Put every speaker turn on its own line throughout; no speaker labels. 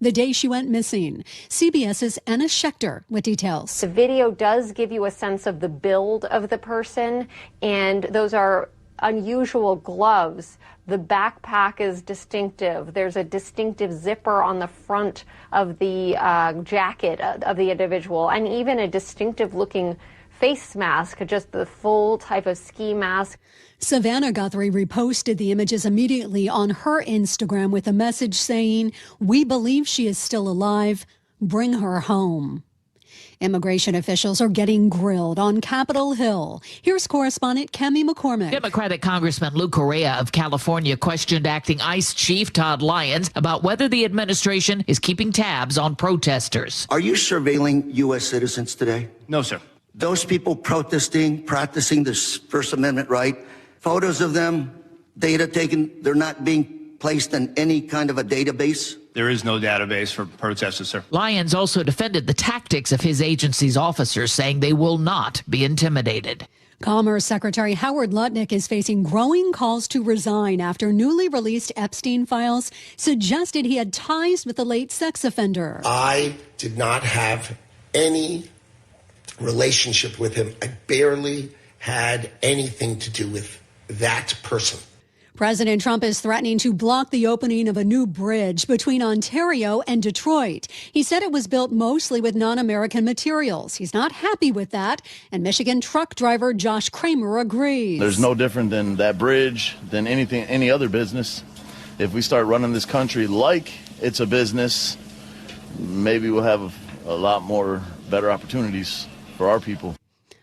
the day she went missing. CBS's Anna Schechter with details.
The video does give you a sense of the build of the person, and those are unusual gloves. The backpack is distinctive. There's a distinctive zipper on the front of the jacket of the individual, and even a distinctive looking face mask, just the full type of ski mask.
Savannah Guthrie reposted the images immediately on her Instagram with a message saying, "We believe she is still alive. Bring her home." Immigration officials are getting grilled on Capitol Hill. Here's correspondent Kemi McCormick.
Democratic Congressman Lou Correa of California questioned acting ICE Chief Todd Lyons about whether the administration is keeping tabs on protesters.
Are you surveilling U.S. citizens today?
No, sir.
Those people protesting, practicing this First Amendment right, photos of them, data taken, they're not being placed in any kind of a database?
There is no database for protesters, sir.
Lyons also defended the tactics of his agency's officers, saying they will not be intimidated.
Commerce Secretary Howard Lutnick is facing growing calls to resign after newly released Epstein files suggested he had ties with the late sex offender.
I did not have any relationship with him. I barely had anything to do with that person.
President Trump is threatening to block the opening of a new bridge between Ontario and Detroit. He said it was built mostly with non-American materials. He's not happy with that, and Michigan truck driver Josh Kramer agrees.
There's no different than that bridge, than any other business. If we start running this country like it's a business, maybe we'll have a lot more better opportunities for our people.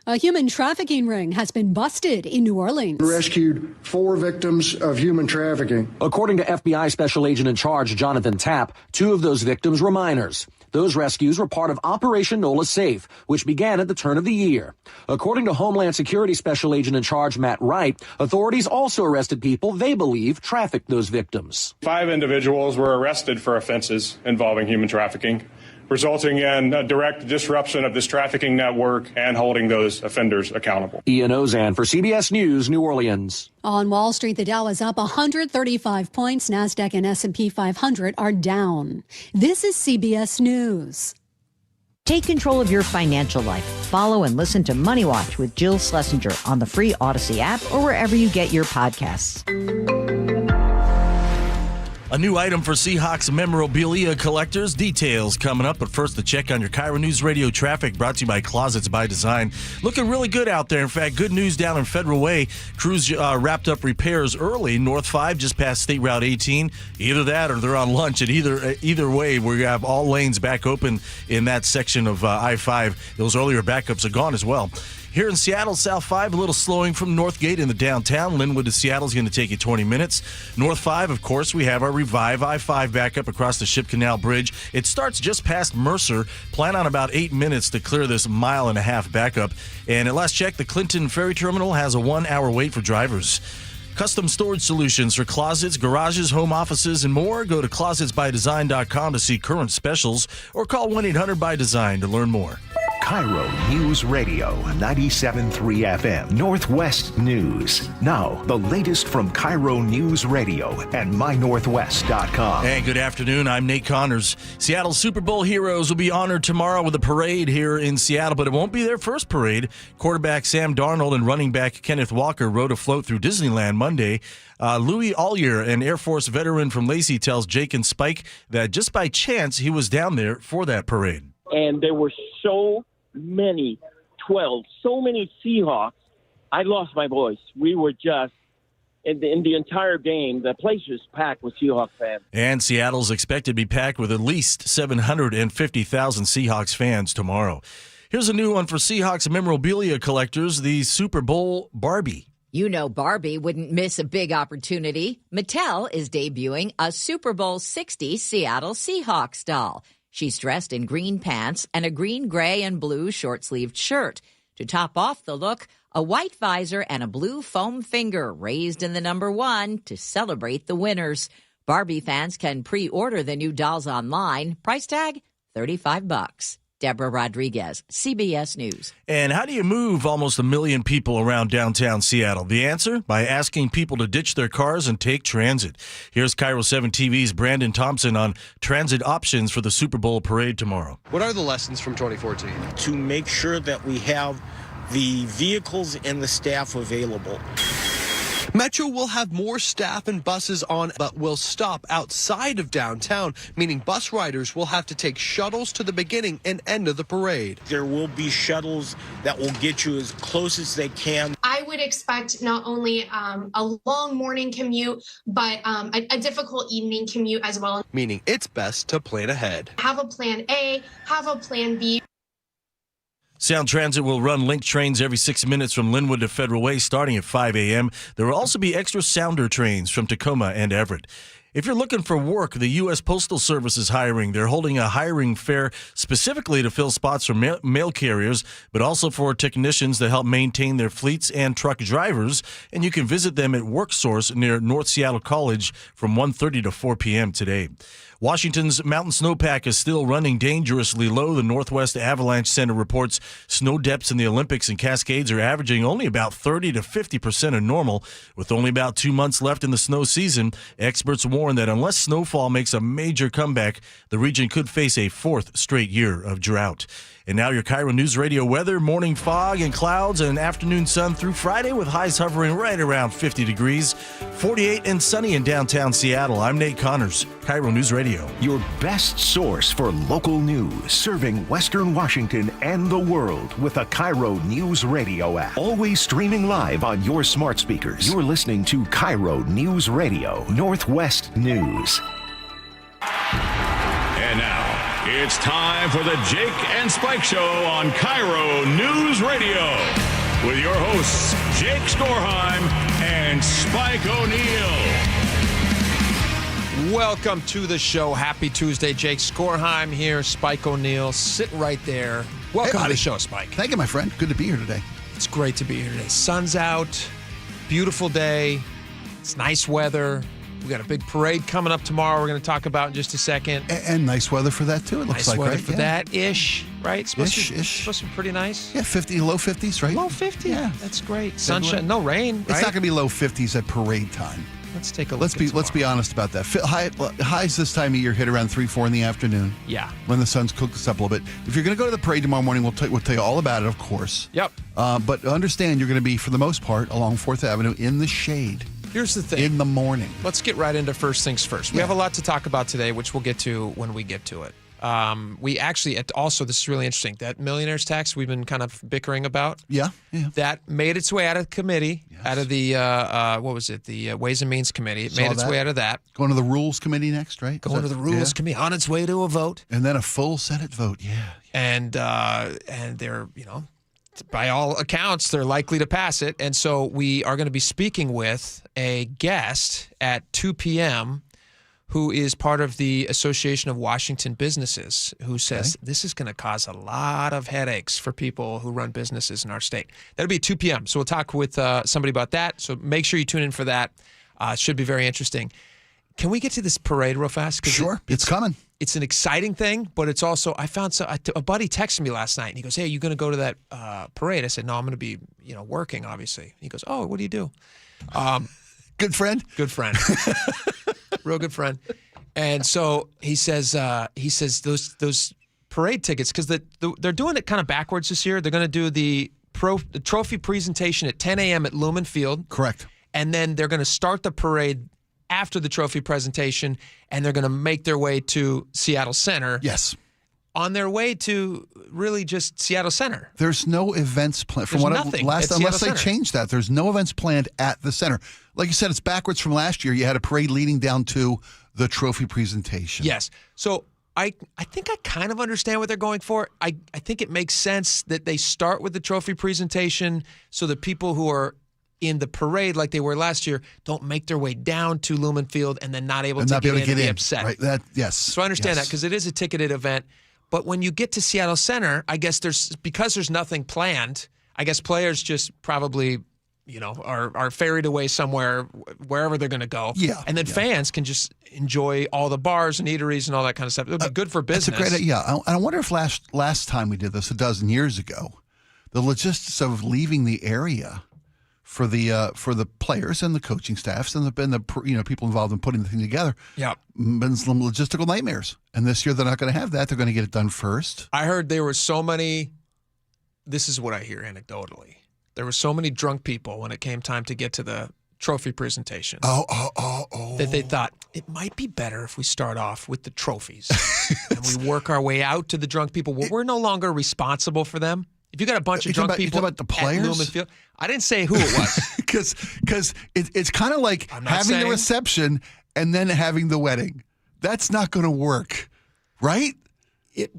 A human trafficking ring has been busted in New Orleans.
Rescued 4 victims of human trafficking.
According to FBI Special Agent in Charge Jonathan Tapp, 2 of those victims were minors. Those rescues were part of Operation NOLA Safe, which began at the turn of the year. According to Homeland Security Special Agent in Charge Matt Wright, authorities also arrested people they believe trafficked those victims.
5 individuals were arrested for offenses involving human trafficking, resulting in a direct disruption of this trafficking network and holding those offenders accountable.
Ian Ozan for CBS News, New Orleans.
On Wall Street, the Dow is up 135 points. NASDAQ and S&P 500 are down. This is CBS News.
Take control of your financial life. Follow and listen to Money Watch with Jill Schlesinger on the free Odyssey app or wherever you get your podcasts.
A new item for Seahawks memorabilia collectors. Details coming up, but first, the check on your KIRO News Radio traffic brought to you by Closets by Design. Looking really good out there. In fact, good news down in Federal Way. Crews wrapped up repairs early. North 5 just past State Route 18. Either that or they're on lunch. And either way, we have all lanes back open in that section of I-5. Those earlier backups are gone as well. Here in Seattle, South 5, a little slowing from Northgate in the downtown. Linwood to Seattle is going to take you 20 minutes. North 5, of course, we have our Revive I-5 backup across the Ship Canal Bridge. It starts just past Mercer. Plan on about 8 minutes to clear this 1.5 mile backup. And at last check, the Clinton Ferry Terminal has a 1-hour wait for drivers. Custom storage solutions for closets, garages, home offices, and more. Go to closetsbydesign.com to see current specials or call 1-800-BY-DESIGN to learn more.
KIRO News Radio 97.3 FM Northwest News. Now, the latest from KIRO News Radio and mynorthwest.com.
Hey, good afternoon. I'm Nate Connors. Seattle Super Bowl heroes will be honored tomorrow with a parade here in Seattle, but it won't be their first parade. Quarterback Sam Darnold and running back Kenneth Walker rode a float through Disneyland Monday. Louis Ollier, an Air Force veteran from Lacey, tells Jake and Spike that just by chance he was down there for that parade.
And there were so many Seahawks. I lost my voice. We were just, in the entire game, the place was packed with Seahawks fans.
And Seattle's expected to be packed with at least 750,000 Seahawks fans tomorrow. Here's a new one for Seahawks memorabilia collectors, the Super Bowl Barbie.
You know Barbie wouldn't miss a big opportunity. Mattel is debuting a Super Bowl 60 Seattle Seahawks doll. She's dressed in green pants and a green, gray, and blue short-sleeved shirt. To top off the look, a white visor and a blue foam finger raised in the number 1 to celebrate the winners. Barbie fans can pre-order the new dolls online. Price tag, $35. Deborah Rodriguez, CBS News.
And how do you move almost 1 million people around downtown Seattle? The answer? By asking people to ditch their cars and take transit. Here's KIRO 7 TV's Brandon Thompson on transit options for the Super Bowl parade tomorrow.
What are the lessons from 2014?
To make sure that we have the vehicles and the staff available.
Metro will have more staff and buses on, but will stop outside of downtown, meaning bus riders will have to take shuttles to the beginning and end of the parade.
There will be shuttles that will get you as close as they can.
I would expect not only a long morning commute, but a difficult evening commute as well.
Meaning it's best to plan ahead.
Have a plan A, have a plan B.
Sound Transit will run linked trains every 6 minutes from Linwood to Federal Way starting at 5 a.m. There will also be extra Sounder trains from Tacoma and Everett. If you're looking for work, the U.S. Postal Service is hiring. They're holding a hiring fair specifically to fill spots for mail carriers, but also for technicians that help maintain their fleets and truck drivers. And you can visit them at WorkSource near North Seattle College from 1:30 to 4 p.m. today. Washington's mountain snowpack is still running dangerously low. The Northwest Avalanche Center reports snow depths in the Olympics and Cascades are averaging only about 30 to 50% of normal. With only about 2 months left in the snow season, experts warn that unless snowfall makes a major comeback, the region could face a fourth straight year of drought. And now your KIRO News Radio weather, morning fog and clouds and afternoon sun through Friday with highs hovering right around 50 degrees, 48 and sunny in downtown Seattle. I'm Nate Connors, KIRO News Radio.
Your best source for local news, serving Western Washington and the world with the KIRO News Radio app. Always streaming live on your smart speakers. You're listening to KIRO News Radio, Northwest News.
And now, it's time for the Jake and Spike Show on KIRO News Radio with your hosts, Jake Skorheim and Spike O'Neill.
Welcome to the show. Happy Tuesday. Jake Skorheim here, Spike O'Neill sitting right there. Welcome to the show, Spike.
Thank you, my friend. Good to be here today.
It's great to be here today. Sun's out, beautiful day, it's nice weather. We got a big parade coming up tomorrow we're going to talk about in just a second.
And nice weather for that, too, it looks
nice
like,
weather
right?
for that-ish, right? Supposed to be pretty nice.
Yeah, 50, low 50s, right?
Low 50?
Yeah.
That's great. Sunshine, no rain, right?
It's not going to be low 50s at parade time.
Let's take a look
Let's be honest about that. Highs this time of year hit around 3, 4 in the afternoon.
Yeah.
When the sun's cooked us up a little bit. If you're going to go to the parade tomorrow morning, we'll tell you all about it, of course.
Yep.
But understand you're going to be, for the most part, along 4th Avenue in the shade.
Here's the thing.
In the morning.
Let's get right into first things first. We have a lot to talk about today, which we'll get to when we get to it. We actually, also, this is really interesting, that millionaire's tax we've been kind of bickering about.
Yeah.
That made its way out of committee, out of the, the Ways and Means Committee. It made its way out of that.
Going to the Rules Committee next, right?
Going to the Rules Committee, on its way to a vote.
And then a full Senate vote, yeah.
And they're, by all accounts, they're likely to pass it. And so we are going to be speaking with a guest at 2 p.m. who is part of the Association of Washington Businesses, who says this is going to cause a lot of headaches for people who run businesses in our state. That'll be at 2 p.m. So we'll talk with somebody about that. So make sure you tune in for that. It should be very interesting. Can we get to this parade real fast?
Sure, it's coming.
It's an exciting thing, but it's also, a buddy texted me last night, and he goes, hey, are you going to go to that parade? I said, no, I'm going to be, working, obviously. He goes, oh, what do you do?
Good friend?
Good friend. Real good friend. And so he says those parade tickets, because they're doing it kind of backwards this year. They're going to do the trophy presentation at 10 a.m. at Lumen Field.
Correct.
And then they're going to start the parade after the trophy presentation, and they're going to make their way to Seattle Center.
Yes.
On their way to really just Seattle Center.
There's no events planned.
There's nothing
Unless they change that, there's no events planned at the center. Like you said, it's backwards from last year. You had a parade leading down to the trophy presentation.
Yes. So I think I kind of understand what they're going for. I think it makes sense that they start with the trophy presentation so that people who are in the parade like they were last year don't make their way down to Lumen Field and then not able to get in and be upset.
Right. Yes.
So I understand that because it is a ticketed event. But when you get to Seattle Center, I guess because there's nothing planned, I guess players just probably, are ferried away somewhere, wherever they're going to go.
Yeah.
And then fans can just enjoy all the bars and eateries and all that kind of stuff. It would be good for business.
That's a great idea. I wonder if last time we did this, a dozen years ago, the logistics of leaving the area for the players and the coaching staffs and the people involved in putting the thing together.
Yeah.
Been some logistical nightmares. And this year they're not going to have that. They're going to get it done first.
I heard there were so many. This is what I hear anecdotally. There were so many drunk people when it came time to get to the trophy presentation. That they thought it might be better if we start off with the trophies and we work our way out to the drunk people. Well, we're no longer responsible for them. If you got a bunch of drunk people
about the players?
at Lumen Field, I didn't say who it was.
Because it's kind of like having the reception and then having the wedding. That's not going to work, right?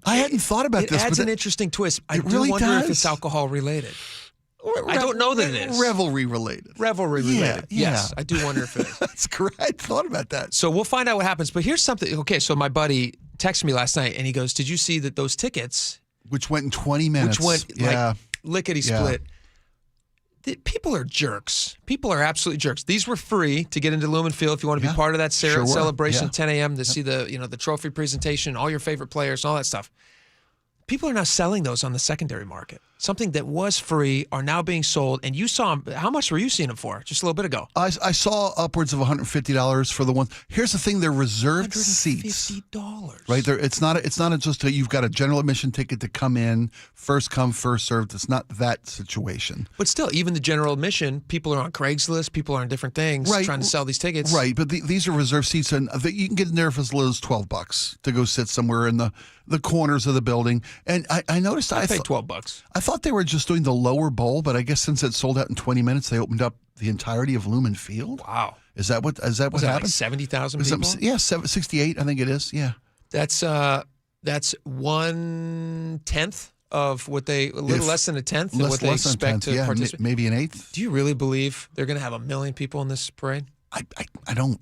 I hadn't thought about this.
It adds an interesting twist. I do
really
wonder
does.
if it's alcohol related. I don't know that it is.
Revelry related.
Related.
Yeah.
Yes, I do wonder if it is.
That's correct. I thought about that.
So we'll find out what happens. But here's something. Okay, so my buddy texted me last night, and he goes, "Did you see that those tickets?"
Which went in 20 minutes.
Which went like lickety-split. People are jerks. People are absolutely jerks. These were free to get into Lumen Field if you want to be part of that celebration at 10 a.m. to see the trophy presentation, all your favorite players, all that stuff. People are now selling those on the secondary market. Something that was free are now being sold. And you saw them. How much were you seeing them for just a little bit ago?
I saw upwards of $150 for the ones. Here's the thing: they're reserved seats.
$150.
Right there. It's not just you've got a general admission ticket to come in, first come, first served. It's not that situation.
But still, even the general admission, people are on Craigslist. People are on different things trying to sell these tickets.
Right. But these are reserved seats, and you can get in there for as little as $12 to go sit somewhere in the corners of the building. And I noticed
I paid $12.
I thought they were just doing the lower bowl, but I guess since it sold out in 20 minutes, they opened up the entirety of Lumen Field.
Wow.
Is that what happened?
Like 70,000 people?
Yeah, 68, I think it is. Yeah.
That's 1/10 of what a little less than a tenth of what they expect to participate.
Maybe an eighth.
Do you really believe they're going to have 1 million people in this parade?
I don't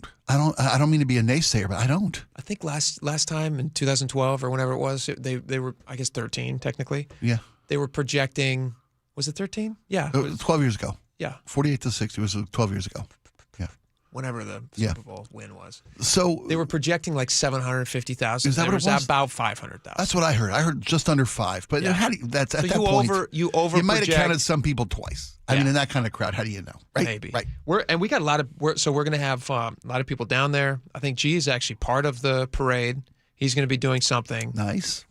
mean to be a naysayer, but I don't.
I think last time in 2012 or whenever it was, they were, I guess, 13 technically.
Yeah.
They were projecting, was it 13? Yeah.
12 years ago.
Yeah.
48 to 60 was 12 years ago. Yeah.
Whenever the Super Bowl win was.
So
they were projecting like 750,000.
Is that what it was?
About 500,000.
That's what I heard. I heard just under 5. But how do you, that's at
so
that point.
You
might have counted some people twice. I mean, in that kind of crowd, how do you know? Right?
Maybe.
Right.
We're going to have a lot of people down there. I think G is actually part of the parade. He's going to be doing something.
Nice.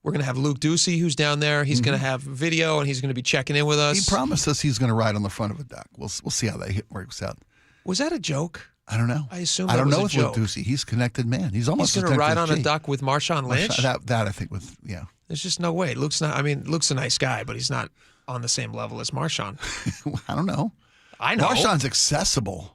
We're going to have Luke Ducey, who's down there. He's going to have video, and he's going to be checking in with us.
He promised us he's going to ride on the front of a duck. We'll see how that works out.
Was that a joke?
I don't know.
I assume
I don't know
with
Luke Ducey. He's a connected man. He's almost
going to ride on a duck with Marshawn Lynch?
That I think was, yeah.
There's just no way. Luke's a nice guy, but he's not on the same level as Marshawn.
I don't know.
I know.
Marshawn's accessible.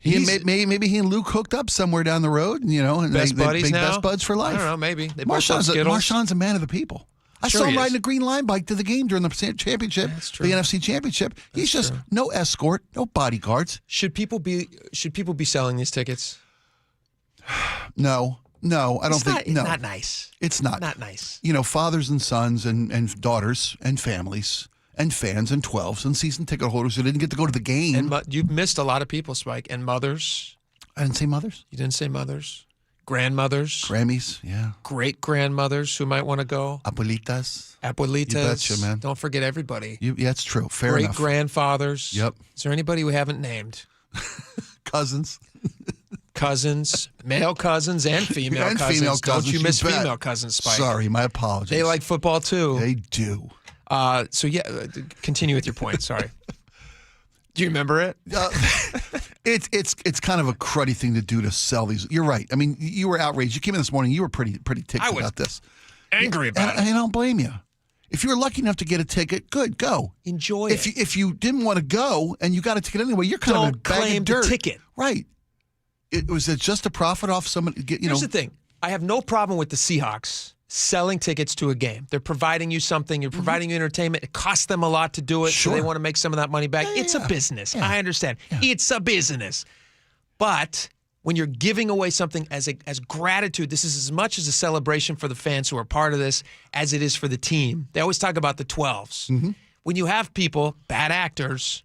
Maybe he and Luke hooked up somewhere down the road, and
best buddies now.
Best buds for life.
I don't know, maybe.
Marshawn's a man of the people. I saw him riding a green line bike to the game during the championship, the NFC championship. He's just no escort, no bodyguards.
Should people be selling these tickets?
No, I don't think.
It's not nice.
It's not.
Not nice.
Fathers and sons and daughters and families and fans and 12s and season ticket holders who didn't get to go to the game.
And you've missed a lot of people, Spike, and mothers.
I didn't say mothers.
You didn't say mothers. Grandmothers.
Grammys, yeah.
Great-grandmothers who might want to go.
Abuelitas.
You
betcha, man.
Don't forget everybody.
Yeah, it's true. Fair enough.
Great-grandfathers.
Yep.
Is there anybody we haven't named?
Cousins.
Male cousins and female cousins.
Female cousins.
Don't you miss female cousins, Spike.
Sorry, my apologies.
They like football, too.
They do.
Continue with your point. Sorry. Do you remember it?
It's kind of a cruddy thing to do to sell these. You're right. I mean, you were outraged. You came in this morning. You were pretty ticked about this.
Angry about it.
I don't blame you. If you were lucky enough to get a ticket, good, go.
Enjoy it.
If you didn't want to go and you got a ticket anyway, you're kind of a bag of dirt.
The ticket.
Right. Was it just a profit off somebody?
Here's the thing. I have no problem with the Seahawks selling tickets to a game. They're providing you something. You're providing you entertainment. It costs them a lot to do it, so they want to make some of that money back. It's a business. I understand. It's a business. But when you're giving away something as gratitude, this is as much as a celebration for the fans who are part of this as it is for the team. They always talk about the 12s. when you have people, bad actors,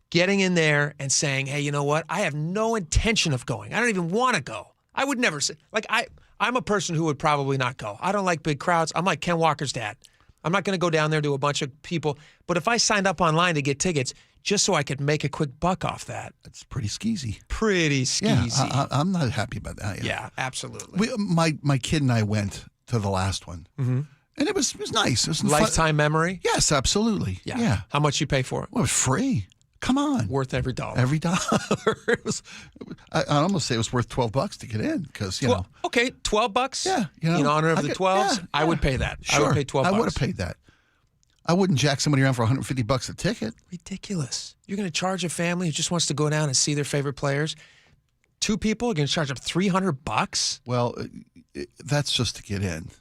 getting in there and saying, hey, you know what? I have no intention of going. I don't even want to go. I would never say, like, I'm a person who would probably not go. I don't like big crowds. I'm like Ken Walker's dad. I'm not going to go down there to a bunch of people. But if I signed up online to get tickets just so I could make a quick buck off that.
It's pretty skeezy.
Pretty skeezy.
Yeah, I'm not happy about that.
Yeah, absolutely.
My kid and I went to the last one.
Mm-hmm.
And it was nice. It was
lifetime
fun.
Memory?
Yes, absolutely. Yeah.
How much you pay for it?
Well, it was free. Come on.
Worth every dollar.
Every dollar. I'd almost say it was worth $12 to get in because, you know.
Okay, $12?
Yeah.
In honor of the 12s? I would pay that.
Sure.
I would pay $12.
I would have paid that. I wouldn't jack somebody around for $150 a ticket.
Ridiculous. You're going to charge a family who just wants to go down and see their favorite players? 2 people, you're going to charge them $300?
Well, that's just to get in.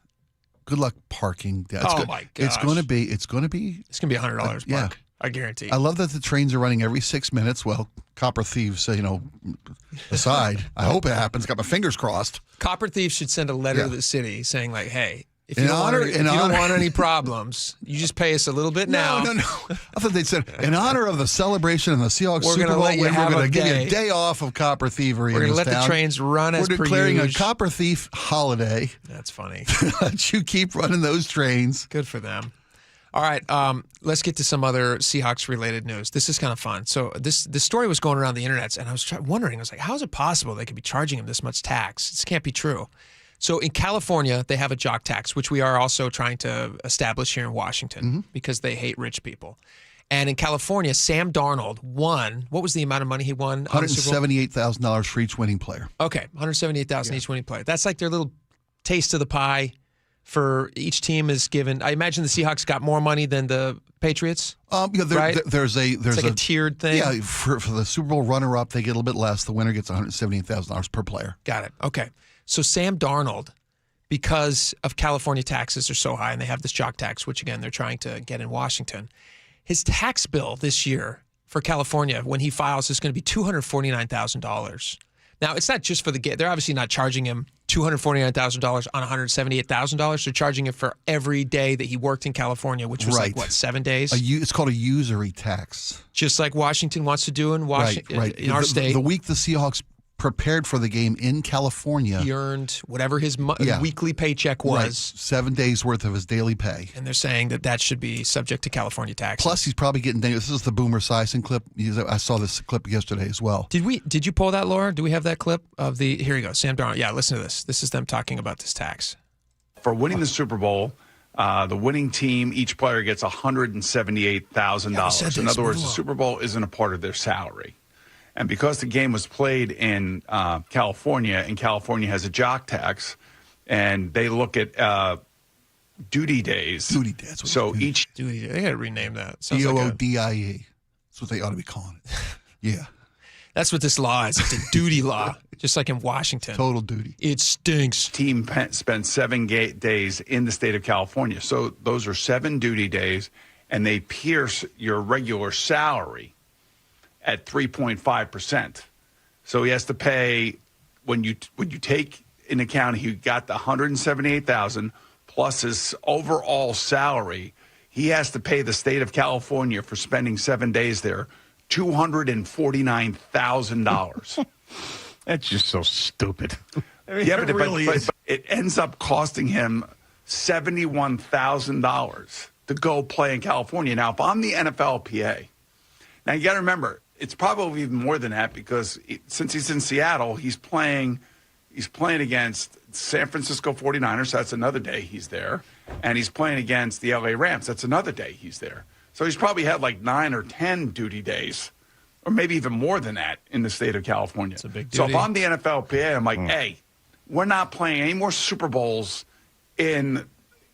Good luck parking.
My gosh.
It's going to be
$100.
Yeah.
I guarantee.
I love that the trains are running every 6 minutes. Well, copper thieves, aside. I hope it happens. Got my fingers crossed.
Copper thieves should send a letter to the city saying, like, hey, if you don't want any problems, you just pay us a little bit now.
No. I thought they said, in honor of the celebration and the Seahawks Super Bowl, we're going to give you a day off of copper thievery.
We're going to let the trains run as per usual.
We're declaring a copper thief holiday.
That's funny.
Let you keep running those trains.
Good for them. All right, let's get to some other Seahawks-related news. This is kind of fun. So this story was going around the internet, and I was wondering, I was like, how is it possible they could be charging him this much tax? This can't be true. So in California, they have a jock tax, which we are also trying to establish here in Washington because they hate rich people. And in California, Sam Darnold won. What was the amount of money he won?
$178,000 for each winning player.
Okay, $178,000 each winning player. That's like their little taste of the pie. For each team is given. I imagine the Seahawks got more money than the Patriots.
Right? There's
like a tiered thing.
Yeah, for the Super Bowl runner-up, they get a little bit less. The winner gets $178,000 per player.
Got it. Okay. So Sam Darnold, because of California taxes are so high, and they have this jock tax, which again they're trying to get in Washington. His tax bill this year for California, when he files, is going to be $249,000. Now, it's not just for the game. They're obviously not charging him $249,000 on $178,000. They're charging him for every day that he worked in California, which was 7 days?
It's called a usury tax.
Just like Washington wants to do in in our state.
The week the Seahawks prepared for the game in California,
he earned whatever his weekly paycheck was.
Right. 7 days worth of his daily pay.
And they're saying that should be subject to California taxes.
Plus, he's probably getting dinged. This is the Boomer Esiason clip. I saw this clip yesterday as well.
Did you pull that, Laura? Do we have that clip of the? Here you go, Sam Darnold. Yeah, listen to this. This is them talking about this tax.
For winning the Super Bowl, the winning team, each player gets $178,000. In other words, the Super Bowl isn't a part of their salary. And because the game was played in California, and California has a jock tax, and they look at duty days.
Duty days.
So each duty day, they got to rename that.
DOODIE. That's what they ought to be calling it. Yeah.
That's what this law is. It's a duty law, just like in Washington.
Total duty.
It stinks.
Team spent 7 days in the state of California. So those are 7 duty days, and they pierce your regular salary at 3.5%. So he has to pay, when you take into account he got the $178,000 plus his overall salary, he has to pay the state of California for spending 7 days there $249,000.
That's just so stupid.
I mean, but it ends up costing him $71,000 to go play in California. Now, if I'm the NFLPA, now you got to remember, it's probably even more than that because since he's in Seattle, he's playing against San Francisco 49ers. That's another day he's there. And he's playing against the LA Rams. That's another day he's there. So he's probably had like 9 or 10 duty days, or maybe even more than that in the state of California.
It's a big duty.
So if I'm the NFLPA, I'm like, hey, we're not playing any more Super Bowls in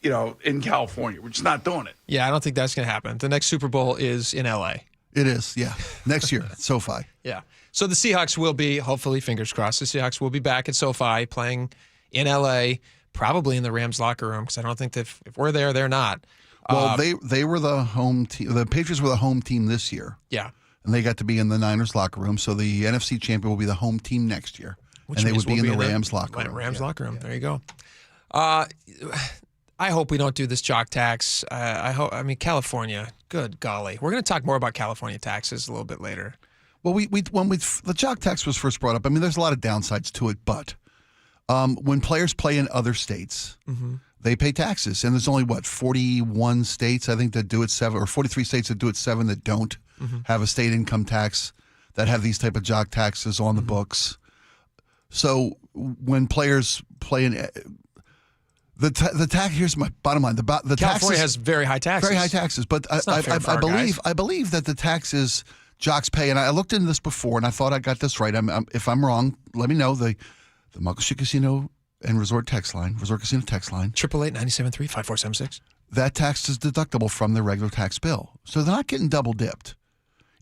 California. We're just not doing it.
Yeah, I don't think that's going to happen. The next Super Bowl is in LA.
It is, yeah. Next year, SoFi.
Yeah. So the Seahawks will be, hopefully, fingers crossed, the Seahawks will be back at SoFi playing in L.A., probably in the Rams locker room, because I don't think that if we're there, they're not.
Well, they were the home team. The Patriots were the home team this year.
Yeah.
And they got to be in the Niners locker room, so the NFC champion will be the home team next year.
Which
and they would
we'll
be in the Rams locker room.
Rams locker room. There you go. I hope we don't do this jock tax. I mean, California, Good golly. We're going to talk more about California taxes a little bit later.
Well, when the jock tax was first brought up, I mean, there's a lot of downsides to it, but when players play in other states, they pay taxes. And there's only, 41 states, I think, that do it, 7, or 43 states that do it, 7 that don't have a state income tax, that have these type of jock taxes on the books. So when players play in the tax, here's my bottom line: the
California has very high taxes.
But I believe that the taxes jocks pay, and I looked into this before, and I thought I got this right. If I'm wrong, let me know. The Muckleshoot Casino and Resort Casino text line
888-973-5476.
That tax is deductible from their regular tax bill, so they're not getting double dipped.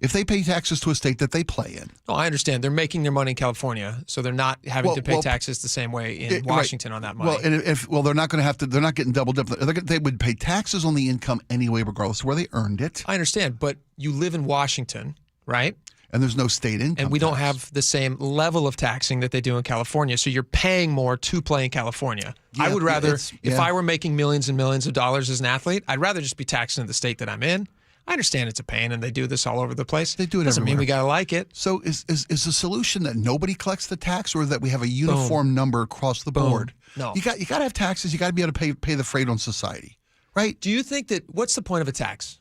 If they pay taxes to a state that they play in.
Oh, I understand. They're making their money in California, so they're not having to pay taxes the same way in Washington on that money.
Well, they're not going to have to. They're not getting double dipped. They would pay taxes on the income anyway, regardless of where they earned it.
I understand, but you live in Washington, right?
And there's no state income.
And we don't have the same level of taxing that they do in California, so you're paying more to play in California. I would rather, if I were making millions and millions of dollars as an athlete, I'd rather just be taxed in the state that I'm in. I understand it's a pain, and they do this all over the place.
They do it
Doesn't
everywhere.
mean we got to like it.
So is the solution that nobody collects the tax, or that we have a uniform number across the board?
No.
You got to have taxes. You got to be able to pay the freight on society, right?
Do you think that what's the point of a tax?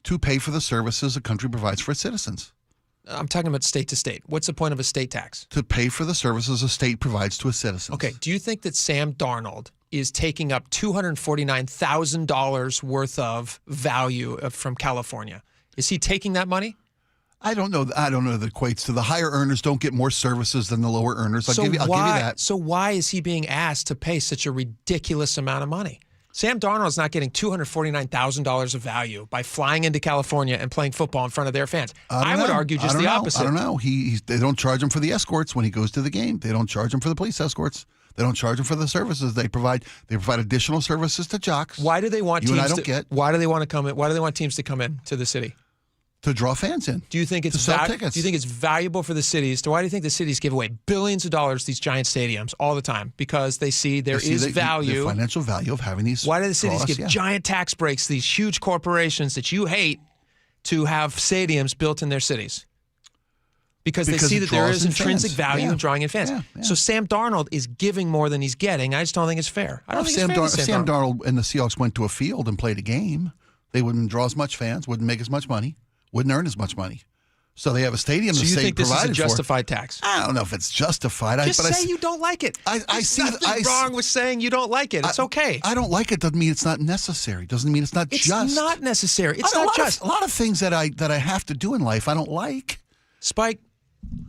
To pay for the services a country provides for its citizens.
I'm talking about state to state. What's the point of a state tax?
To pay for the services a state provides to its citizens.
Okay. Do you think that Sam Darnold is taking up $249,000 worth of value from California? Is he taking that money?
I don't know. I don't know that equates to the higher earners don't get more services than the lower earners. I'll give you that.
So why is he being asked to pay such a ridiculous amount of money? Sam Darnold is not getting $249,000 of value by flying into California and playing football in front of their fans. I would argue just the opposite.
I don't know. They don't charge him for the escorts when he goes to the game. They don't charge him for the police escorts. They don't charge him for the services they provide. They provide additional services to jocks.
Why do they want
you
teams
and I don't get?
Why do they want to come in? Why do they want teams to come in to the city?
To draw fans in.
Do you think it's
to sell tickets?
Do you think it's valuable for the cities? Why do you think the cities give away billions of dollars to these giant stadiums all the time? Because they see there is value.
The financial value of having these.
Why do the cities give giant tax breaks to these huge corporations that you hate to have stadiums built in their cities? Because they see that there is intrinsic value in drawing in fans. So Sam Darnold is giving more than he's getting. I just don't think it's fair. I don't think it's fair.
If Sam Darnold and the Seahawks went to a field and played a game, they wouldn't draw as much fans, wouldn't make as much money, wouldn't earn as much money. So they have a stadium.
So
the
you
state
think this is a justified
for.
tax?
I don't know if it's justified.
Just say you don't like it. There's nothing wrong with saying you don't like it. It's okay.
I don't like it doesn't mean it's not necessary. Doesn't mean it's not just.
It's not necessary. It's not just.
A lot of things that I have to do in life I don't like.
Spike,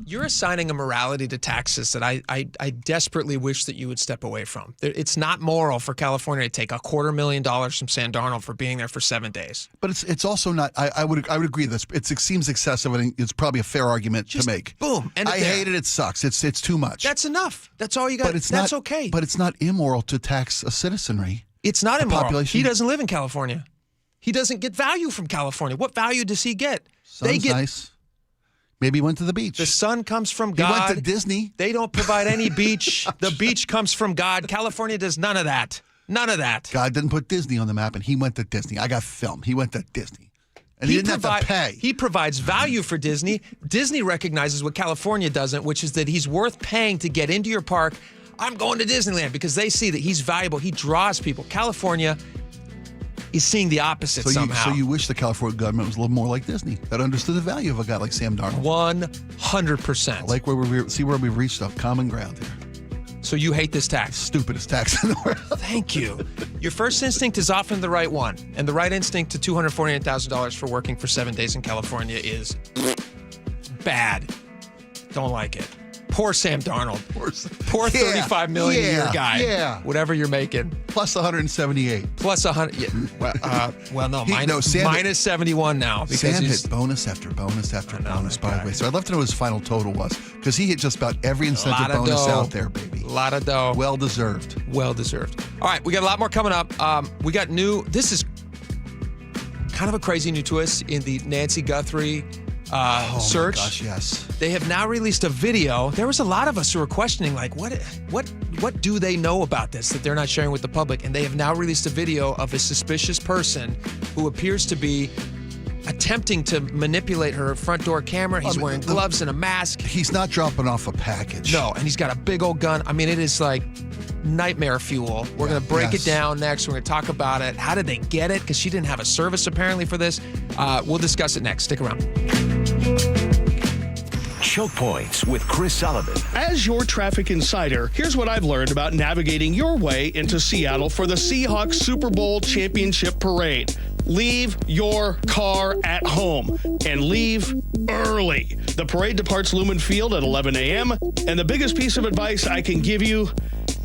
you're assigning a morality to taxes that I desperately wish that you would step away from. It's not moral for California to take $250,000 from Sam Darnold for being there for 7 days.
But it's also not. I would agree that it seems excessive, and it's probably a fair argument to make.
Boom.
I hate it. It sucks. It's too much.
That's enough. That's all you got. That's okay.
But it's not immoral to tax a citizenry.
It's not immoral.
Population.
He doesn't live in California. He doesn't get value from California. What value does he get?
Sounds nice. Maybe he went to the beach.
The sun comes from God.
He went to Disney.
They don't provide any beach. The beach comes from God. California does none of that. None of that.
God didn't put Disney on the map, and he went to Disney. I got film. He went to Disney. And he didn't have to pay.
He provides value for Disney. Disney recognizes what California doesn't, which is that he's worth paying to get into your park. I'm going to Disneyland because they see that he's valuable. He draws people. California is seeing the opposite somehow.
So you wish the California government was a little more like Disney, that understood the value of a guy like Sam Darnold.
100%.
Like where we've reached a common ground here.
So you hate this tax?
Stupidest tax in the world.
Thank you. Your first instinct is often the right one, and the right instinct to $248,000 for working for 7 days in California is bad. Don't like it. Poor Sam Darnold. Poor $35 million a year guy.
Yeah.
Whatever you're making.
Plus 178.
Plus 100. Yeah. Minus 71 now. Because
Sam hit bonus after bonus after bonus, by the way. So I'd love to know what his final total was, because he hit just about every incentive bonus out there, baby.
A lot of dough.
Well deserved.
Well deserved. All right, we got a lot more coming up. We got this is kind of a crazy new twist in the Nancy Guthrie search.
Oh my gosh, yes.
They have now released a video. There was a lot of us who were questioning, like, what do they know about this that they're not sharing with the public? And they have now released a video of a suspicious person who appears to be attempting to manipulate her front door camera. He's wearing gloves and a mask.
He's not dropping off a package.
No, and he's got a big old gun. I mean, it is like nightmare fuel. We're going to break it down next. We're going to talk about it. How did they get it? Because she didn't have a service apparently for this. We'll discuss it next. Stick around.
Choke Points with Chris Sullivan.
As your traffic insider, here's what I've learned about navigating your way into Seattle for the Seahawks Super Bowl championship parade. Leave your car at home and leave early. The parade departs Lumen Field at 11 a.m. And the biggest piece of advice I can give you,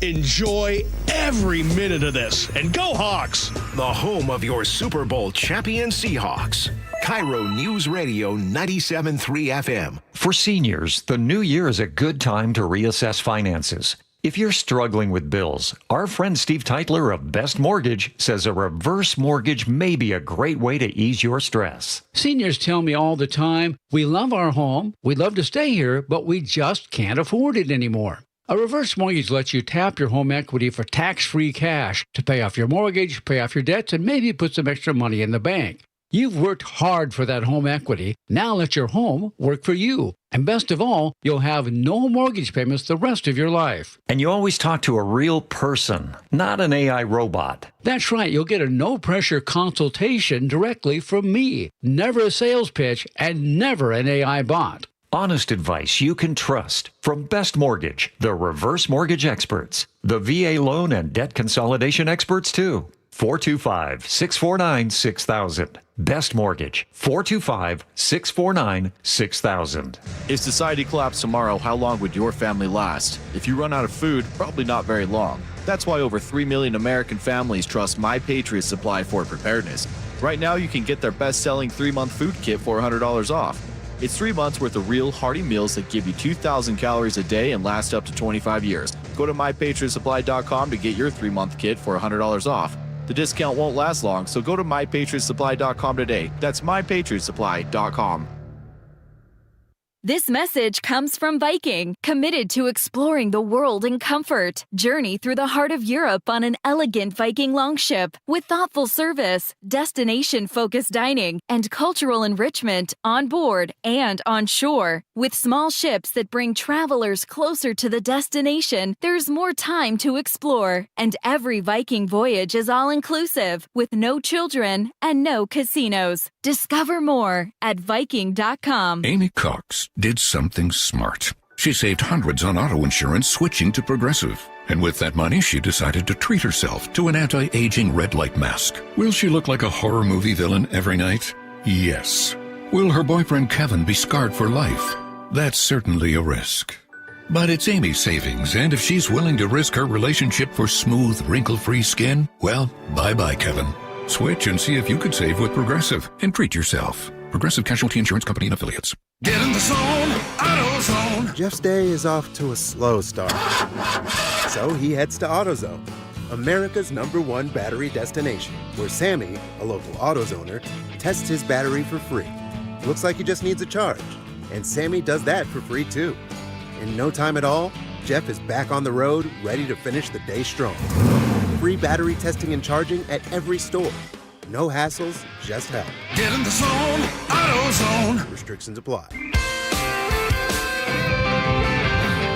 enjoy every minute of this. And go Hawks!
The home of your Super Bowl champion Seahawks. KIRO Newsradio 97.3 FM.
For seniors, the new year is a good time to reassess finances. If you're struggling with bills, our friend Steve Teitler of Best Mortgage says a reverse mortgage may be a great way to ease your stress.
Seniors tell me all the time, we love our home, we'd love to stay here, but we just can't afford it anymore. A reverse mortgage lets you tap your home equity for tax-free cash to pay off your mortgage, pay off your debts, and maybe put some extra money in the bank. You've worked hard for that home equity. Now let your home work for you. And best of all, you'll have no mortgage payments the rest of your life.
And you always talk to a real person, not an AI robot.
That's right. You'll get a no-pressure consultation directly from me. Never a sales pitch and never an AI bot.
Honest advice you can trust from Best Mortgage, the reverse mortgage experts, the VA loan and debt consolidation experts too. 425-649-6000. Best Mortgage, 425-649-6000.
If society collapsed tomorrow, how long would your family last? If you run out of food, probably not very long. That's why over 3 million American families trust My Patriot Supply for preparedness. Right now, you can get their best-selling 3-month food kit for $100 off. It's 3 months worth of real hearty meals that give you 2,000 calories a day and last up to 25 years. Go to MyPatriotSupply.com to get your 3-month kit for $100 off. The discount won't last long, so go to MyPatriotSupply.com today. That's MyPatriotSupply.com.
This message comes from Viking, committed to exploring the world in comfort. Journey through the heart of Europe on an elegant Viking longship with thoughtful service, destination-focused dining, and cultural enrichment on board and on shore. With small ships that bring travelers closer to the destination, there's more time to explore. And every Viking voyage is all-inclusive, with no children and no casinos. Discover more at Viking.com.
Amy Cox did something smart. She saved hundreds on auto insurance switching to Progressive. And with that money, she decided to treat herself to an anti-aging red light mask. Will she look like a horror movie villain every night? Yes. Will her boyfriend Kevin be scarred for life? That's certainly a risk. But it's Amy's savings, and if she's willing to risk her relationship for smooth, wrinkle-free skin, well, bye-bye, Kevin. Switch and see if you could save with Progressive and treat yourself. Progressive Casualty Insurance Company and Affiliates.
Get in the zone, AutoZone. Jeff's day is off to a slow start. So he heads to AutoZone, America's #1 battery destination, where Sammy, a local AutoZoner, tests his battery for free. Looks like he just needs a charge. And Sammy does that for free too. In no time at all, Jeff is back on the road, ready to finish the day strong. Free battery testing and charging at every store. No hassles, just help. Get in the zone, AutoZone. Restrictions apply.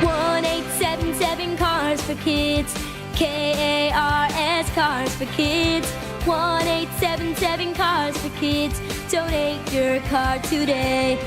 1-877 Cars for Kids. KARS Cars for Kids. 1-877 Cars for Kids. Donate your car today.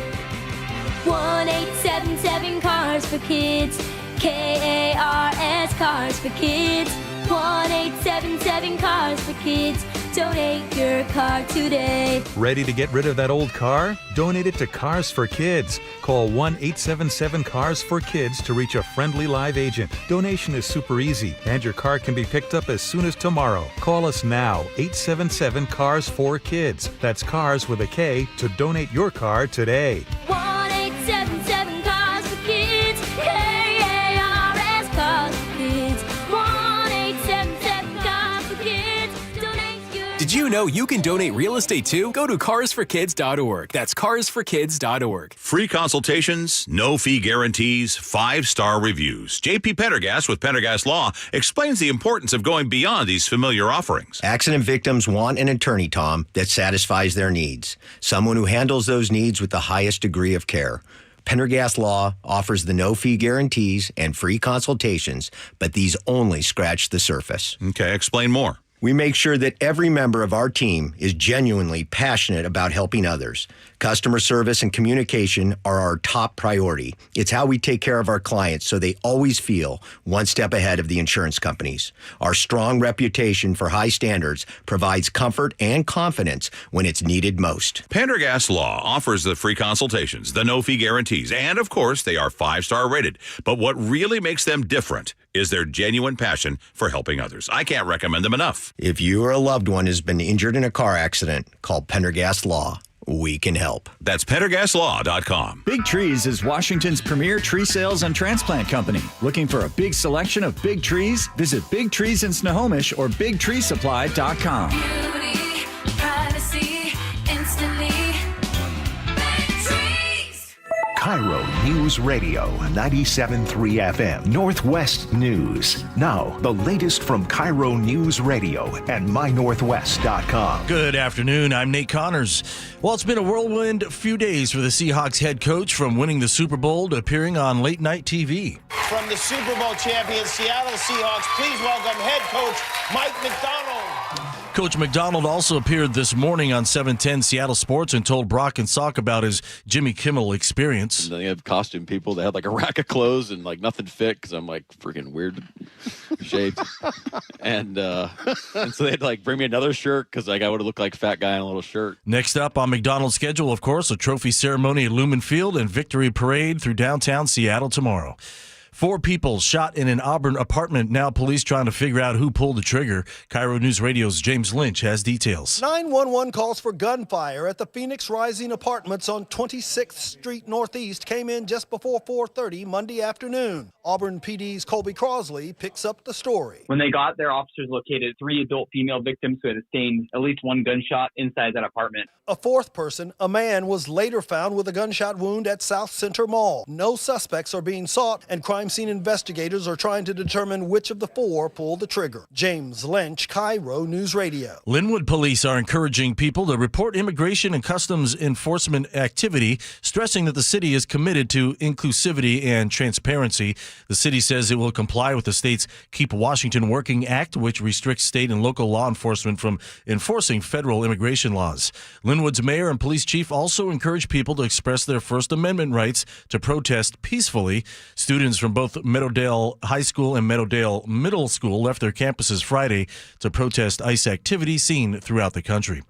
1-877 Cars for Kids. KARS Cars for Kids. 1-877 Cars for Kids. Donate your car today.
Ready to get rid of that old car? Donate it to Cars for Kids. Call 1-877-CARS-FOR-KIDS to reach a friendly live agent. Donation is super easy, and your car can be picked up as soon as tomorrow. Call us now, 877-CARS-FOR-KIDS. That's cars with a K to donate your car today.
1-877 Cars for Kids. KARS Cars for Kids. 1-877 Cars for Kids. Donate your
Did you know you can donate real estate too? Go to carsforkids.org. That's carsforkids.org.
Free consultations, no fee guarantees, 5-star reviews. JP Pendergast with Pendergast Law explains the importance of going beyond these familiar offerings.
Accident victims want an attorney, Tom, that satisfies their needs. Someone who handles those needs with the highest degree of care. Pendergast Law offers the no-fee guarantees and free consultations, but these only scratch the surface.
Okay, explain more.
We make sure that every member of our team is genuinely passionate about helping others. Customer service and communication are our top priority. It's how we take care of our clients so they always feel one step ahead of the insurance companies. Our strong reputation for high standards provides comfort and confidence when it's needed most.
Pendergast Law offers the free consultations, the no-fee guarantees, and of course, they are 5-star rated. But what really makes them different is their genuine passion for helping others. I can't recommend them enough.
If you or a loved one has been injured in a car accident, call Pendergast Law. We can help.
That's PendergastLaw.com.
Big Trees is Washington's premier tree sales and transplant company. Looking for a big selection of big trees? Visit Big Trees in Snohomish or BigTreeSupply.com.
Beauty, privacy, instantly.
KIRO News Radio 97.3 FM Northwest News. Now, the latest from KIRO News Radio and mynorthwest.com.
Good afternoon. I'm Nate Connors. Well, it's been a whirlwind few days for the Seahawks head coach, from winning the Super Bowl to appearing on late night TV.
From the Super Bowl champion Seattle Seahawks, please welcome head coach Mike Macdonald.
Coach McDonald also appeared this morning on 710 Seattle Sports and told Brock and Salk about his Jimmy Kimmel experience.
And they have costume people. They had like a rack of clothes and like nothing fit because I'm like freaking weird shaped. and so they had to like bring me another shirt because like I would have looked like a fat guy in a little shirt.
Next up on McDonald's schedule, of course, a trophy ceremony at Lumen Field and victory parade through downtown Seattle tomorrow. 4 people shot in an Auburn apartment. Now police trying to figure out who pulled the trigger. KIRO News Radio's James Lynch has details.
911 calls for gunfire at the Phoenix Rising Apartments on 26th Street Northeast came in just before 4:30 Monday afternoon. Auburn PD's Colby Crosley picks up the story.
When they got there, officers located 3 adult female victims who had sustained at least 1 gunshot inside that apartment.
A 4th person, a man, was later found with a gunshot wound at South Center Mall. No suspects are being sought, and crime scene investigators are trying to determine which of the 4 pulled the trigger. James Lynch, KIRO News Radio.
Linwood police are encouraging people to report immigration and customs enforcement activity, stressing that the city is committed to inclusivity and transparency. The city says it will comply with the state's Keep Washington Working Act, which restricts state and local law enforcement from enforcing federal immigration laws. Linwood's mayor and police chief also encourage people to express their First Amendment rights to protest peacefully. Students from both Meadowdale High School and Meadowdale Middle School left their campuses Friday to protest ICE activity seen throughout the country.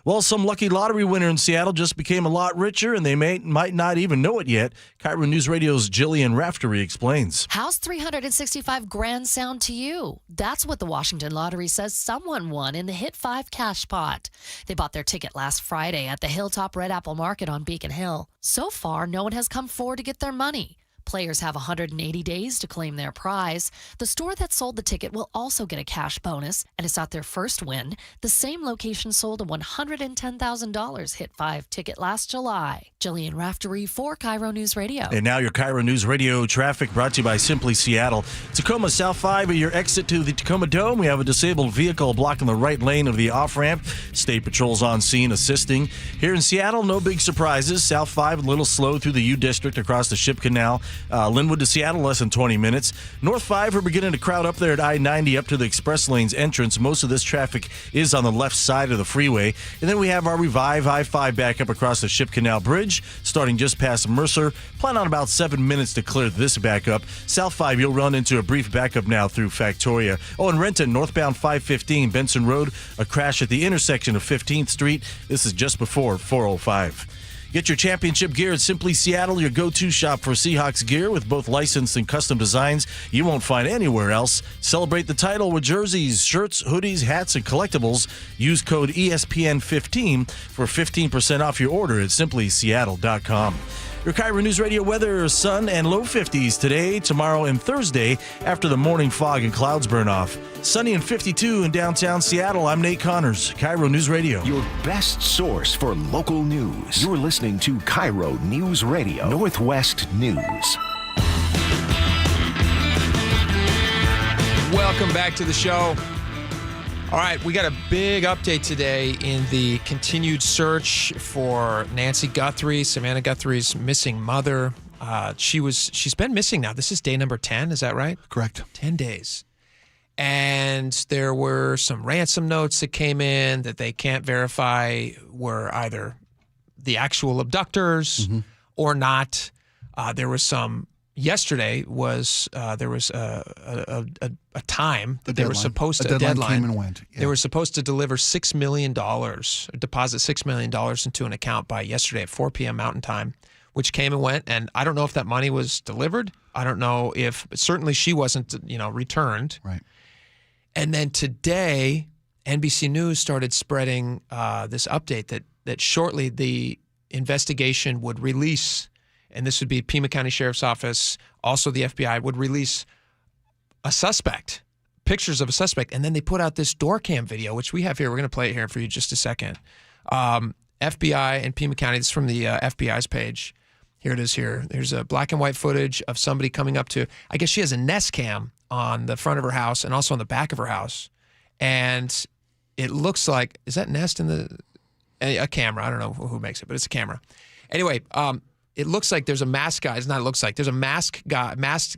Well, some lucky lottery winner in Seattle just became a lot richer, and they might not even know it yet. KIRO News Radio's Jillian Raftery explains.
How's $365,000 sound to you? That's what the Washington Lottery says someone won in the Hit 5 cash pot. They bought their ticket last Friday at the Hilltop Red Apple Market on Beacon Hill. So far, no one has come forward to get their money. Players have 180 days to claim their prize. The store that sold the ticket will also get a cash bonus, and it's not their first win. The same location sold a $110,000 Hit 5 ticket last July. Jillian Raftery for KIRO News Radio.
And now your KIRO News Radio traffic brought to you by Simply Seattle. Tacoma South 5 at your exit to the Tacoma Dome. We have a disabled vehicle blocking the right lane of the off-ramp. State Patrol's on scene assisting. Here in Seattle, no big surprises. South 5 a little slow through the U District across the Ship Canal. Linwood to Seattle, less than 20 minutes. North 5, we're beginning to crowd up there at I-90 up to the Express Lanes entrance. Most of this traffic is on the left side of the freeway. And then we have our Revive I-5 back up across the Ship Canal Bridge, starting just past Mercer. Plan on about 7 minutes to clear this back up. South 5, you'll run into a brief backup now through Factoria. Oh, and Renton, northbound 515 Benson Road, a crash at the intersection of 15th Street. This is just before 405. Get your championship gear at Simply Seattle, your go-to shop for Seahawks gear with both licensed and custom designs you won't find anywhere else. Celebrate the title with jerseys, shirts, hoodies, hats, and collectibles. Use code ESPN15 for 15% off your order at simplyseattle.com. Your KIRO News Radio weather, sun and low 50s today, tomorrow, and Thursday after the morning fog and clouds burn off. Sunny and 52 in downtown Seattle. I'm Nate Connors, KIRO News Radio.
Your best source for local news. You're listening to KIRO News Radio, Northwest News.
Welcome back to the show. All right, we got a big update today in the continued search for Nancy Guthrie, Savannah Guthrie's missing mother. She's been missing now. This is day number 10, is that right?
Correct.
10 days. And there were some ransom notes that came in that they can't verify were either the actual abductors or not. There was some. Yesterday was there was a time that they were supposed to
a deadline came and went. Yeah.
They were supposed to deliver $6 million, deposit $6 million into an account by yesterday at 4 p.m. Mountain Time, which came and went. And I don't know if that money was delivered. I don't know if certainly she wasn't returned.
Right.
And then today, NBC News started spreading this update that shortly the investigation would release. And this would be Pima County Sheriff's Office, also the FBI, would release a suspect, pictures of a suspect. And then they put out this door cam video, which we have here. We're going to play it here for you just a second. FBI and Pima County, this is from the FBI's page. Here it is here. There's a black and white footage of somebody coming up to, I guess she has a Nest cam on the front of her house and also on the back of her house. And it looks like, is that Nest in a camera? I don't know who makes it, but it's a camera. Anyway, it looks like there's a masked guy. It's not. It looks like there's a masked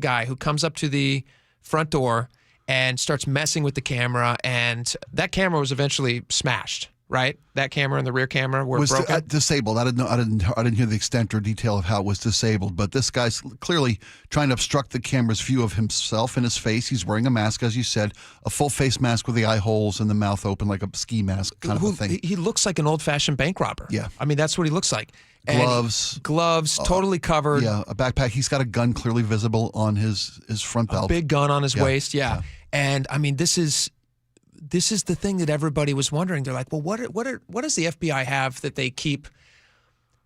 guy who comes up to the front door and starts messing with the camera. And that camera was eventually smashed. Right? That camera and the rear camera were broken.
Disabled. I didn't hear the extent or detail of how it was disabled. But this guy's clearly trying to obstruct the camera's view of himself and his face. He's wearing a mask, as you said, a full face mask with the eye holes and the mouth open, like a ski mask kind of a thing.
He looks like an old-fashioned bank robber.
Yeah.
I mean, that's what he looks like.
Gloves,
totally covered.
Yeah, a backpack. He's got a gun clearly visible on his front belt.
A big gun on his waist. Yeah. And I mean, this is the thing that everybody was wondering. They're like, well, what does the FBI have that they keep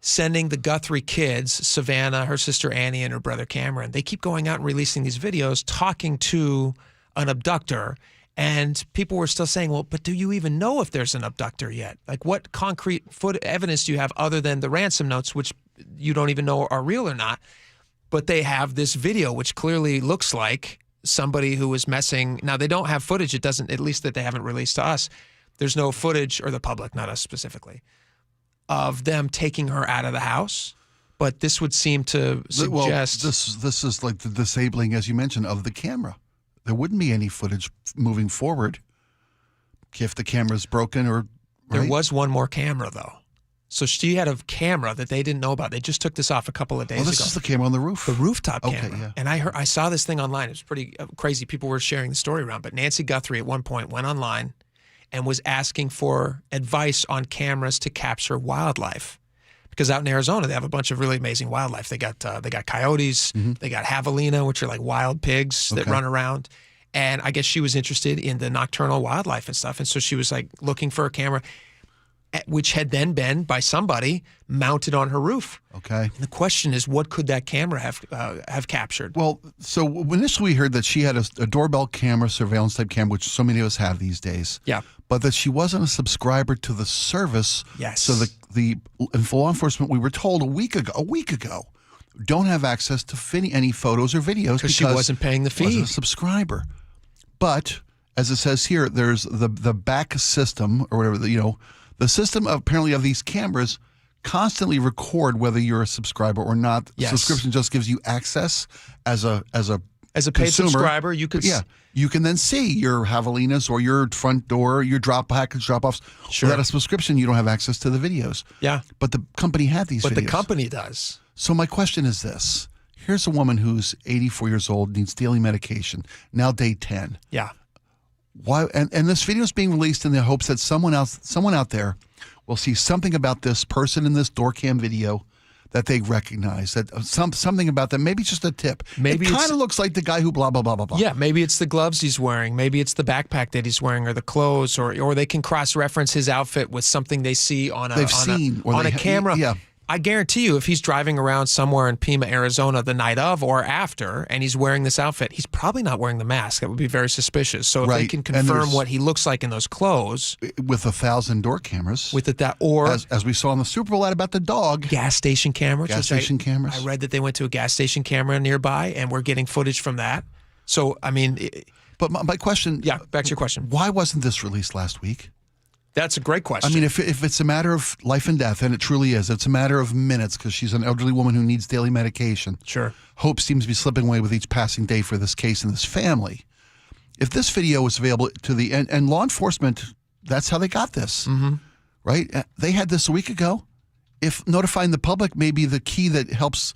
sending the Guthrie kids, Savannah, her sister Annie, and her brother Cameron? They keep going out and releasing these videos talking to an abductor. And people were still saying, well, but do you even know if there's an abductor yet? Like, what concrete evidence do you have other than the ransom notes, which you don't even know are real or not? But they have this video, which clearly looks like somebody who was messing. Now, they don't have footage. It doesn't, at least that they haven't released to us. There's no footage, or the public, not us specifically, of them taking her out of the house. But this would seem to suggest.
Well, this is like the disabling, as you mentioned, of the camera. There wouldn't be any footage moving forward if the camera's broken or. Right?
There was one more camera, though. So she had a camera that they didn't know about. They just took this off a couple of days ago.
Oh, this is the camera on the roof?
The rooftop camera.
Okay, yeah.
And I saw this thing online. It was pretty crazy. People were sharing the story around. But Nancy Guthrie at one point went online and was asking for advice on cameras to capture wildlife. Because out in Arizona, they have a bunch of really amazing wildlife. They got coyotes. They got javelina, which are like wild pigs that run around. And I guess she was interested in the nocturnal wildlife and stuff. And so she was like looking for a camera, which had then been by somebody mounted on her roof.
Okay.
And the question is, what could that camera have captured?
Well, so initially we heard that she had a doorbell camera, surveillance type camera, which so many of us have these days.
Yeah.
But that she wasn't a subscriber to the service.
Yes.
So the law enforcement, we were told a week ago, don't have access to any photos or videos because
she wasn't paying the fee.
Wasn't a subscriber. But as it says here, there's the back system or whatever, the system apparently of these cameras constantly record whether you're a subscriber or not.
Yes.
Subscription just gives you access as a
paid
consumer.
Subscriber. You could
you can then see your javelinas or your front door, your package drop-offs.
Sure.
Without a subscription, you don't have access to the videos.
Yeah.
But the company had these videos.
But the company does.
So my question is this. Here's a woman who's 84 years old, needs daily medication, now day 10.
Yeah.
Why? And this video is being released in the hopes that someone out there will see something about this person in this door cam video that they recognize, that something about them, maybe just a tip.
Maybe
it kind of looks like the guy who blah, blah, blah, blah, blah.
Yeah, maybe it's the gloves he's wearing. Maybe it's the backpack that he's wearing or the clothes, or they can cross-reference his outfit with something they see on a camera.
Yeah.
I guarantee you, if he's driving around somewhere in Pima, Arizona the night of or after, and he's wearing this outfit, he's probably not wearing the mask. That would be very suspicious. So if they can confirm what he looks like in those clothes.
With 1,000 door cameras.
Or
as we saw in the Super Bowl ad about the dog.
Gas station cameras.
Cameras.
I read that they went to a gas station camera nearby, and we're getting footage from that. So, I mean.
But my question.
Yeah, back to your question.
Why wasn't this released last week?
That's a great question.
I mean, if it's a matter of life and death, and it truly is, it's a matter of minutes because she's an elderly woman who needs daily medication.
Sure.
Hope seems to be slipping away with each passing day for this case and this family. If this video was available to and law enforcement, that's how they got this, right? They had this a week ago. If notifying the public may be the key that helps,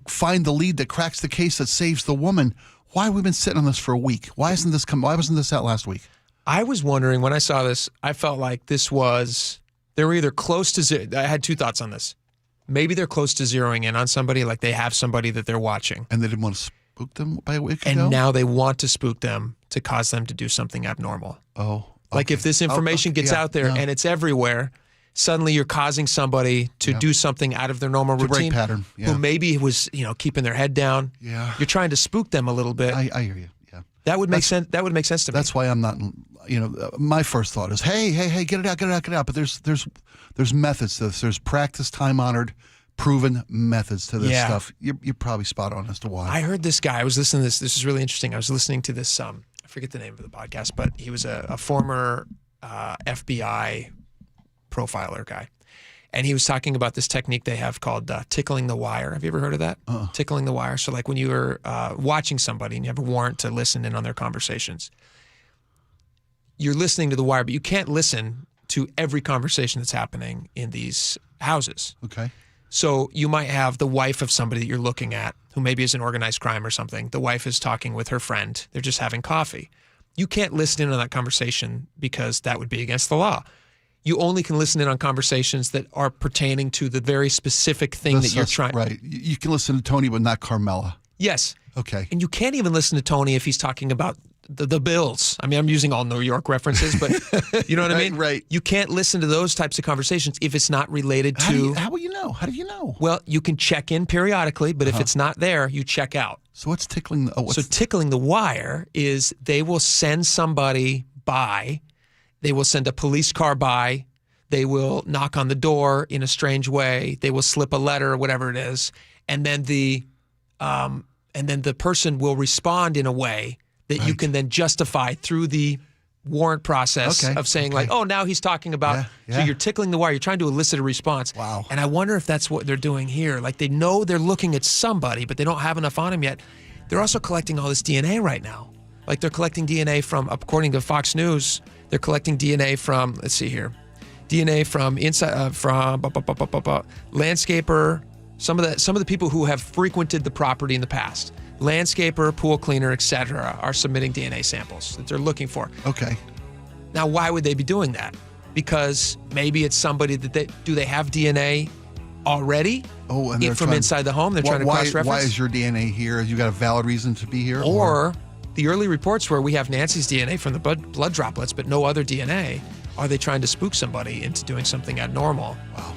find the lead that cracks the case that saves the woman, why have we been sitting on this for a week? Why wasn't this out last week?
I was wondering when I saw this, I felt like they were either close to zero. I had two thoughts on this. Maybe they're close to zeroing in on somebody, like they have somebody that they're watching.
And they didn't want to spook them by a week ago?
And now they want to spook them to cause them to do something abnormal.
Oh. Okay.
Like if this information gets out there and it's everywhere, suddenly you're causing somebody to do something out of their normal routine.
Break pattern. Yeah.
Who maybe was, keeping their head down.
Yeah.
You're trying to spook them a little bit.
I hear you. Yeah.
That would make sense. That would make sense to me.
That's why I'm not. My first thought is, hey, get it out. But there's methods to this. There's practice, time-honored, proven methods to this stuff. You're probably spot on as to why.
I heard this guy. I was listening to this. This is really interesting. I was listening to this. I forget the name of the podcast, but he was a former FBI profiler guy. And he was talking about this technique they have called tickling the wire. Have you ever heard of that? Tickling the wire. So like when you were watching somebody and you have a warrant to listen in on their conversations, you're listening to the wire, but you can't listen to every conversation that's happening in these houses.
Okay.
So you might have the wife of somebody that you're looking at who maybe is in organized crime or something. The wife is talking with her friend. They're just having coffee. You can't listen in on that conversation because that would be against the law. You only can listen in on conversations that are pertaining to the very specific thing that you're trying.
Right. You can listen to Tony, but not Carmela.
Yes.
Okay.
And you can't even listen to Tony if he's talking about the Bills. I mean, I'm using all New York references, but you know what I mean?
Right.
You can't listen to those types of conversations if it's not related to...
How will you know? How do you know?
Well, you can check in periodically, but if it's not there, you check out.
So what's tickling?
Tickling the wire is they will send somebody by. They will send a police car by. They will knock on the door in a strange way. They will slip a letter or whatever it is, and then the person will respond in a way that you can then justify through the warrant process of saying like, oh, now he's talking about. So you're tickling the wire. You're trying to elicit a response.
Wow.
And I wonder if that's what they're doing here. Like they know they're looking at somebody, but they don't have enough on him yet. They're also collecting all this DNA right now. Like they're collecting DNA from, according to Fox News, they're collecting DNA from. Let's see here. DNA from inside from landscaper, some of the people who have frequented the property in the past, landscaper, pool cleaner, etc., are submitting DNA samples that they're looking for.
Okay.
Now, why would they be doing that? Because maybe it's somebody that do they have DNA already?
Oh, and
from inside the home, they're trying to cross-reference.
Why is your DNA here? You got a valid reason to be here?
Or the early reports where we have Nancy's DNA from the blood droplets, but no other DNA. Are they trying to spook somebody into doing something abnormal? Wow.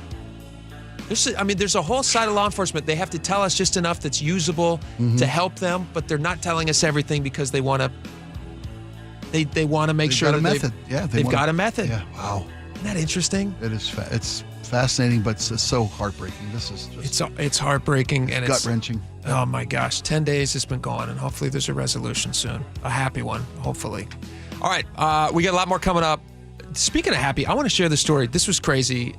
There's a whole side of law enforcement. They have to tell us just enough that's usable to help them, but they're not telling us everything because they want to. They want to make sure that they've got a method.
Yeah. Wow.
Isn't that interesting?
It is. It's fascinating, but it's so heartbreaking. This is just.
It's heartbreaking and
gut wrenching.
Oh my gosh! 10 days it's been going, and hopefully there's a resolution soon. A happy one, hopefully. All right, we got a lot more coming up. Speaking of happy, I want to share this story. This was crazy.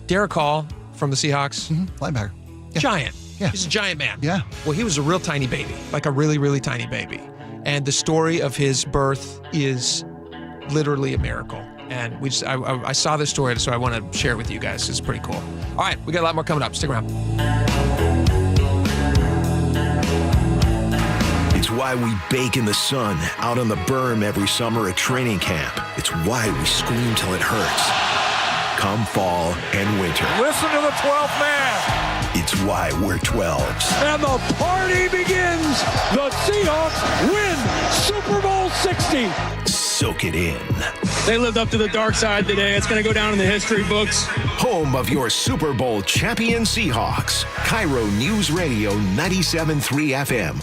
Derek Hall from the Seahawks.
Linebacker.
Yeah. Giant. Yeah. He's a giant man.
Yeah.
Well, he was a real tiny baby, like a really, really tiny baby. And the story of his birth is literally a miracle. And I saw this story, so I want to share it with you guys. It's pretty cool. All right, we got a lot more coming up. Stick around.
It's why we bake in the sun, out on the berm every summer at training camp. It's why we scream till it hurts. come fall and winter.
Listen to the 12th man.
It's why we're 12s.
And the party begins. The Seahawks win Super Bowl 60.
Soak it in.
They lived up to the dark side today. It's going to go down in the history books.
Home of your Super Bowl champion Seahawks. KIRO News Radio 97.3 FM.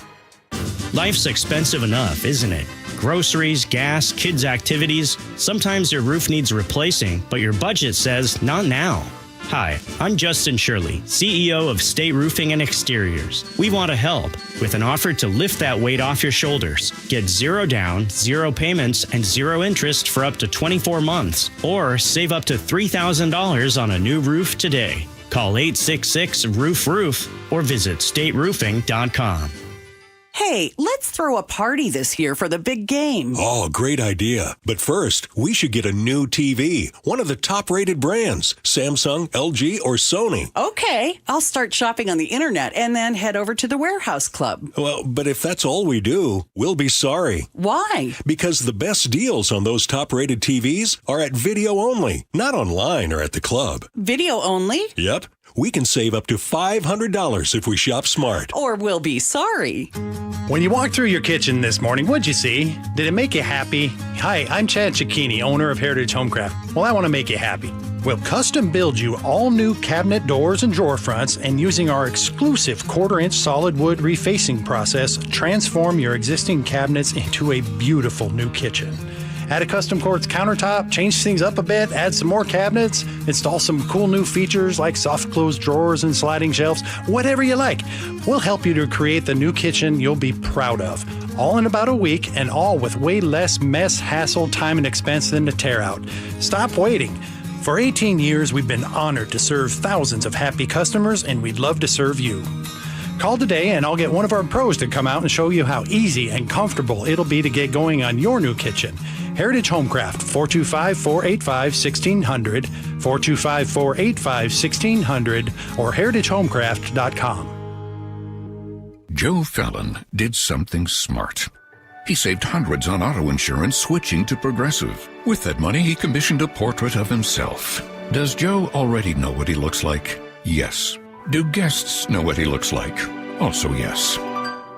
Life's expensive enough, isn't it? Groceries, gas, kids' activities. Sometimes your roof needs replacing, but your budget says not now. Hi, I'm Justin Shirley, CEO of State Roofing and Exteriors. We want to help with an offer to lift that weight off your shoulders. Get 0 down, 0 payments, and 0 interest for up to 24 months, or save up to $3,000 on a new roof today. Call 866-ROOF-ROOF or visit stateroofing.com.
Hey, let's throw a party this year for the big game.
Oh, great idea. But first, we should get a new TV. One of the top-rated brands, Samsung, LG, or Sony.
Okay, I'll start shopping on the internet and then head over to the Warehouse Club.
Well, but if that's all we do, we'll be sorry.
Why?
Because the best deals on those top-rated TVs are at video only, not online or at the club.
Video only?
Yep. We can save up to $500 if we shop smart.
Or we'll be sorry.
When you walked through your kitchen this morning, what'd you see? Did it make you happy? Hi, I'm Chad Cicchini, owner of Heritage Homecraft. Well, I want to make you happy. We'll custom build you all new cabinet doors and drawer fronts, and using our exclusive 1/4-inch solid wood refacing process, transform your existing cabinets into a beautiful new kitchen. Add a custom quartz countertop, change things up a bit, add some more cabinets, install some cool new features like soft close drawers and sliding shelves, whatever you like. We'll help you to create the new kitchen you'll be proud of. All in about a week, and all with way less mess, hassle, time, and expense than to tear out. Stop waiting. For 18 years, we've been honored to serve thousands of happy customers, and we'd love to serve you. Call today and I'll get one of our pros to come out and show you how easy and comfortable it'll be to get going on your new kitchen. Heritage Homecraft, 425-485-1600, 425-485-1600, or heritagehomecraft.com.
Joe Fallon did something smart. He saved hundreds on auto insurance switching to Progressive. With that money, he commissioned a portrait of himself. Does Joe already know what he looks like? Yes. Do guests know what he looks like? Also yes.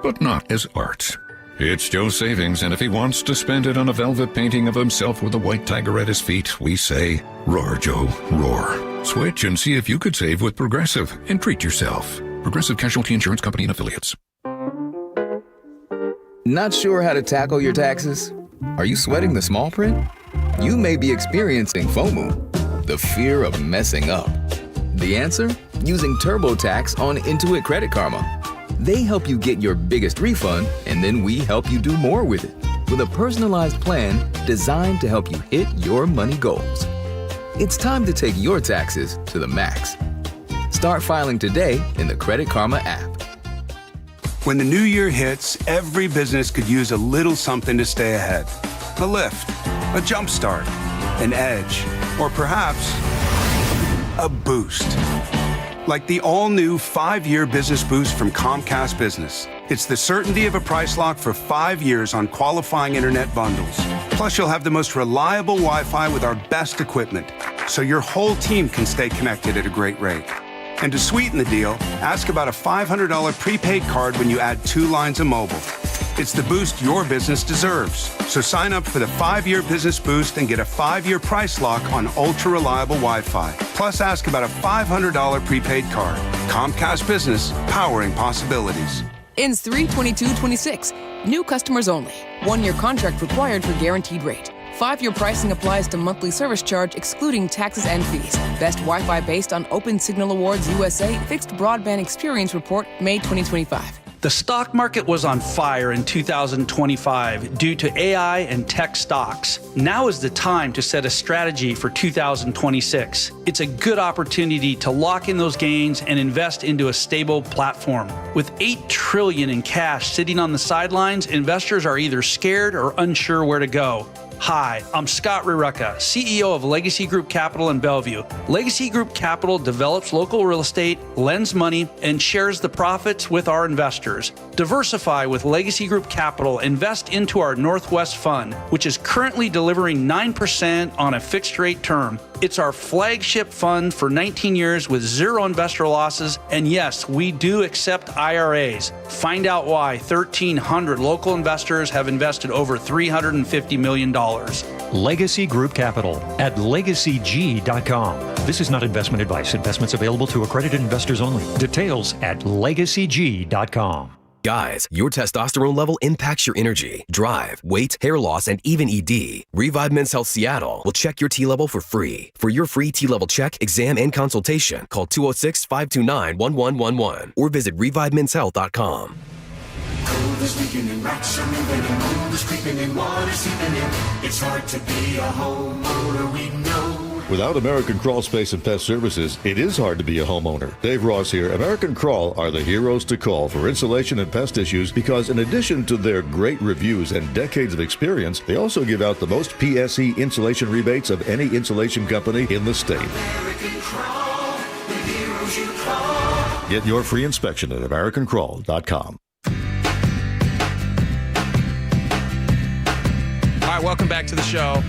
But not as art. It's Joe's savings, and if he wants to spend it on a velvet painting of himself with a white tiger at his feet, we say, roar, Joe, roar. Switch and see if you could save with Progressive and treat yourself. Progressive Casualty Insurance Company and Affiliates.
Not sure how to tackle your taxes? Are you sweating the small print? You may be experiencing FOMO, the fear of messing up. The answer? Using TurboTax on Intuit Credit Karma. They help you get your biggest refund, and then we help you do more with it with a personalized plan designed to help you hit your money goals. It's time to take your taxes to the max. Start filing today in the Credit Karma app.
When the new year hits, every business could use a little something to stay ahead. A lift, a jump start, an edge, or perhaps a boost. Like the all-new 5-year business boost from Comcast Business. It's the certainty of a price lock for 5 years on qualifying internet bundles. Plus, you'll have the most reliable Wi-Fi with our best equipment, so your whole team can stay connected at a great rate. And to sweeten the deal, ask about a $500 prepaid card when you add 2 lines of mobile. It's the boost your business deserves. So sign up for the 5-year business boost and get a 5-year price lock on ultra-reliable Wi-Fi. Plus, ask about a $500 prepaid card. Comcast Business, powering possibilities.
Ends 3/22/26. New customers only. 1-year contract required for guaranteed rate. 5-year pricing applies to monthly service charge excluding taxes and fees. Best Wi-Fi based on Open Signal Awards USA Fixed Broadband Experience Report, May 2025.
The stock market was on fire in 2025 due to AI and tech stocks. Now is the time to set a strategy for 2026. It's a good opportunity to lock in those gains and invest into a stable platform. With $8 trillion in cash sitting on the sidelines, investors are either scared or unsure where to go. Hi, I'm Scott Rurecka, CEO of Legacy Group Capital in Bellevue. Legacy Group Capital develops local real estate, lends money, and shares the profits with our investors. Diversify with Legacy Group Capital. Invest into our Northwest Fund, which is currently delivering 9% on a fixed rate term. It's our flagship fund for 19 years with zero investor losses. And yes, we do accept IRAs. Find out why 1,300 local investors have invested over $350 million.
Legacy Group Capital at legacyg.com. This is not investment advice. Investments available to accredited investors only. Details at legacyg.com.
Guys, your testosterone level impacts your energy, drive, weight, hair loss, and even ED. Revive Men's Health Seattle will check your T level for free. For your free T level check, exam, and consultation, call 206-529-1111 or visit revivemen'shealth.com.
Cold is leaking and rats are moving and mold is creeping and water seeping in. It's hard to be a homeowner, we know.
Without American Crawl Space and Pest Services, it is hard to be a homeowner. Dave Ross here. American Crawl are the heroes to call for insulation and pest issues because in addition to their great reviews and decades of experience, they also give out the most PSE insulation rebates of any insulation company in the state.
American Crawl, the heroes you call.
Get your free inspection at AmericanCrawl.com.
All right, welcome back to the show.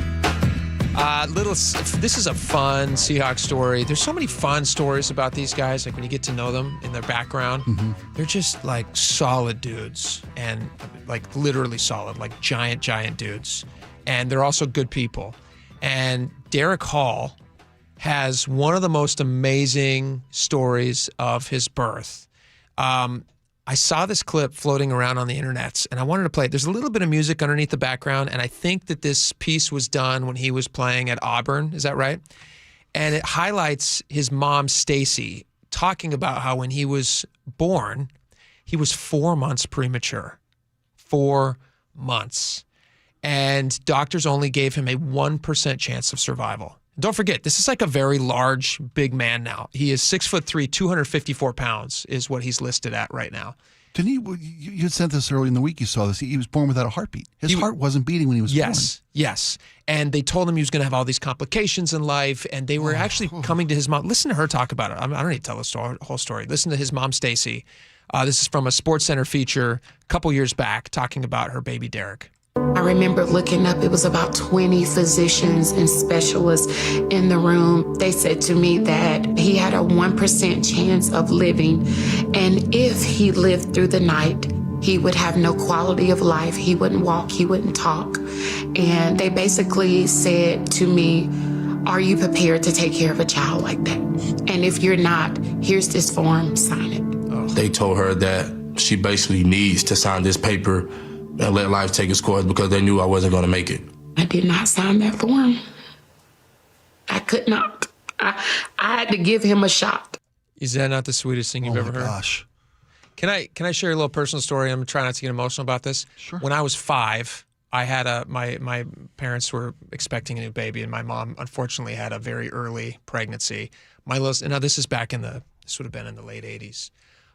This is a fun Seahawks story. There's so many fun stories about these guys. Like when you get to know them in their background, they're just like solid dudes, and like literally solid, like giant dudes. And they're also good people. And Derek Hall has one of the most amazing stories of his birth. I saw this clip floating around on the internet, and I wanted to play it. There's a little bit of music underneath the background, and I think that this piece was done when he was playing at Auburn. Is that right? And it highlights his mom, Stacy, talking about how when he was born, he was 4 months premature. 4 months. And doctors only gave him a 1% chance of survival. Don't forget, this is like a very large, big man now. He is 6'3", 254 pounds is what he's listed at right now.
Didn't you sent this early in the week, you saw this. He was born without a heartbeat. His heart wasn't beating when he was born.
Yes. And they told him he was going to have all these complications in life, and they were actually coming to his mom. Listen to her talk about it. I don't need to tell the whole story. Listen to his mom, Stacy. This is from a SportsCenter feature a couple years back talking about her baby, Derek.
I remember looking up, it was about 20 physicians and specialists in the room. They said to me that he had a 1% chance of living. And if he lived through the night, he would have no quality of life. He wouldn't walk, he wouldn't talk. And they basically said to me, are you prepared to take care of a child like that? And if you're not, here's this form, sign it.
They told her that she basically needs to sign this paper and let life take its course because they knew I wasn't going to make it.
I did not sign that form. I could not. I had to give him a shot.
Is that not the sweetest thing you've ever heard?
Gosh.
Can I share a little personal story? I'm trying not to get emotional about this.
Sure.
When I was 5, I had my parents were expecting a new baby, and my mom unfortunately had a very early pregnancy. Now this is this would have been in the late 80s.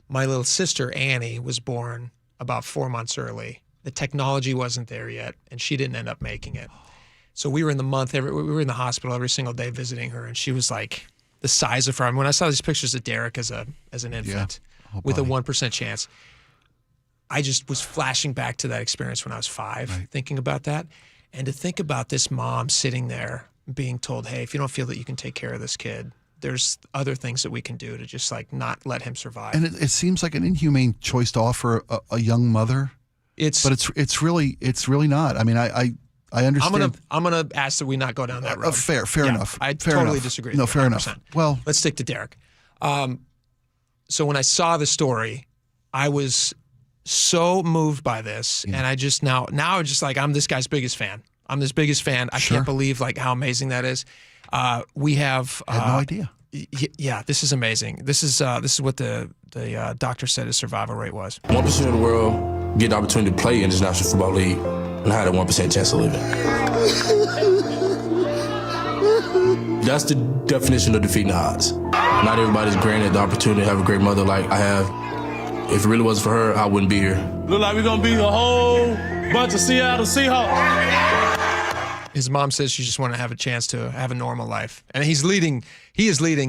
My little sister Annie was born about 4 months early. The technology wasn't there yet, and she didn't end up making it. So we were in the hospital every single day visiting her, and she was like the size of her. I mean, when I saw these pictures of Derek as an infant with a 1% chance, I just was flashing back to that experience when I was 5, thinking about that. And to think about this mom sitting there being told, hey, if you don't feel that you can take care of this kid, there's other things that we can do to just like not let him survive.
And it seems like an inhumane choice to offer a young mother. But it's really not. I mean, I understand.
I'm gonna ask that we not go down that road.
Fair enough.
I
fair
totally
enough.
disagree.
No,
with
fair
100%.
enough. Well,
let's stick to Derek. So when I saw the story, I was so moved by this, and I just now just like I'm this guy's biggest fan. I'm his biggest fan. I can't believe like how amazing that is. We have.
I had no idea.
Yeah, this is amazing. This is what the doctor said his survival rate was.
1% of the world get the opportunity to play in this National Football League, and I had a 1% chance of living. That's the definition of defeating the odds. Not everybody's granted the opportunity to have a great mother like I have. If it really wasn't for her, I wouldn't be here.
Look like we're going to be a whole bunch of Seattle Seahawks.
His mom says she just wanted to have a chance to have a normal life. And he is leading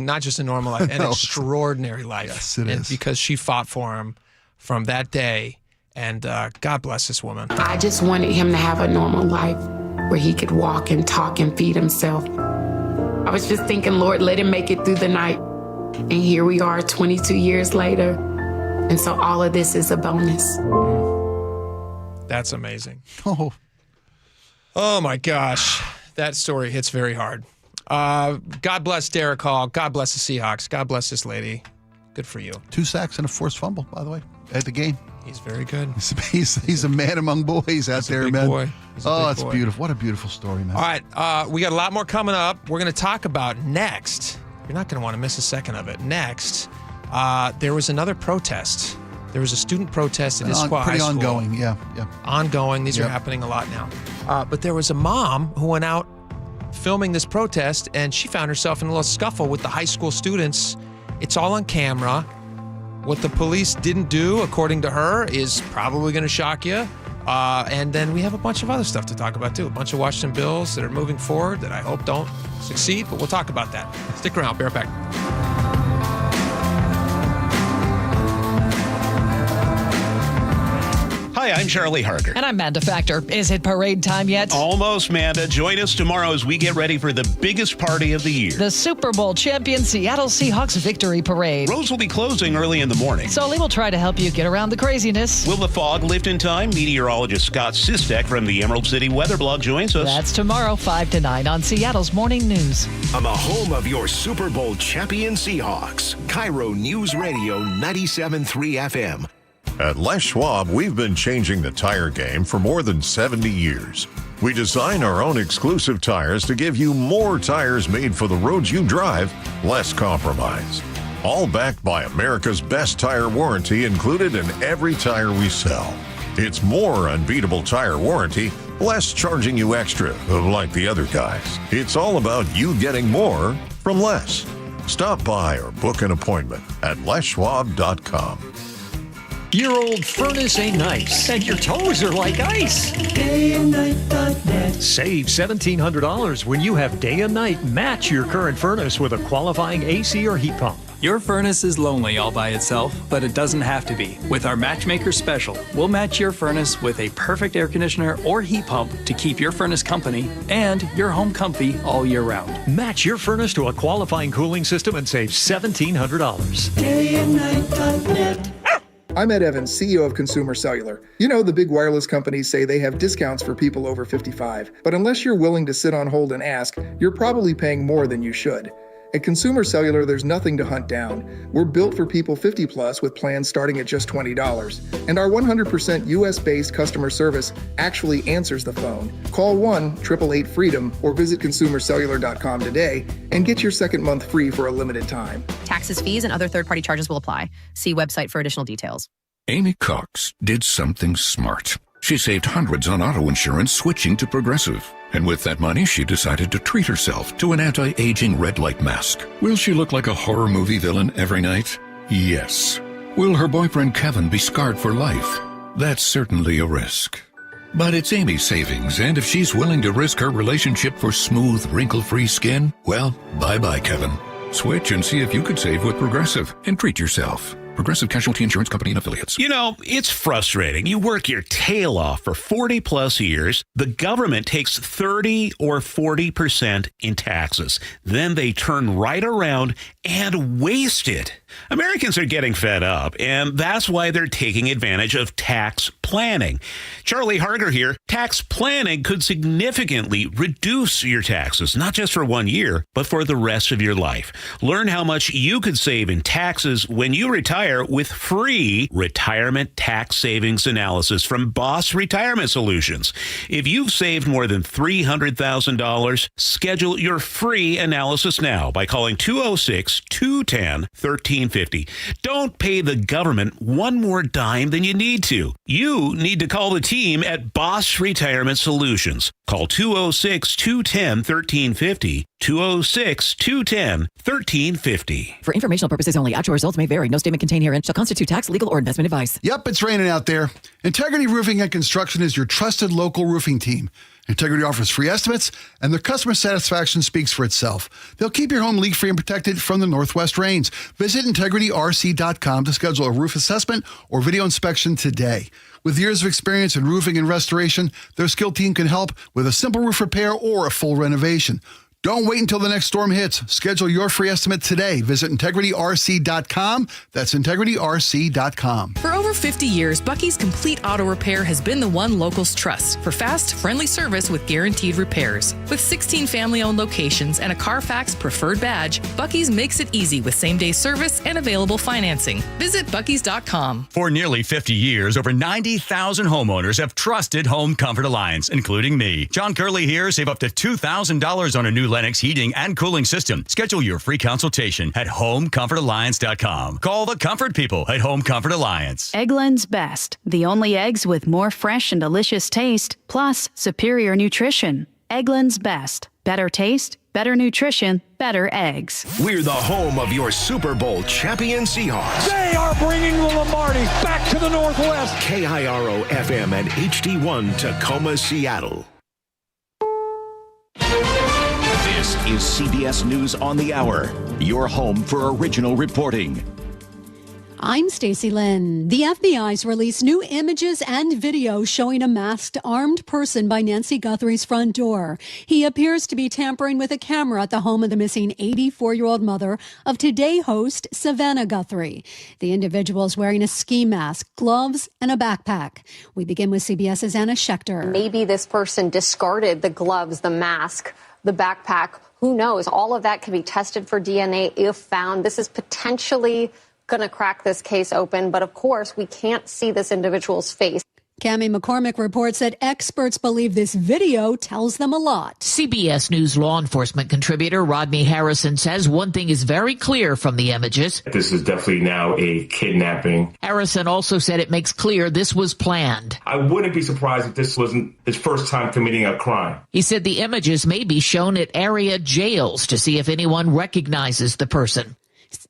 not just a normal life, an extraordinary life.
Yes, it is.
Because she fought for him from that day. And God bless this woman.
I just wanted him to have a normal life where he could walk and talk and feed himself. I was just thinking, Lord, let him make it through the night. And here we are 22 years later. And so all of this is a bonus.
That's amazing.
Oh,
my gosh. That story hits very hard. God bless Derek Hall. God bless the Seahawks. God bless this lady. Good for you.
2 sacks and a forced fumble, by the way, at the game.
He's very good.
He's a man among boys out there, man.
Boy.
It's beautiful. What a beautiful story, man.
All right, we got a lot more coming up. We're going to talk about next. You're not going to want to miss a second of it. Next, there was another protest. There was a student protest at Issaquah High School.
Pretty ongoing, yeah.
Ongoing. These are happening a lot now. But there was a mom who went out filming this protest, and she found herself in a little scuffle with the high school students. It's all on camera. What the police didn't do, according to her, is probably going to shock you. And then we have a bunch of other stuff to talk about, too. A bunch of Washington bills that are moving forward that I hope don't succeed, but we'll talk about that. Stick around. Be right back.
Hi, I'm Charlie Harker.
And I'm Amanda Factor. Is it parade time yet?
Almost, Amanda. Join us tomorrow as we get ready for the biggest party of the year.
The Super Bowl champion Seattle Seahawks Victory Parade.
Roads will be closing early in the morning.
Sully will try to help you get around the craziness.
Will the fog lift in time? Meteorologist Scott Sistek from the Emerald City Weather Blog joins us.
That's tomorrow, 5 to 9 on Seattle's Morning News.
On the home of your Super Bowl champion Seahawks, KIRO Newsradio 97.3 FM.
At Les Schwab, we've been changing the tire game for more than 70 years. We design our own exclusive tires to give you more tires made for the roads you drive, less compromise. All backed by America's best tire warranty included in every tire we sell. It's more unbeatable tire warranty, less charging you extra, like the other guys. It's all about you getting more from less. Stop by or book an appointment at leschwab.com.
Your old furnace ain't nice, and your toes are like ice.
DayandNight.net.
Save $1,700 when you have Day and Night match your current furnace with a qualifying AC or heat pump.
Your furnace is lonely all by itself, but it doesn't have to be. With our Matchmaker Special, we'll match your furnace with a perfect air conditioner or heat pump to keep your furnace company and your home comfy all year round.
Match your furnace to a qualifying cooling system and save $1,700.
DayandNight.net.
I'm Ed Evans, CEO of Consumer Cellular. You know, the big wireless companies say they have discounts for people over 55, but unless you're willing to sit on hold and ask, you're probably paying more than you should. At Consumer Cellular, there's nothing to hunt down. We're built for people 50 plus with plans starting at just $20. And our 100% US-based customer service actually answers the phone. Call 1-888-FREEDOM or visit consumercellular.com today and get your second month free for a limited time.
Taxes, fees, and other third-party charges will apply. See website for additional details.
Amy Cox did something smart. She saved hundreds on auto insurance switching to Progressive. And with that money, she decided to treat herself to an anti-aging red light mask. Will she look like a horror movie villain every night? Yes. Will her boyfriend Kevin be scarred for life? That's certainly a risk. But it's Amy's savings, and if she's willing to risk her relationship for smooth, wrinkle-free skin, well, bye-bye, Kevin. Switch and see if you could save with Progressive and treat yourself. Progressive Casualty Insurance Company and Affiliates.
You know, it's frustrating. You work your tail off for 40 plus years. The government takes 30 or 40% in taxes. Then they turn right around and waste it. Americans are getting fed up, and that's why they're taking advantage of tax planning. Charlie Harger here. Tax planning could significantly reduce your taxes, not just for 1 year, but for the rest of your life. Learn how much you could save in taxes when you retire with free retirement tax savings analysis from Boss Retirement Solutions. If you've saved more than $300,000, schedule your free analysis now by calling 206-210-1350. Don't pay the government one more dime than you need to. You need to call the team at Boss Retirement Solutions. Call 206-210-1350. 206-210-1350.
For informational purposes only, actual results may vary. No statement contained herein shall constitute tax, legal, or investment advice.
Yep, it's raining out there. Integrity Roofing and Construction is your trusted local roofing team. Integrity offers free estimates, and their customer satisfaction speaks for itself. They'll keep your home leak-free and protected from the Northwest rains. Visit integrityrc.com to schedule a roof assessment or video inspection today. With years of experience in roofing and restoration, their skilled team can help with a simple roof repair or a full renovation. Don't wait until the next storm hits. Schedule your free estimate today. Visit integrityrc.com. That's integrityrc.com.
For over 50 years, Bucky's Complete Auto Repair has been the one locals trust for fast, friendly service with guaranteed repairs. With 16 family-owned locations and a Carfax preferred badge, Bucky's makes it easy with same-day service and available financing. Visit buckys.com.
For nearly 50 years, over 90,000 homeowners have trusted Home Comfort Alliance, including me. John Curley here. Save up to $2,000 on a new Lennox heating and cooling system. Schedule your free consultation at homecomfortalliance.com. Call the comfort people at Home Comfort Alliance.
Eggland's Best, the only eggs with more fresh and delicious taste, plus superior nutrition. Eggland's Best. Better taste, better nutrition, better eggs.
We're the home of your Super Bowl champion Seahawks.
They are bringing the Lombardi back to the Northwest.
KIRO FM and HD1 Tacoma, Seattle. This is CBS News on the Hour, your home for original reporting.
I'm Stacey Lynn. The FBI's released new images and video showing a masked armed person by Nancy Guthrie's front door. He appears to be tampering with a camera at the home of the missing 84-year-old mother of Today host Savannah Guthrie. The individual is wearing a ski mask, gloves, and a backpack. We begin with CBS's Anna Schechter.
Maybe this person discarded the gloves, the mask, the backpack. Who knows? All of that can be tested for DNA if found. This is potentially going to crack this case open. But of course, we can't see this individual's face.
Cammie McCormick reports that experts believe this video tells them a lot.
CBS News law enforcement contributor Rodney Harrison says one thing is very clear from the images.
This is definitely now a kidnapping.
Harrison also said it makes clear this was planned.
I wouldn't be surprised if this wasn't his first time committing a crime.
He said the images may be shown at area jails to see if anyone recognizes the person.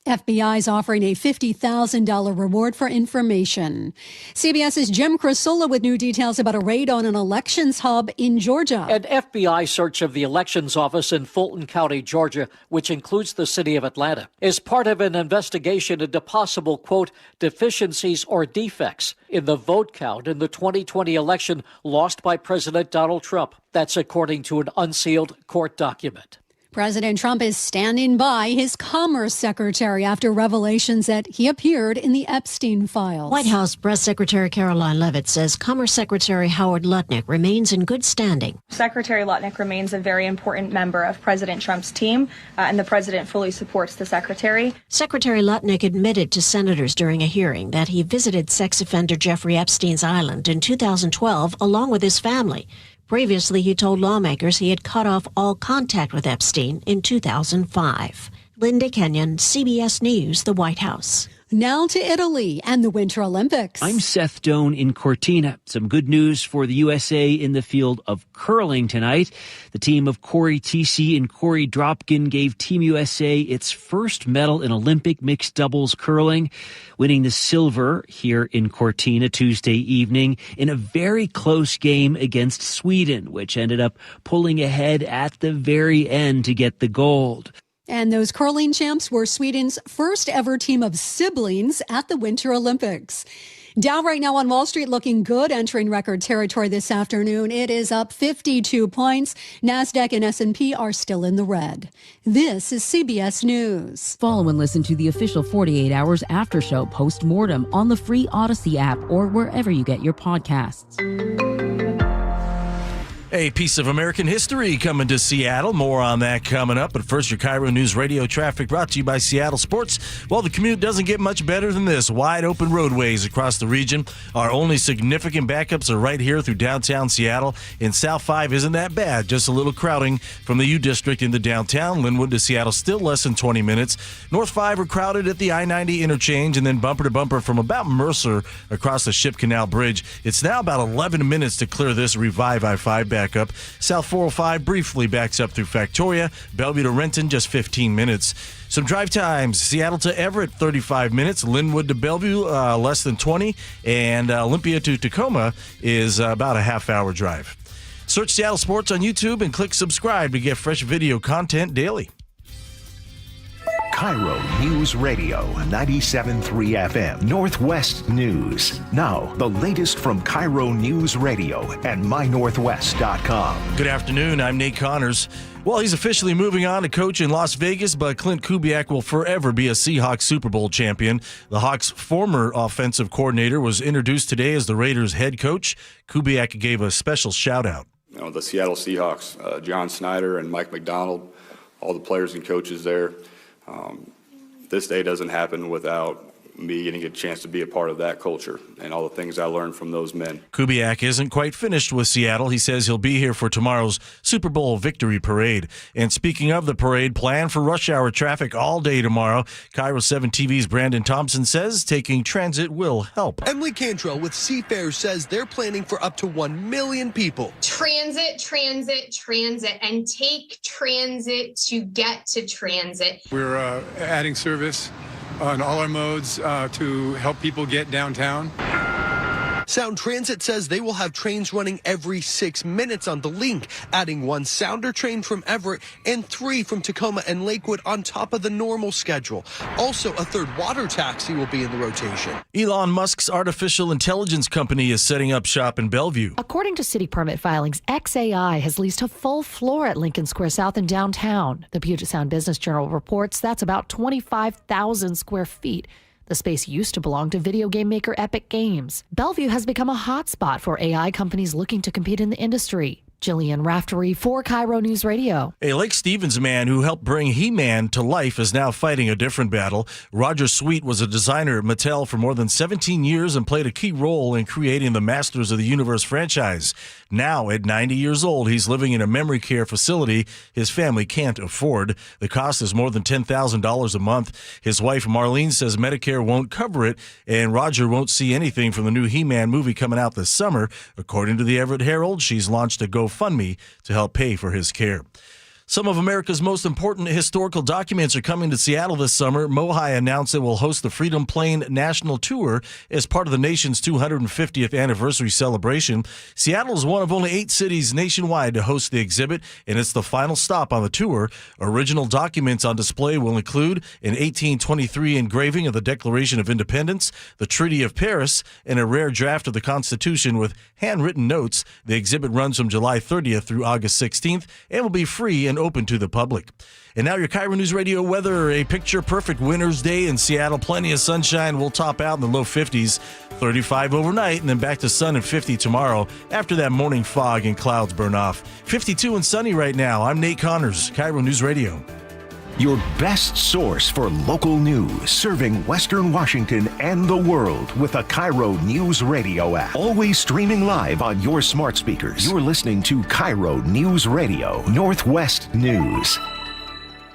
FBI is offering a $50,000 reward for information. CBS's Jim Crisula with new details about a raid on an elections hub in Georgia.
An FBI search of the elections office in Fulton County, Georgia, which includes the city of Atlanta, is part of an investigation into possible, quote, deficiencies or defects in the vote count in the 2020 election lost by President Donald Trump. That's according to an unsealed court document.
President Trump is standing by his Commerce Secretary after revelations that he appeared in the Epstein files.
White House Press Secretary Caroline Leavitt says Commerce Secretary Howard Lutnick remains in good standing.
Secretary Lutnick remains a very important member of President Trump's team, and the president fully supports the secretary.
Secretary Lutnick admitted to senators during a hearing that he visited sex offender Jeffrey Epstein's island in 2012 along with his family. Previously, he told lawmakers he had cut off all contact with Epstein in 2005. Linda Kenyon, CBS News, the White House.
Now to Italy and the Winter Olympics.
I'm Seth Doan in Cortina. Some good news for the USA in the field of curling tonight. The team of Corey Tisi and Corey Dropkin gave Team USA its first medal in Olympic mixed doubles curling, winning the silver here in Cortina Tuesday evening in a very close game against Sweden, which ended up pulling ahead at the very end to get the gold.
And those curling champs were Sweden's first ever team of siblings at the Winter Olympics. Dow right now on Wall Street looking good, entering record territory this afternoon. It is up 52 points. NASDAQ and S&P are still in the red. This is CBS News.
Follow and listen to the official 48 Hours After Show post-mortem on the free Odyssey app or wherever you get your podcasts.
A piece of American history coming to Seattle. More on that coming up. But first, your KIRO News Radio traffic brought to you by Seattle Sports. Well, the commute doesn't get much better than this. Wide open roadways across the region. Our only significant backups are right here through downtown Seattle. In South 5 isn't that bad. Just a little crowding from the U District into downtown. Linwood to Seattle still less than 20 minutes. North 5 are crowded at the I-90 interchange and then bumper to bumper from about Mercer across the Ship Canal Bridge. It's now about 11 minutes to clear this Revive I-5 backup. South 405 briefly backs up through Factoria. Bellevue to Renton, just 15 minutes. Some drive times. Seattle to Everett, 35 minutes. Linwood to Bellevue, less than 20. And Olympia to Tacoma is about a half-hour drive. Search Seattle Sports on YouTube and click subscribe to get fresh video content daily.
KIRO News Radio, 97.3 FM, Northwest News. Now, the latest from KIRO News Radio and mynorthwest.com.
Good afternoon. I'm Nate Connors. Well, he's officially moving on to coach in Las Vegas, but Clint Kubiak will forever be a Seahawks Super Bowl champion. The Hawks' former offensive coordinator was introduced today as the Raiders' head coach. Kubiak gave a special shout-out.
The Seattle Seahawks, John Snyder and Mike McDonald, all the players and coaches there. This day doesn't happen without me getting a chance to be a part of that culture and all the things I learned from those men.
Kubiak isn't quite finished with Seattle. He says he'll be here for tomorrow's Super Bowl victory parade. And speaking of the parade, plan for rush hour traffic all day tomorrow. KIRO 7 TV's Brandon Thompson says taking transit will help.
Emily Cantrell with Seafair says they're planning for up to 1 million people.
Transit, and take transit to get to transit.
We're adding service on all our modes to help people get downtown.
Sound Transit says they will have trains running every 6 minutes on the link, adding 1 Sounder train from Everett and 3 from Tacoma and Lakewood on top of the normal schedule. Also, a 3rd water taxi will be in the rotation.
Elon Musk's artificial intelligence company is setting up shop in Bellevue.
According to city permit filings, XAI has leased a full floor at Lincoln Square South in downtown. The Puget Sound Business Journal reports that's about 25,000 square feet. The space used to belong to video game maker Epic Games. Bellevue has become a hotspot for AI companies looking to compete in the industry. Jillian Raftery for KIRO News Radio.
A Lake Stevens man who helped bring He-Man to life is now fighting a different battle. Roger Sweet was a designer at Mattel for more than 17 years and played a key role in creating the Masters of the Universe franchise. Now, at 90 years old, he's living in a memory care facility his family can't afford. The cost is more than $10,000 a month. His wife, Marlene, says Medicare won't cover it, and Roger won't see anything from the new He-Man movie coming out this summer. According to the Everett Herald, she's launched a GoFundMe to help pay for his care. Some of America's most important historical documents are coming to Seattle this summer. Mohi announced it will host the Freedom Plain National Tour as part of the nation's 250th anniversary celebration. Seattle is one of only 8 cities nationwide to host the exhibit, and it's the final stop on the tour. Original documents on display will include an 1823 engraving of the Declaration of Independence, the Treaty of Paris, and a rare draft of the Constitution with handwritten notes. The exhibit runs from July 30th through August 16th and will be free and open to the public. And now your KIRO News Radio weather. A picture-perfect winter's day in Seattle. Plenty of sunshine. We'll top out in the low 50s, 35 overnight, and then back to sun and 50 tomorrow after that morning fog and clouds burn off. 52 and sunny right now. I'm Nate Connors, KIRO News Radio.
Your best source for local news, serving Western Washington and the world with a KIRO News Radio app. Always streaming live on your smart speakers. You're listening to KIRO News Radio, Northwest News.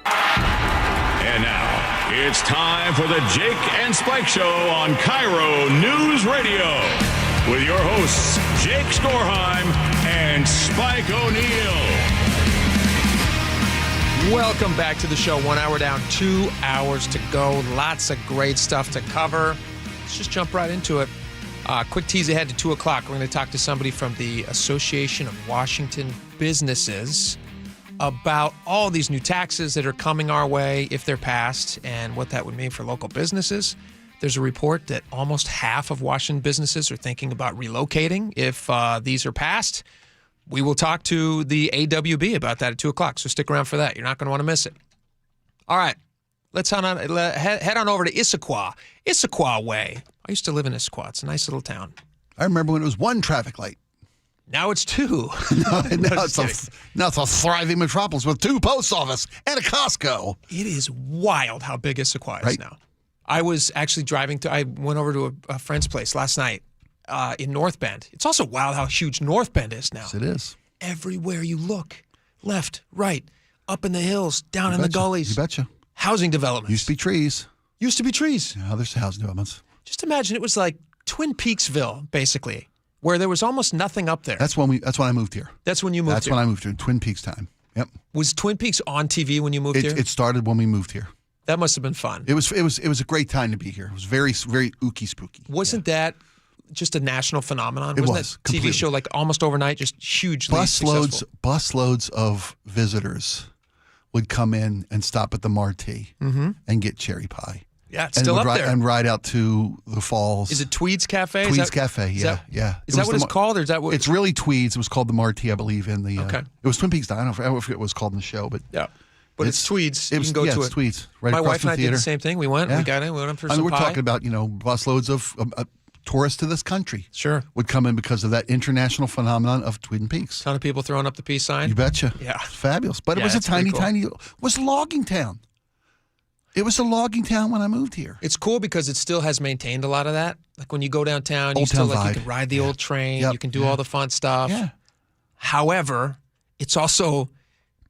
And now, it's time for the Jake and Spike Show on KIRO News Radio with your hosts, Jake Skorheim and Spike O'Neill.
Welcome back to the show. 1 hour down, 2 hours to go. Lots of great stuff to cover. Let's just jump right into it. Quick tease ahead to 2 o'clock. We're going to talk to somebody from the Association of Washington Businesses about all these new taxes that are coming our way if they're passed and what that would mean for local businesses. There's a report that almost half of Washington businesses are thinking about relocating if these are passed. We will talk to the AWB about that at 2 o'clock, so stick around for that. You're not going to want to miss it. All right, let's head on over to Issaquah Way. I used to live in Issaquah. It's a nice little town.
I remember when it was 1 traffic light.
Now it's 2.
now it's a thriving metropolis with 2 post office and a Costco.
It is wild how big Issaquah is now. I was actually I went over to a friend's place last night. In North Bend. It's also wild how huge North Bend is now.
Yes, it is.
Everywhere you look, left, right, up in the hills, down in the gullies.
You betcha.
Housing developments.
Used to be trees.
Now
there's housing developments.
Just imagine it was like Twin Peaksville, basically, where there was almost nothing up there.
That's when I moved here.
That's when you moved here?
That's when I moved here, in Twin Peaks time. Yep.
Was Twin Peaks on TV when you moved here?
It started when we moved here.
That must have been fun.
It was a great time to be here. It was very, very ooky spooky.
Wasn't that just a national phenomenon?
It
Wasn't
was,
that TV
completely.
show like almost overnight, just hugely successful?
Busloads of visitors would come in and stop at the Marti and get cherry pie.
Yeah, it's still up there.
And ride out to the falls.
Is it Tweed's Cafe?
Tweed's Cafe, yeah.
Is that what it's called, or is that what?
It's really Tweed's. It was called the Marti, I believe, in the.
Okay.
It was Twin Peaks. I don't know if it was called in the show, but
yeah. But it's Tweed's. You can go to
it's
it.
Tweed's. Right
My
across
wife
from
and I
the theater.
did the same thing. We went.
Yeah.
We got in. We went for some
we're
pie.
talking about busloads of tourists to this country.
Sure.
Would come in because of that international phenomenon of Twin Peaks.
Ton of people throwing up the peace sign.
You betcha.
Yeah.
It's fabulous. But it
Yeah,
was a
it's pretty
tiny,
cool.
it was a logging town. It was a logging town when I moved here.
It's cool because it still has maintained a lot of that. Like when you go downtown, you
Old
still
town
you
vibe.
can ride the old train.
Yep.
You can do all the fun stuff.
Yeah.
However, it's also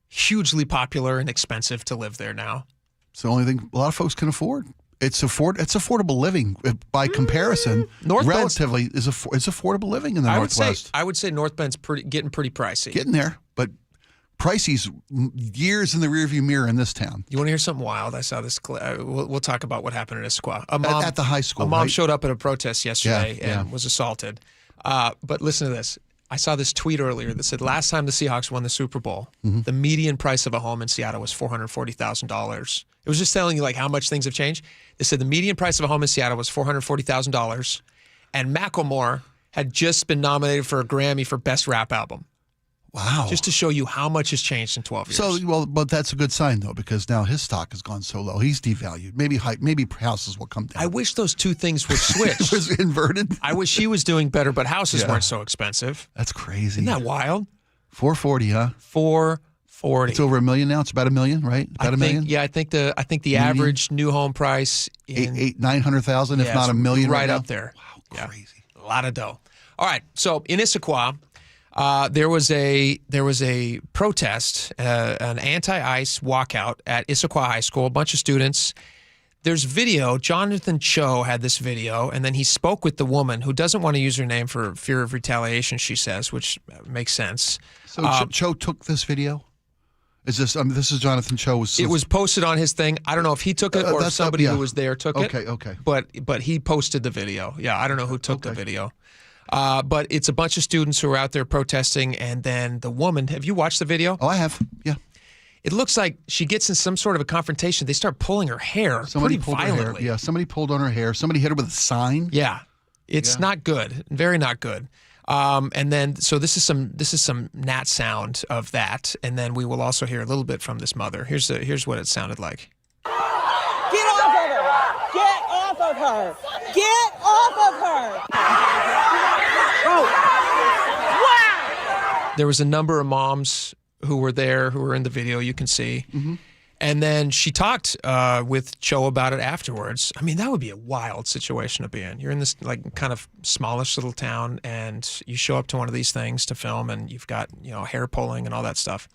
hugely popular and expensive to live there now.
It's the only thing a lot of folks can afford. It's affordable living by comparison.
North Bend's-
relatively it's affordable living in the Northwest.
I would say North Bend's getting pretty pricey.
Getting there, but pricey's years in the rearview mirror in this town.
You want to hear something wild? I saw this. We'll talk about what happened at Issaquah. A mom,
at the high school,
A mom
right?
showed up at a protest yesterday
Yeah.
and was assaulted. But listen to this. I saw this tweet earlier that said last time the Seahawks won the Super Bowl, the median price of a home in Seattle was $440,000. It was just telling you like how much things have changed. They said the median price of a home in Seattle was $440,000, and Macklemore had just been nominated for a Grammy for Best Rap Album.
Wow.
Just to show you how much has changed in 12 years.
So, but that's a good sign though, because now his stock has gone so low. He's devalued. Maybe houses will come down.
I wish those two things would switch.
It was inverted.
I wish he was doing better, but houses weren't so expensive.
That's crazy.
Isn't that wild?
440, huh?
440.
It's over $1 million now. It's about $1 million, right? About $1 million.
Yeah, I think the average new home price in
900,000, if not $1 million,
right
now?
up there.
Wow, crazy.
A lot of dough. All right, so in Issaquah, there was a protest, an anti-ICE walkout at Issaquah High School. A bunch of students. There's video. Jonathan Cho had this video, and then he spoke with the woman who doesn't want to use her name for fear of retaliation, she says, which makes sense.
So Cho took this video? Is this? This is Jonathan Cho.
It was posted on his thing. I don't know if he took it or if somebody who was there took it.
Okay.
But he posted the video. Yeah, I don't know who took the video. But it's a bunch of students who are out there protesting, and then the woman. Have you watched the video?
Oh, I have. Yeah.
It looks like she gets in some sort of a confrontation. They start pulling her hair
Somebody
pretty
pulled
violently.
her hair. Yeah, somebody pulled on her hair. Somebody hit her with a sign.
Yeah, it's not good. Very not good. And then, so this is some nat sound of that, and then we will also hear a little bit from this mother. Here's what it sounded like.
Get off of her! Get off of her! Get off of her! Wow!
There was a number of moms who were there, who were in the video, you can see.
Mm-hmm.
And then she talked with Cho about it afterwards. I mean, that would be a wild situation to be in. You're in this like kind of smallish little town, and you show up to one of these things to film, and you've got hair pulling and all that stuff.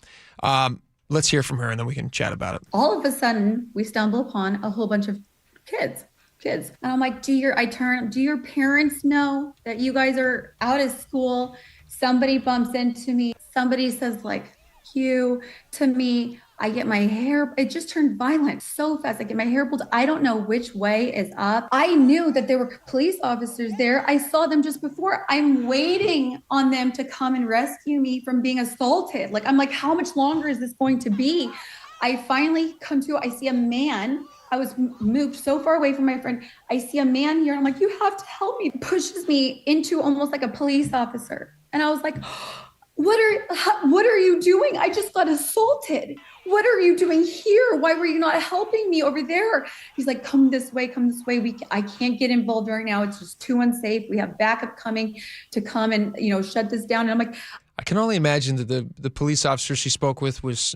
Let's hear from her, and then we can chat about it.
All of a sudden, we stumble upon a whole bunch of kids. And I'm like, do your parents know that you guys are out of school? Somebody bumps into me. Somebody says like, you to me. I get my hair, it just turned violent so fast. I get my hair pulled. I don't know which way is up. I knew that there were police officers there. I saw them just before. I'm waiting on them to come and rescue me from being assaulted. I'm like, how much longer is this going to be? I finally come to, I see a man. I was moved so far away from my friend. I see a man here. I'm like, you have to help me. Pushes me into almost like a police officer. And I was like, what are you doing? I just got assaulted. What are you doing here? Why were you not helping me over there? He's like, come this way. I can't get involved right now. It's just too unsafe. We have backup coming to come and, shut this down. And I'm like,
I can only imagine that the police officer she spoke with was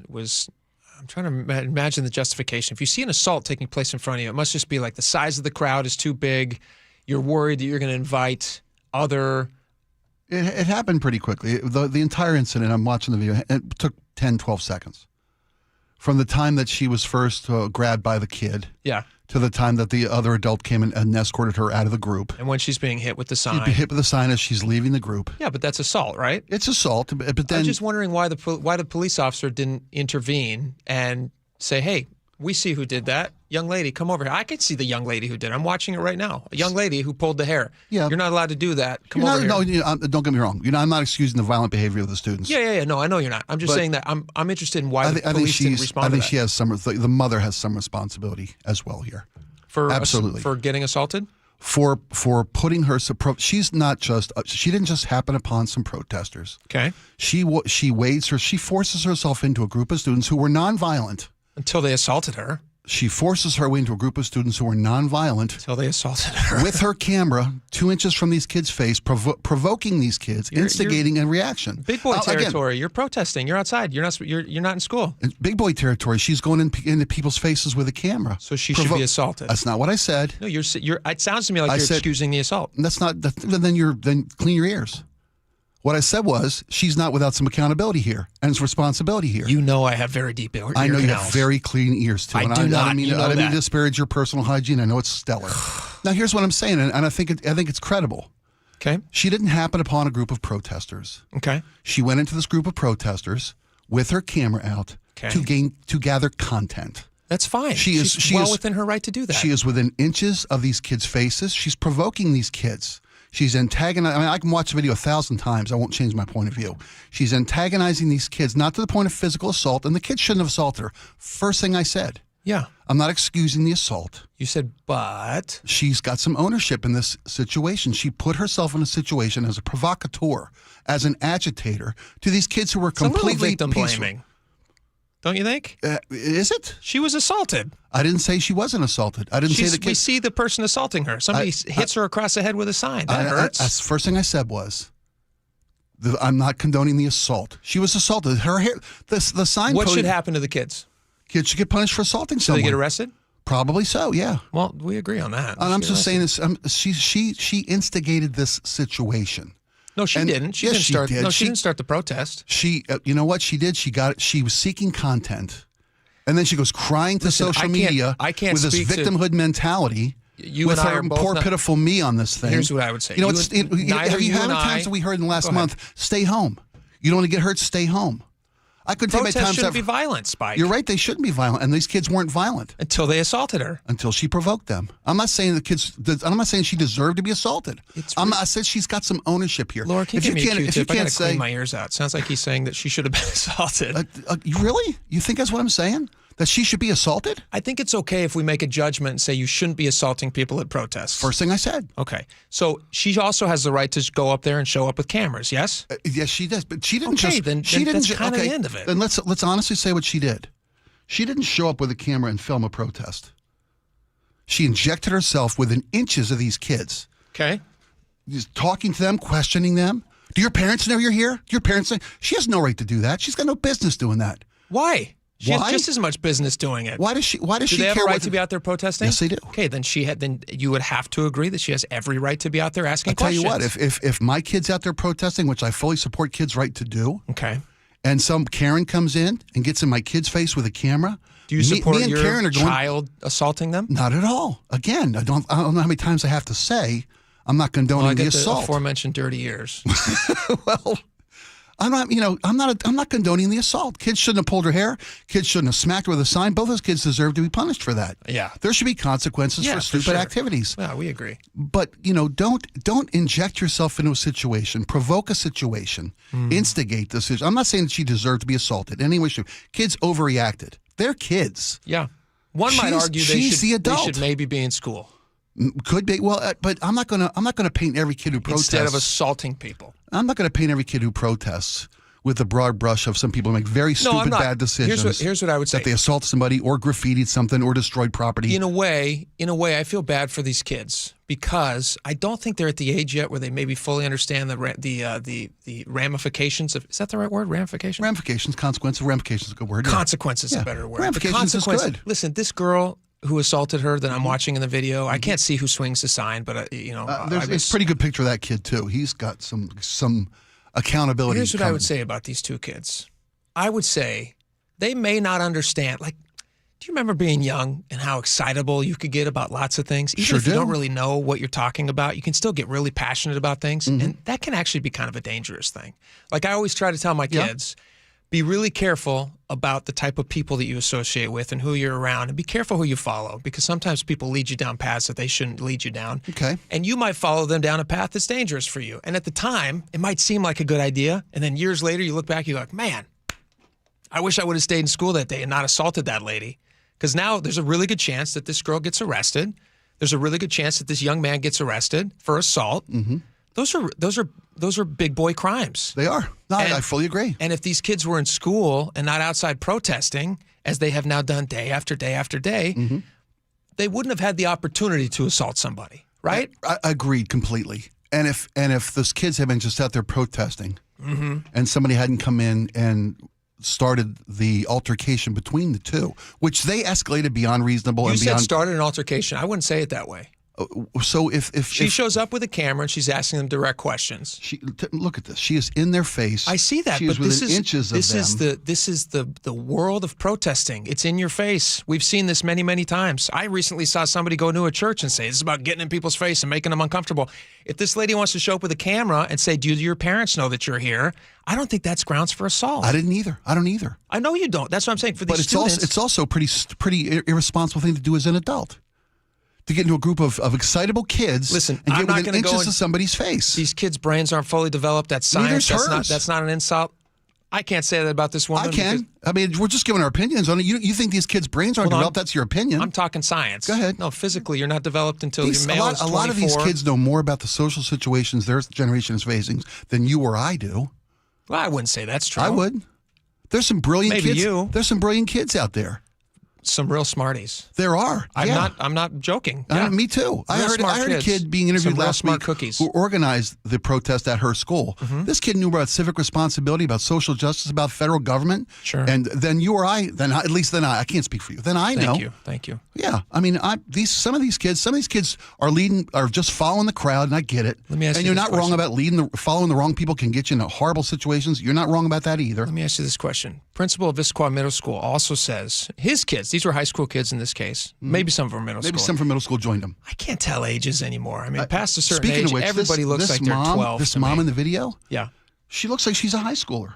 I'm trying to imagine the justification. If you see an assault taking place in front of you, it must just be like the size of the crowd is too big. You're worried that you're going to invite other.
It happened pretty quickly. The entire incident, I'm watching the video, it took 10, 12 seconds. From the time that she was first grabbed by the kid to the time that the other adult came and escorted her out of the group.
And when she's being hit with the sign.
She'd be hit with the sign as she's leaving the group.
Yeah, but that's assault, right?
It's assault. But then
I'm just wondering why the police officer didn't intervene and say, hey, We see who did that. Young lady, come over here. I can see the young lady who did it. I'm watching it right now. A young lady who pulled the hair.
Yeah.
You're not allowed to do that. Come over here.
No, don't get me wrong. I'm not excusing the violent behavior of the students.
Yeah. No, I know you're not. I'm just saying that I'm interested in why the police didn't respond to that.
She has the mother has some responsibility as well here. Absolutely.
For getting assaulted?
For putting her, she's not just, she didn't just happen upon some protesters.
Okay.
She forces herself into a group of students who were nonviolent.
Until they assaulted her.
She forces her way into a group of students who are nonviolent.
Until they assaulted her.
With her camera 2 inches from these kids' face, provoking these kids, instigating a reaction.
Big boy territory. You're protesting. You're outside. You're not in school.
Big boy territory. She's going into people's faces with a camera.
So she should be assaulted.
That's not what I said.
No, it sounds to me like you're excusing the assault.
That's not. Then clean your ears. What I said was, she's not without some accountability here and it's responsibility here.
You know I have very deep ear
I know
canals.
you have very clean ears, too.
I do not.
I didn't mean to disparage your personal hygiene. I know it's stellar. Now, here's what I'm saying, and I think it's credible.
Okay.
She didn't happen upon a group of protesters.
Okay.
She went into this group of protesters with her camera out to gather content.
That's fine. She's well within her right to do that.
She is within inches of these kids' faces. She's provoking these kids. She's antagonizing. I can watch the video 1,000 times. I won't change my point of view. She's antagonizing these kids, not to the point of physical assault, and the kids shouldn't have assaulted her. First thing I said.
Yeah.
I'm not excusing the assault.
You said, but.
She's got some ownership in this situation. She put herself in a situation as a provocateur, as an agitator, to these kids who were completely
victim blaming. Don't you think?
Is it?
She was assaulted.
I didn't say she wasn't assaulted. I didn't say the kid.
We see the person assaulting her. Somebody hits her across the head with a sign. That hurts.
First thing I said was, I'm not condoning the assault. She was assaulted. Her hair. The sign.
What should happen to the kids?
Kids should get punished for assaulting someone.
Should they get arrested?
Probably so. Yeah.
Well, we agree on that.
And I'm just saying this. She instigated this situation.
No, she didn't. She didn't start the protest.
She, you know what she did? She was seeking content, and then she goes crying to social media with this victimhood mentality. With her poor, pitiful me on this thing.
Here's what I would say.
How many times have we heard in the last month? Stay home. You don't want to get hurt. Stay home. I couldn't tell you how many times
shouldn't be violent, Spike.
You're right. They shouldn't be violent, and these kids weren't violent
until they assaulted her.
Until she provoked them. I'm not saying I'm not saying she deserved to be assaulted. I said she's got some ownership here.
Laura, can you give me a Q-tip? I gotta clean my ears out. Sounds like he's saying that she should have been assaulted.
Really? You think that's what I'm saying? That she should be assaulted?
I think it's okay if we make a judgment and say you shouldn't be assaulting people at protests.
First thing I said.
Okay. So she also has the right to go up there and show up with cameras, yes?
Yes, she does. But she didn't
that's kind of the end of it.
Then let's honestly say what she did. She didn't show up with a camera and film a protest. She injected herself within inches of these kids.
Okay.
Just talking to them, questioning them. Do your parents know you're here? Do your parents know? She has no right to do that. She's got no business doing that.
Why? She has just as much business doing it.
Why does she?
Do they have a right to be out there protesting?
Yes, they do.
Okay, then you would have to agree that she has every right to be out there asking questions.
I'll tell you what, if my kid's out there protesting, which I fully support kids' right to do,
okay, and
some Karen comes in and gets in my kid's face with a camera,
do you support your child assaulting them?
Not at all. Again, I don't know how many times I have to say I'm not condoning the assault.
The aforementioned dirty ears.
Well. I'm not condoning the assault. Kids shouldn't have pulled her hair. Kids shouldn't have smacked her with a sign. Both those kids deserve to be punished for that.
Yeah.
There should be consequences for stupid activities.
Yeah, we agree.
But, don't inject yourself into a situation, provoke a situation, instigate the situation. I'm not saying that she deserved to be assaulted. Anyway, kids overreacted. They're kids.
Yeah. One might argue they should maybe be in school.
Could be. Well, but I'm not gonna paint every kid who protests
instead of assaulting people.
I'm not going to paint every kid who protests with the broad brush of some people who make very stupid, bad decisions.
Here's what I would say:
that they assaulted somebody or graffitied something or destroyed property.
In a way, I feel bad for these kids because I don't think they're at the age yet where they maybe fully understand the ramifications of. Is that the right word? Ramifications.
Ramifications, consequences. Ramifications is a good word.
Consequences is a better word.
Ramifications is good.
Listen, this girl who assaulted her that I'm watching in the video. I can't see who swings the sign, but
it's a pretty good picture of that kid too. He's got some accountability.
Here's what I would say about these two kids. I would say they may not understand. Like, do you remember being young and how excitable you could get about lots of things? Even if you don't really know what you're talking about, you can still get really passionate about things, and that can actually be kind of a dangerous thing. Like I always try to tell my kids, be really careful about the type of people that you associate with and who you're around, and be careful who you follow, because sometimes people lead you down paths that they shouldn't lead you down.
Okay.
And you might follow them down a path that's dangerous for you. And at the time, it might seem like a good idea. And then years later, you look back, you're like, man, I wish I would have stayed in school that day and not assaulted that lady. Because now there's a really good chance that this girl gets arrested. There's a really good chance that this young man gets arrested for assault.
Mm-hmm.
Those are big boy crimes.
They are. No, I fully agree.
And if these kids were in school and not outside protesting, as they have now done day after day after day,
Mm-hmm.
they wouldn't have had the opportunity to assault somebody, right?
I agreed completely. And if those kids had been just out there protesting,
Mm-hmm.
and somebody hadn't come in and started the altercation between the two, which they escalated beyond reasonable
You
and
said
beyond.
started an altercation. I wouldn't say it that way.
So if
She shows up with a camera and she's asking them direct questions.
Look at this. She is in their face.
I see that,
She is
but this
within
is
inches of them.
this is the world of protesting. It's in your face. We've seen this many, many times. I recently saw somebody go into a church and say, "This is about getting in people's face and making them uncomfortable." If this lady wants to show up with a camera and say, "Do your parents know that you're here?" I don't think that's grounds for assault.
I didn't either. I don't either.
I know you don't. That's what I'm saying. For these
But
students,
it's also a pretty irresponsible thing to do as an adult. To get into a group of excitable kids,
listen,
and
I'm
get
not
within
going to go
inches of somebody's face.
These kids' brains aren't fully developed. That's science.
Neither's hers.
That's not an insult. I can't say that about this woman.
I can. I mean, we're just giving our opinions on it. You think these kids' brains aren't developed? That's your opinion.
I'm talking science.
Go ahead.
No, physically, you're not developed until you're male.
A lot of these kids know more about the social situations their generation is facing than you or I do.
Well, I wouldn't say that's true.
I would. There's some brilliant
Maybe
kids.
you.
There's some brilliant kids out there.
Some real smarties.
There are.
I'm not joking. Yeah.
Me too. I heard a
kids.
kid being interviewed
Some real
last
smart
week
cookies.
who organized the protest at her school.
Mm-hmm.
This kid knew about civic responsibility, about social justice, about federal government.
Sure.
And then you or I, I can't speak for you. Then I know.
Thank you.
Yeah. I mean, some of these kids are just following the crowd, and I get it.
Let me ask
and
you
you're
this
not wrong
question.
about following the wrong people can get you into horrible situations. You're not wrong about that either.
Let me ask you this question. Principal of Issaquah Middle School also says his kids, these were high school kids in this case, maybe some from middle school.
Maybe some from middle school joined them.
I can't tell ages anymore. I mean, past a certain
Speaking
age,
of which,
everybody looks like they're 12.
This
to
mom
me.
in the video,
Yeah.
she looks like she's a high schooler.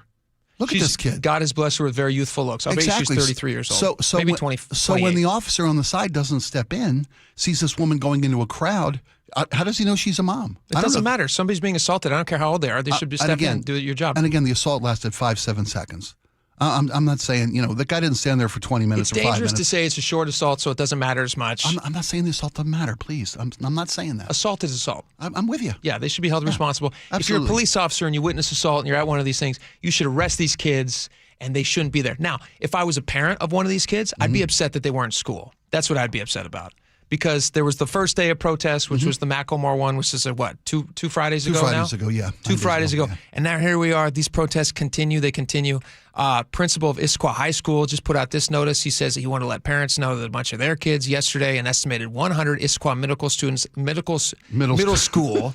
Look at this kid.
God has blessed her with very youthful looks. I bet she's 33 years old.
So
maybe
when,
20.
So when the officer on the side doesn't step in, sees this woman going into a crowd, how does he know she's a mom?
It doesn't matter. Somebody's being assaulted. I don't care how old they are. They should step in and do your job.
And again, the assault lasted 5-7 seconds. I'm not saying, the guy didn't stand there for 20 minutes
It's
or 5
dangerous
minutes.
to say it's a short assault, so it doesn't matter as much.
I'm not saying the assault doesn't matter, please. I'm not saying that.
Assault is assault.
I'm with you.
Yeah, they should be held responsible.
absolutely.
If you're a police officer and you witness assault and you're at one of these things, you should arrest these kids and they shouldn't be there. Now, if I was a parent of one of these kids, I'd be upset that they weren't in school. That's what I'd be upset about. Because there was the first day of protest, which was the Macklemore one, which is two Fridays ago now?
2 Fridays ago, yeah.
2 Fridays ago.
Yeah.
And now here we are. These protests continue. They continue. Principal of Issaquah High School just put out this notice. He says that he wanted to let parents know that a bunch of their kids yesterday, an estimated 100 Issaquah medical students, middle school.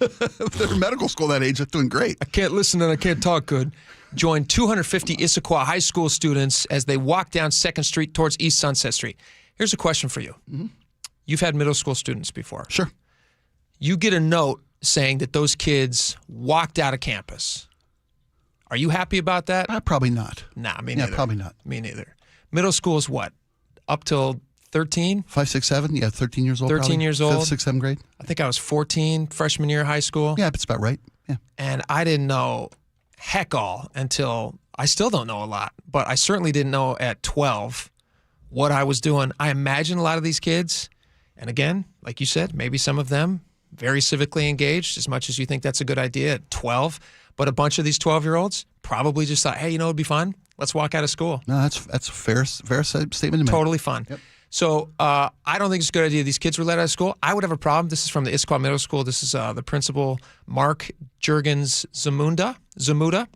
They're medical school that age. They're doing great.
I can't listen and I can't talk good. Joined 250 Issaquah High School students as they walked down 2nd Street towards East Sunset Street. Here's a question for you.
Mm-hmm.
You've had middle school students before.
Sure.
You get a note saying that those kids walked out of campus. Are you happy about that?
Probably not.
Nah, me neither.
Yeah, probably not.
Me neither. Middle school is what? Up till 13?
5, 6, 7? Yeah, 13 years old.
13
probably.
years old.
5th, 6th, 7th grade.
I think I was 14, freshman year of high school.
Yeah, that's about right. Yeah.
And I didn't know heck all until, I still don't know a lot, but I certainly didn't know at 12 what I was doing. I imagine a lot of these kids, and again, like you said, maybe some of them very civically engaged, as much as you think that's a good idea at 12, but a bunch of these 12-year-olds probably just thought, hey, it'd be fun. Let's walk out of school.
No, that's a fair statement to make.
Totally fun. Yep. So I don't think it's a good idea these kids were let out of school. I would have a problem. This is from the Issaquah Middle School. This is the principal, Mark Jurgens Zamuda,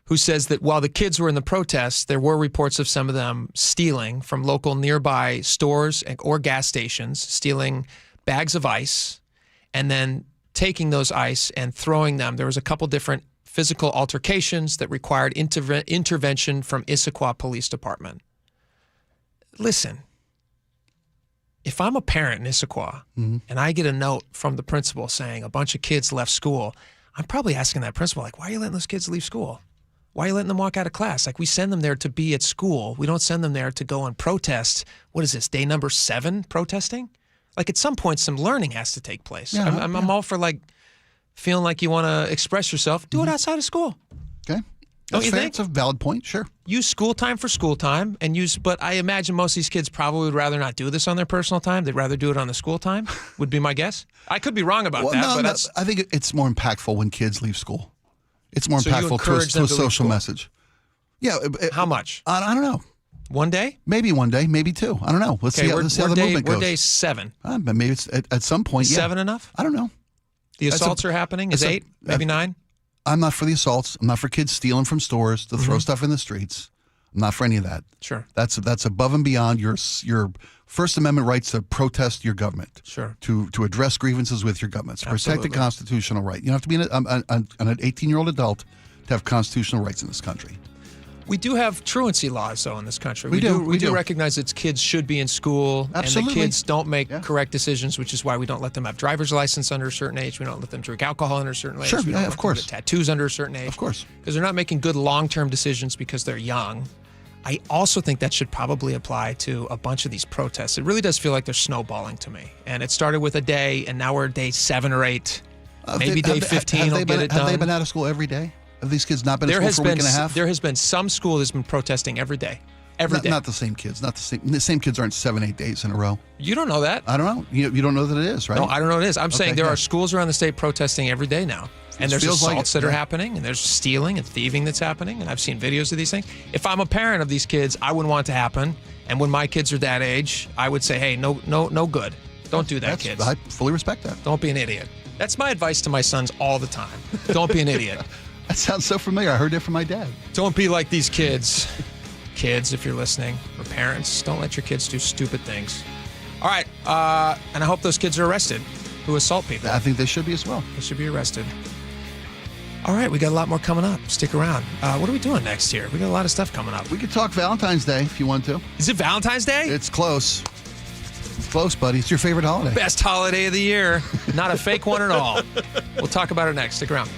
who says that while the kids were in the protests, there were reports of some of them stealing from local nearby stores or gas stations, stealing bags of ice, and then taking those ice and throwing them. There was a couple different physical altercations that required intervention from Issaquah Police Department. Listen, if I'm a parent in Issaquah and I get a note from the principal saying a bunch of kids left school, I'm probably asking that principal, like, why are you letting those kids leave school? Why are you letting them walk out of class? Like, we send them there to be at school. We don't send them there to go and protest. What is this, day number 7 protesting? Like, at some point, some learning has to take place.
Yeah,
I'm all for, like, feeling like you want to express yourself. Do it outside of school.
Okay.
Don't you
fair.
think?
It's a valid point, sure.
Use school time for school time, but I imagine most of these kids probably would rather not do this on their personal time. They'd rather do it on the school time, would be my guess. I could be wrong about that, but that's...
I think it's more impactful when kids leave school. It's more
So you
impactful
encourage
to
them
a
to leave
social
school?
message. Yeah.
How much?
I don't know.
One day?
Maybe one day, maybe 2. I don't know. Let's see how the movement goes.
We're day 7.
But maybe it's at some point,
Is 7 enough?
I don't know.
The assaults are happening? Is 8? Maybe 9?
I'm not for the assaults. I'm not for kids stealing from stores to throw stuff in the streets. I'm not for any of that.
Sure.
That's above and beyond your First Amendment rights to protest your government.
Sure.
To address grievances with your government. To protect
Absolutely.
the constitutional right. You don't have to be an 18-year-old adult to have constitutional rights in this country.
We do have truancy laws, though, in this country.
We do
recognize that kids should be in school.
Absolutely.
And that kids don't make correct decisions, which is why we don't let them have driver's license under a certain age. We don't let them drink alcohol under a certain age.
Sure,
We don't let
of
them
course.
get tattoos under a certain age.
Of course.
Because they're not making good long-term decisions because they're young. I also think that should probably apply to a bunch of these protests. It really does feel like they're snowballing to me. And it started with a day, and now we're at day 7 or 8. Maybe day 15 will get it done.
Have they been out of school every day? Have these kids not been at school for a week and a half?
There has been some school that's been protesting every day. Every day.
Not the same kids. Not the same. The same kids aren't 7-8 days in a row.
You don't know that.
I don't know. You don't know that it is, right?
No, I don't know what it is. I'm saying there
yeah.
are schools around the state protesting every day now. And there's
Feels like
assaults
it,
that are
yeah.
happening, and there's stealing and thieving that's happening, and I've seen videos of these things. If I'm a parent of these kids, I wouldn't want it to happen. And when my kids are that age, I would say, hey, no good. Don't do that, kids.
I fully respect that.
Don't be an idiot. That's my advice to my sons all the time. Don't be an idiot.
That sounds so familiar. I heard it from my dad.
Don't be like these kids. Kids, if you're listening, or parents, don't let your kids do stupid things. All right, and I hope those kids are arrested who assault people.
I think they should be as well.
They should be arrested. All right, we got a lot more coming up. Stick around. What are we doing next here? We got a lot of stuff coming up.
We could talk Valentine's Day if you want to.
Is it Valentine's Day?
It's close. It's close, buddy. It's your favorite holiday.
Best holiday of the year. Not a fake one at all. We'll talk about it next. Stick around.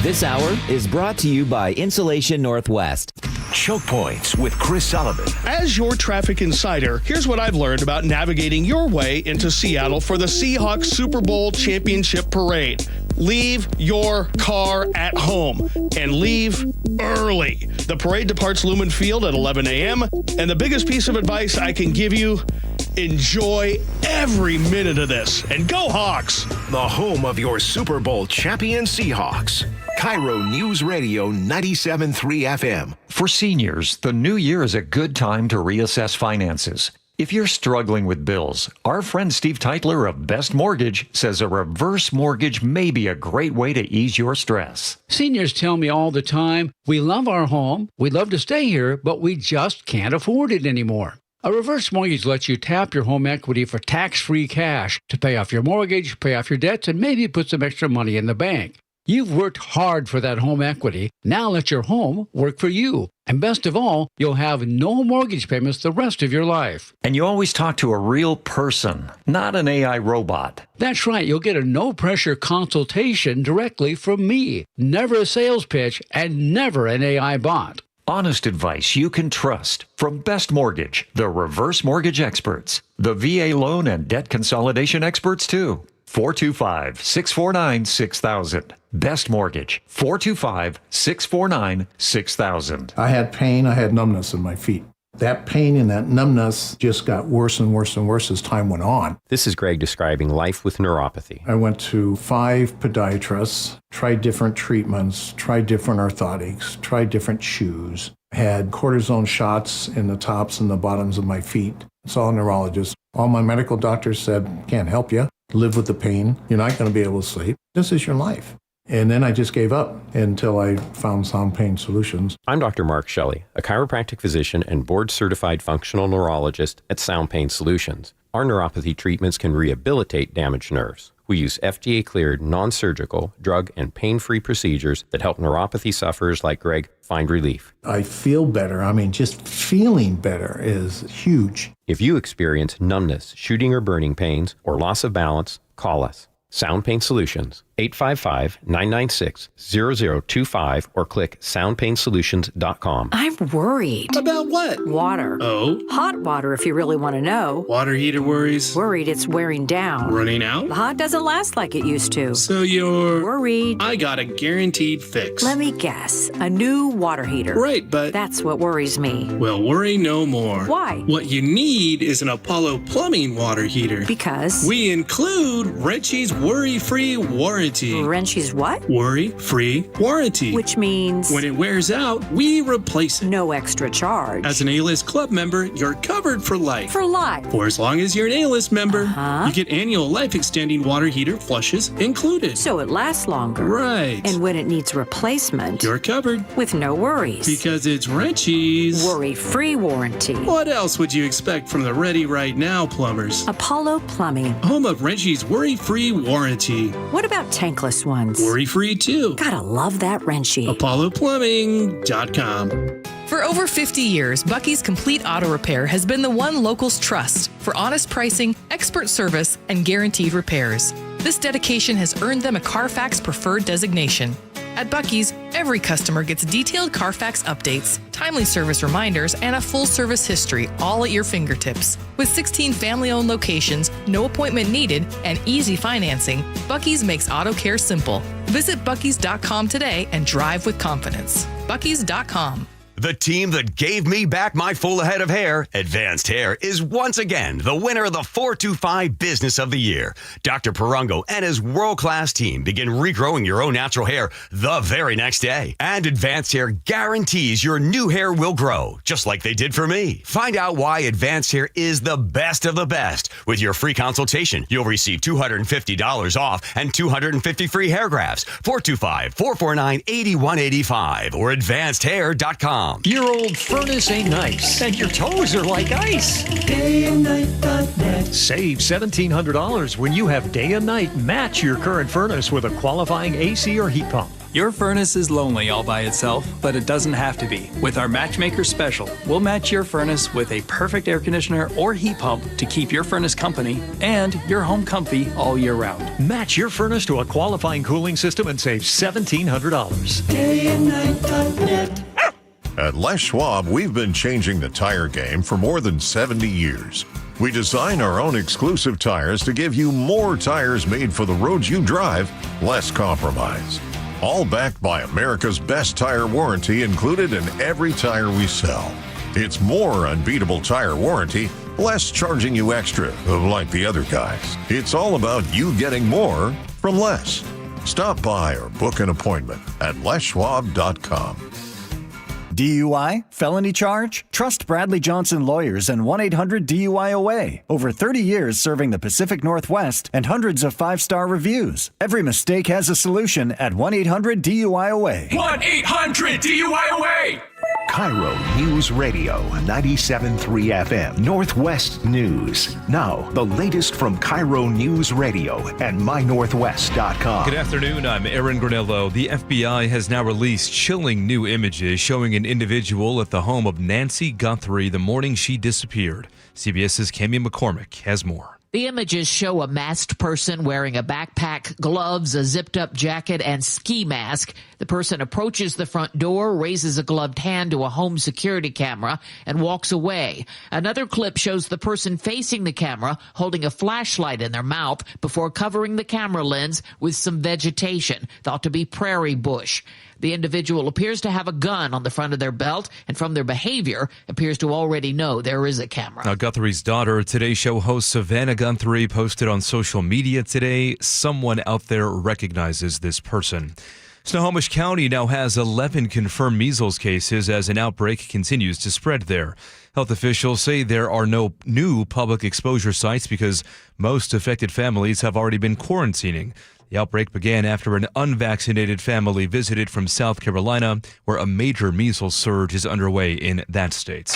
This hour is brought to you by Insulation Northwest.
Choke Points with Chris Sullivan.
As your traffic insider, here's what I've learned about navigating your way into Seattle for the Seahawks Super Bowl championship parade. Leave your car at home and leave early. The parade departs Lumen Field at 11 a.m. And the biggest piece of advice I can give you, enjoy every minute of this. And go Hawks!
The home of your Super Bowl champion Seahawks. KIRO Newsradio 97.3 FM.
For seniors, the new year is a good time to reassess finances. If you're struggling with bills, our friend Steve Teitler of Best Mortgage says a reverse mortgage may be a great way to ease your stress.
Seniors tell me all the time, we love our home, we'd love to stay here, but we just can't afford it anymore. A reverse mortgage lets you tap your home equity for tax-free cash to pay off your mortgage, pay off your debts, and maybe put some extra money in the bank. You've worked hard for that home equity. Now let your home work for you. And best of all, you'll have no mortgage payments the rest of your life.
And you always talk to a real person, not an AI robot.
That's right. You'll get a no-pressure consultation directly from me. Never a sales pitch and never an AI bot.
Honest advice you can trust from Best Mortgage, the reverse mortgage experts, the VA loan and debt consolidation experts too. 425-649-6000. Best Mortgage, 425-649-6000.
I had pain, I had numbness in my feet. That pain and that numbness just got worse and worse and worse as time went on.
This is Greg describing life with neuropathy.
I went to 5 podiatrists, tried different treatments, tried different orthotics, tried different shoes, had cortisone shots in the tops and the bottoms of my feet. Saw a neurologist. All my medical doctors said, can't help you. Live with the pain. You're not going to be able to sleep. This is your life. And then I just gave up until I found Sound Pain Solutions.
I'm Dr. Mark Shelley, a chiropractic physician and board-certified functional neurologist at Sound Pain Solutions. Our neuropathy treatments can rehabilitate damaged nerves. We use FDA-cleared, non-surgical, drug, and pain-free procedures that help neuropathy sufferers like Greg find relief.
I feel better. I mean, just feeling better is huge.
If you experience numbness, shooting or burning pains, or loss of balance, call us. Sound Pain Solutions. 855-996-0025 or click soundpainsolutions.com.
I'm worried.
About what?
Water.
Oh?
Hot water, if you really want to know.
Water heater worries?
Worried it's wearing down.
Running out?
The hot doesn't last like it used to.
So you're...
Worried.
I got a guaranteed fix.
Let me guess. A new water heater.
Right, but...
That's what worries me.
Well, worry no more.
Why?
What you need is an Apollo Plumbing water heater.
Because?
We include Wrenchy's worry-free warranty.
Wrenchy's what?
Worry-free warranty.
Which means?
When it wears out, we replace it.
No extra charge.
As an A-List Club member, you're covered for life.
For life?
For as long as you're an A-List member. You get annual life-extending water heater flushes included.
So it lasts longer.
Right.
And when it needs replacement,
you're covered.
With no worries.
Because it's Wrenchy's
worry-free warranty.
What else would you expect from the Ready Right Now plumbers?
Apollo Plumbing.
Home of Wrenchy's worry-free warranty.
What about tankless ones?
Worry-free too.
Gotta love that Wrenchy.
ApolloPlumbing.com.
For over 50 years, Bucky's Complete Auto Repair has been the one locals trust for honest pricing, expert service, and guaranteed repairs. This dedication has earned them a Carfax Preferred designation. At Bucky's, every customer gets detailed Carfax updates, timely service reminders, and a full service history, all at your fingertips. With 16 family-owned locations, no appointment needed, and easy financing, Bucky's makes auto care simple. Visit Bucky's.com today and drive with confidence. Bucky's.com.
The team that gave me back my full head of hair, Advanced Hair, is once again the winner of the 425 Business of the Year. Dr. Perungo and his world-class team begin regrowing your own natural hair the very next day. And Advanced Hair guarantees your new hair will grow, just like they did for me. Find out why Advanced Hair is the best of the best. With your free consultation, you'll receive $250 off and 250 free hair grafts. 425-449-8185 or advancedhair.com.
Your old furnace ain't nice, and your toes are like ice.
DayandNight.net.
Save $1,700 when you have Day and Night match your current furnace with a qualifying AC or heat pump.
Your furnace is lonely all by itself, but it doesn't have to be. With our Matchmaker Special, we'll match your furnace with a perfect air conditioner or heat pump to keep your furnace company and your home comfy all year round.
Match your furnace to a qualifying cooling system and save $1,700.
DayandNight.net.
At Les Schwab, we've been changing the tire game for more than 70 years. We design our own exclusive tires to give you more tires made for the roads you drive, less compromise. All backed by America's best tire warranty included in every tire we sell. It's more unbeatable tire warranty, less charging you extra, like the other guys. It's all about you getting more from less. Stop by or book an appointment at leschwab.com.
DUI? Felony charge? Trust Bradley Johnson Lawyers and 1-800-DUI-OA. Over 30 years serving the Pacific Northwest and hundreds of 5-star reviews. Every mistake has a solution at 1-800-DUI-OA.
1-800-DUI-OA!
KIRO News Radio 97.3 FM Northwest News. Now, the latest from KIRO News Radio and mynorthwest.com.
Good afternoon, I'm Aaron Granello. The FBI has now released chilling new images showing an individual at the home of Nancy Guthrie the morning she disappeared. CBS's Cami McCormick has more.
The images show a masked person wearing a backpack, gloves, a zipped-up jacket, and ski mask. The person approaches the front door, raises a gloved hand to a home security camera, and walks away. Another clip shows the person facing the camera, holding a flashlight in their mouth before covering the camera lens with some vegetation, thought to be prairie bush. The individual appears to have a gun on the front of their belt, and from their behavior, appears to already know there is a camera.
Now, Guthrie's daughter, Today Show host Savannah Guthrie, posted on social media today, someone out there recognizes this person. Snohomish County now has 11 confirmed measles cases as an outbreak continues to spread there. Health officials say there are no new public exposure sites because most affected families have already been quarantining. The outbreak began after an unvaccinated family visited from South Carolina, where a major measles surge is underway in that state.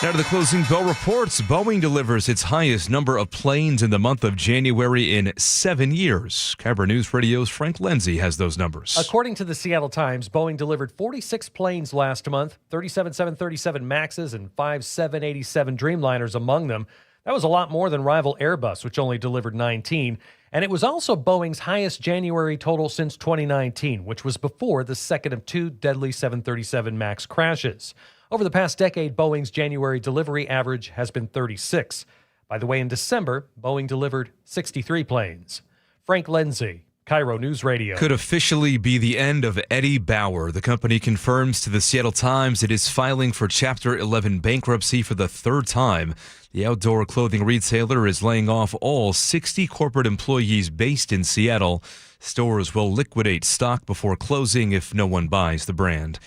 Now to the closing bell reports. Boeing delivers its highest number of planes in the month of January in 7 years. KIRO News Radio's Frank Lindsay has those numbers.
According to the Seattle Times, Boeing delivered 46 planes last month, 37 737 MAXs and 5 787 Dreamliners among them. That was a lot more than rival Airbus, which only delivered 19. And it was also Boeing's highest January total since 2019, which was before the second of 2 deadly 737 MAX crashes. Over the past decade, Boeing's January delivery average has been 36. By the way, in December, Boeing delivered 63 planes. Frank Lindsay, KIRO News Radio.
Could officially be the end of Eddie Bauer. The company confirms to the Seattle Times it is filing for Chapter 11 bankruptcy for the third time. The outdoor clothing retailer is laying off all 60 corporate employees based in Seattle. Stores will liquidate stock before closing if no one buys the brand.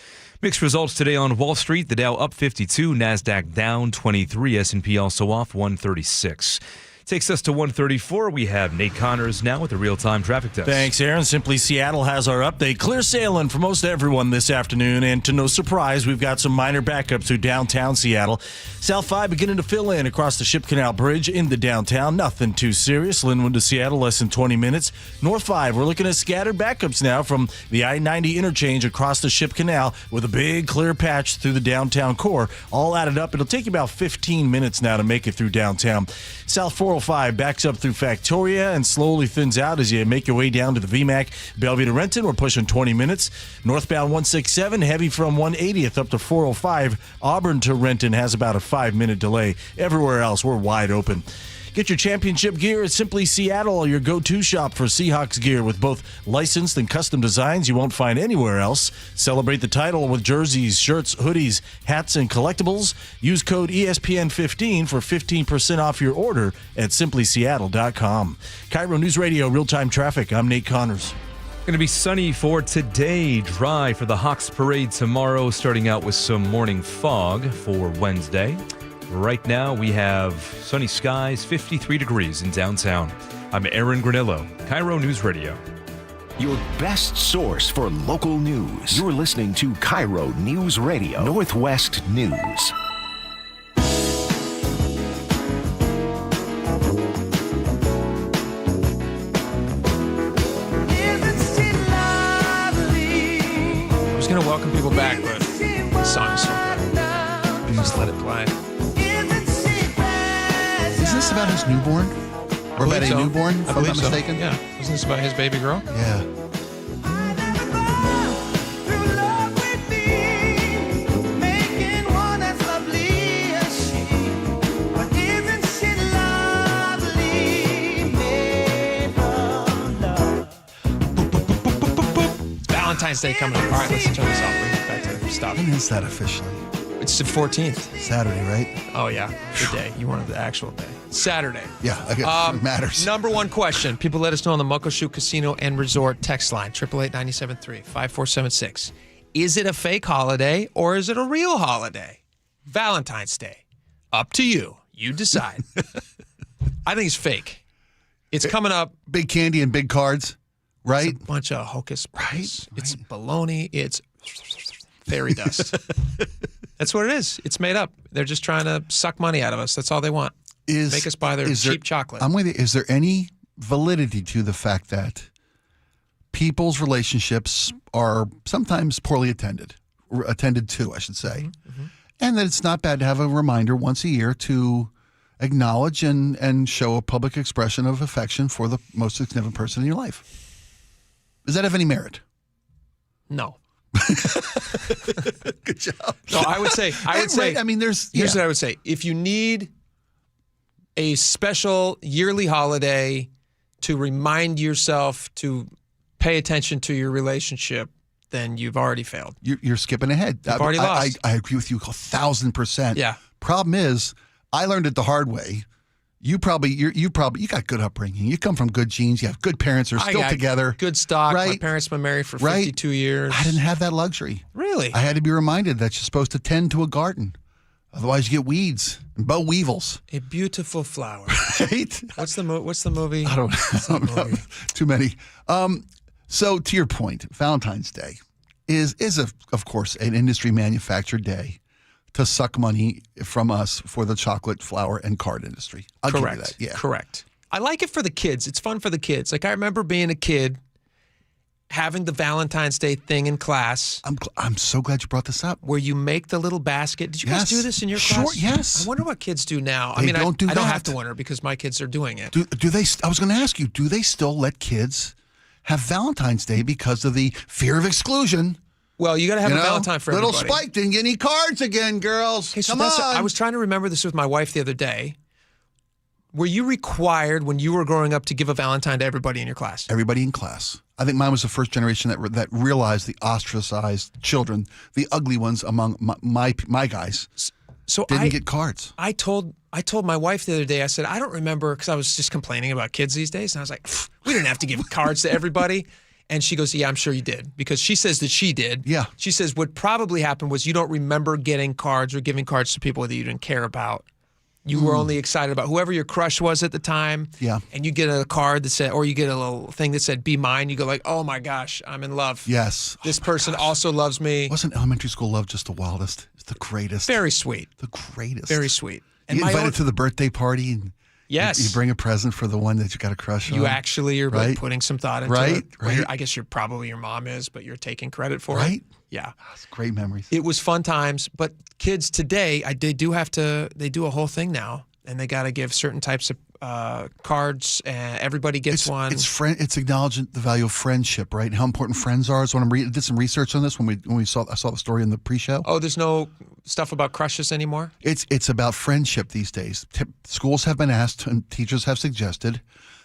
Mixed results today on Wall Street. The Dow up 52, NASDAQ down 23, S&P also off 136. Takes us to 134. We have Nate Connors now with the real-time traffic test.
Thanks, Aaron. Simply Seattle has our update. Clear sailing for most everyone this afternoon, and to no surprise, we've got some minor backups through downtown Seattle. South 5 beginning to fill in across the Ship Canal Bridge into downtown. Nothing too serious. Linwood to Seattle, less than 20 minutes. North 5, we're looking at scattered backups now from the I-90 interchange across the Ship Canal with a big clear patch through the downtown core. All added up, it'll take you about 15 minutes now to make it through downtown. South 405 backs up through Factoria and slowly thins out as you make your way down to the VMAC. Bellevue to Renton, we're pushing 20 minutes. Northbound 167, heavy from 180th up to 405. Auburn to Renton has about a 5-minute delay. Everywhere else, we're wide open. Get your championship gear at Simply Seattle, your go-to shop for Seahawks gear with both licensed and custom designs you won't find anywhere else. Celebrate the title with jerseys, shirts, hoodies, hats, and collectibles. Use code ESPN15 for 15% off your order at simplyseattle.com. KIRO News Radio, real-time traffic. I'm Nate Connors.
Going to be sunny for today, dry for the Hawks Parade tomorrow, starting out with some morning fog for Wednesday. Right now, we have sunny skies, 53 degrees in downtown. I'm Aaron Granillo, KIRO News Radio.
Your best source for local news. You're listening to KIRO News Radio, Northwest News.
I was going to welcome people back, but the song is so good. You just let it play.
Is this about his newborn? Or about a newborn, if I'm not mistaken?
Yeah. Isn't this about his baby girl?
Yeah.
Valentine's Day coming up. All right, let's turn this off. Bring it back to stuff.
When is that officially?
It's the 14th.
Saturday, right?
Oh, yeah. The day. You wanted the actual day. Saturday.
Yeah, I guess it matters.
Number one question. People let us know on the Muckleshoot Casino and Resort text line, 888-973-5476. Is it a fake holiday or is it a real holiday? Valentine's Day. Up to you. You decide. I think it's fake. It's coming up.
Big candy and big cards, right?
It's a bunch of hocus pocus. Right. It's baloney. It's fairy dust. That's what it is. It's made up. They're just trying to suck money out of us. That's all they want. Make us buy their cheap chocolate.
I'm with you. Is there any validity to the fact that people's relationships are sometimes poorly attended to, I should say, and that it's not bad to have a reminder once a year to acknowledge and show a public expression of affection for the most significant person in your life? Does that have any merit?
No.
Good job.
No, I would say.
Right, I mean, here's
what I would say. If you need a special yearly holiday to remind yourself to pay attention to your relationship, then you've already failed.
You're skipping ahead.
You've already lost.
I agree with you 1,000%.
Yeah.
Problem is, I learned it the hard way. You got good upbringing. You come from good genes. You have good parents who are still together.
Good stock.
Right?
My parents been married for 52 years.
I didn't have that luxury.
Really?
I had to be reminded that you're supposed to tend to a garden. Otherwise, you get weeds and boll weevils.
A beautiful flower.
Right?
What's the movie?
I don't know. Too many. So to your point, Valentine's Day is of course an industry manufactured day to suck money from us for the chocolate, flower, and card industry. I'll give you that. Yeah.
Correct. I like it for the kids. It's fun for the kids. Like I remember being a kid, having the Valentine's Day thing in class.
I'm so glad you brought this up.
Where you make the little basket. Did you guys do this in your class?
Sure, yes.
I wonder what kids do now.
They don't do
I don't
that.
have to wonder because my kids are doing it.
Do they? I was going to ask you. Do they still let kids have Valentine's Day because of the fear of exclusion?
Well, you got to have a Valentine for
little
everybody.
Spike didn't get any cards again, girls.
Okay, so
Come on.
I was trying to remember this with my wife the other day. Were you required when you were growing up to give a Valentine to everybody in your class?
Everybody in class. I think mine was the first generation that realized the ostracized children, the ugly ones among my guys.
So
didn't get cards.
I told my wife the other day. I said I don't remember because I was just complaining about kids these days, and I was like, we didn't have to give cards to everybody. And she goes, yeah, I'm sure you did, because she says that she did.
Yeah.
She says what probably happened was you don't remember getting cards or giving cards to people that you didn't care about. You were only excited about whoever your crush was at the time.
Yeah.
And you get a card that said, or you get a little thing that said, be mine. You go like, oh my gosh, I'm in love.
Yes.
This person also loves me.
Wasn't elementary school love just the wildest? It's the greatest.
Very sweet.
The greatest.
Very sweet.
And you get invited to the birthday party and
yes.
You bring a present for the one that you got a crush on.
You actually are
right?
putting some thought into
right?
it.
Right.
I guess you're probably your mom is, but you're taking credit for it.
Right.
Yeah.
That's great memories.
It was fun times, but kids today, they do a whole thing now. And they got to give certain types of cards, and everybody gets one.
It's acknowledging the value of friendship, right? And how important friends are. So when I did some research on this, I saw the story in the pre-show.
Oh, there's no stuff about crushes anymore?
It's about friendship these days. Schools have been asked, and teachers have suggested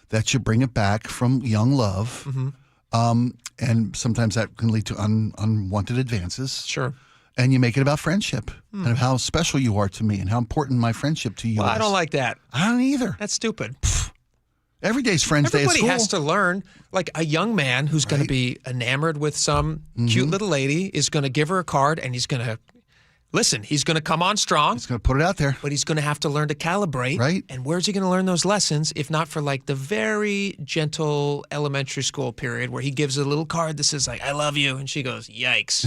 that you bring it back from young love.
Mm-hmm.
And sometimes that can lead to unwanted advances.
Sure.
And you make it about friendship and of how special you are to me and how important my friendship to you is.
Well, I don't like that.
I don't either.
That's stupid.
Every day's Friends Day at school.
Everybody has to learn. Like a young man who's going to be enamored with some cute little lady is going to give her a card, and he's going to listen. He's going to come on strong.
He's going to put it out there.
But he's going to have to learn to calibrate.
Right.
And where's he going to learn those lessons if not for like the very gentle elementary school period where he gives a little card that says like, I love you. And she goes, yikes.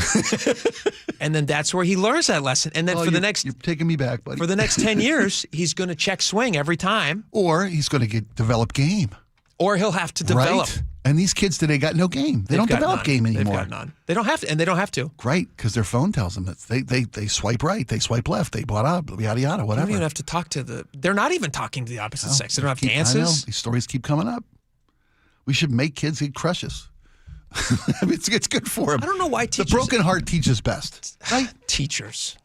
And then that's where he learns that lesson. And then
you're taking me back, buddy.
For the next 10 years, he's going to check swing every time.
Or he's going to develop game.
Or he'll have to develop.
Right? And these kids today got no game. They don't develop game anymore.
They've got none. They don't have to, and they don't have to.
Right, because their phone tells them that they swipe right, they swipe left, they blah, blah, yada, yada, whatever.
You don't even have to talk to they're not even talking to the opposite sex. They don't have dances.
I know. These stories keep coming up. We should make kids get crushes. I mean, it's good for them.
I don't know why teachers...
The broken heart teaches best. Right?
Teachers.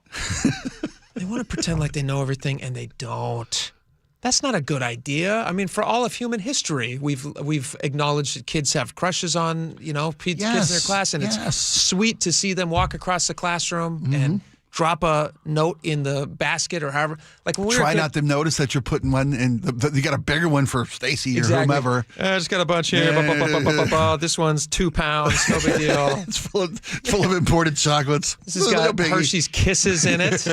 They want to pretend like they know everything, and they don't. That's not a good idea. I mean, for all of human history, we've acknowledged that kids have crushes on, kids in their class, and it's sweet to see them walk across the classroom and drop a note in the basket or however. Like when we
try not to notice that you're putting one in. You got a bigger one for Stacy or whomever.
I just got a bunch here. This one's 2 pounds. No big deal.
It's full of imported chocolates.
This has got Hershey's Kisses in it.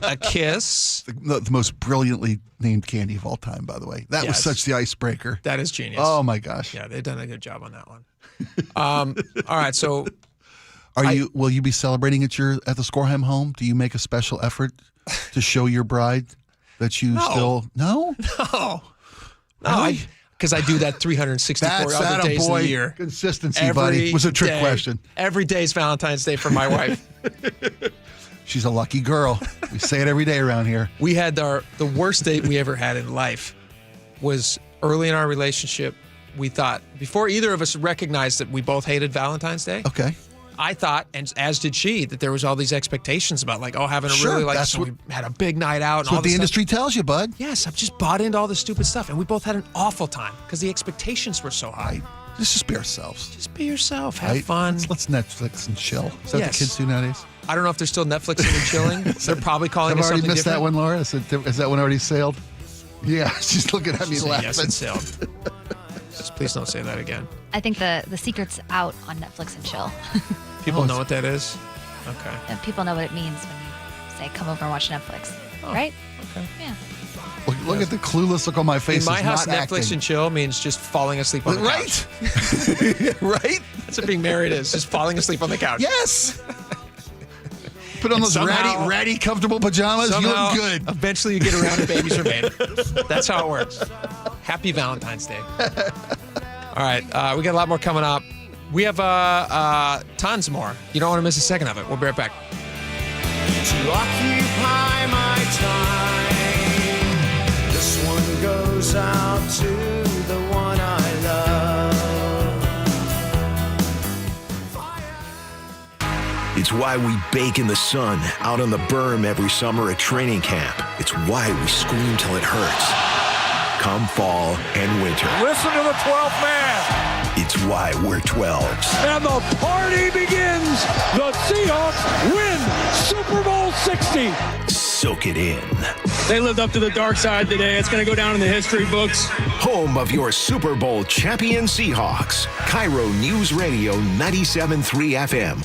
A kiss.
The most brilliantly named candy of all time, by the way. That was such the icebreaker.
That is genius.
Oh my gosh.
Yeah, they've done a good job on that one. All right, so.
Will you be celebrating at the Skorheim home? Do you make a special effort to show your bride that you still no?
No.
Really?
Because I do that 364 other days of the year.
Consistency, buddy. Was a trick question.
Every day is Valentine's Day for my wife.
She's a lucky girl. We say it every day around here.
We had the worst date we ever had in life was early in our relationship. We thought, before either of us recognized that we both hated Valentine's Day.
Okay.
I thought, and as did she, that there was all these expectations about having a really we had a big night out.
That's what the industry tells you, bud.
Yes, I've just bought into all this stupid stuff, and we both had an awful time because the expectations were so high.
Right. Just be ourselves.
Just be yourself. Have fun.
Let's Netflix and chill. Is that what the kids do nowadays?
I don't know if they're still Netflixing and chilling. They're probably calling it something different.
Have I already missed that one, Laura? Is that one already sailed? Yeah, she's looking at me laughing.
Yes, it sailed. Just please don't say that again.
I think the secret's out on Netflix and chill.
People know what that is? Okay.
And people know what it means when you say, come over and watch Netflix. Right?
Okay.
Yeah.
Look at the clueless look on my face.
In my house, Netflix and chill means just falling asleep on the
couch. Right?
That's what being married is, just falling asleep on the couch.
Yes! Put on those ratty, comfortable pajamas. You look good.
Eventually you get around and babies are made. That's how it works. Happy Valentine's Day. All right. We got a lot more coming up. We have tons more. You don't want to miss a second of it. We'll be right back.
To occupy my time, this one goes out to the one I love.
It's why we bake in the sun, out on the berm every summer at training camp. It's why we scream till it hurts. Come fall and winter.
Listen to the 12th man.
It's why we're 12s.
And the party begins. The Seahawks win Super Bowl 60.
Soak it in.
They lived up to the dark side today. It's going to go down in the history books.
Home of your Super Bowl champion Seahawks. KIRO News Radio 97.3 FM.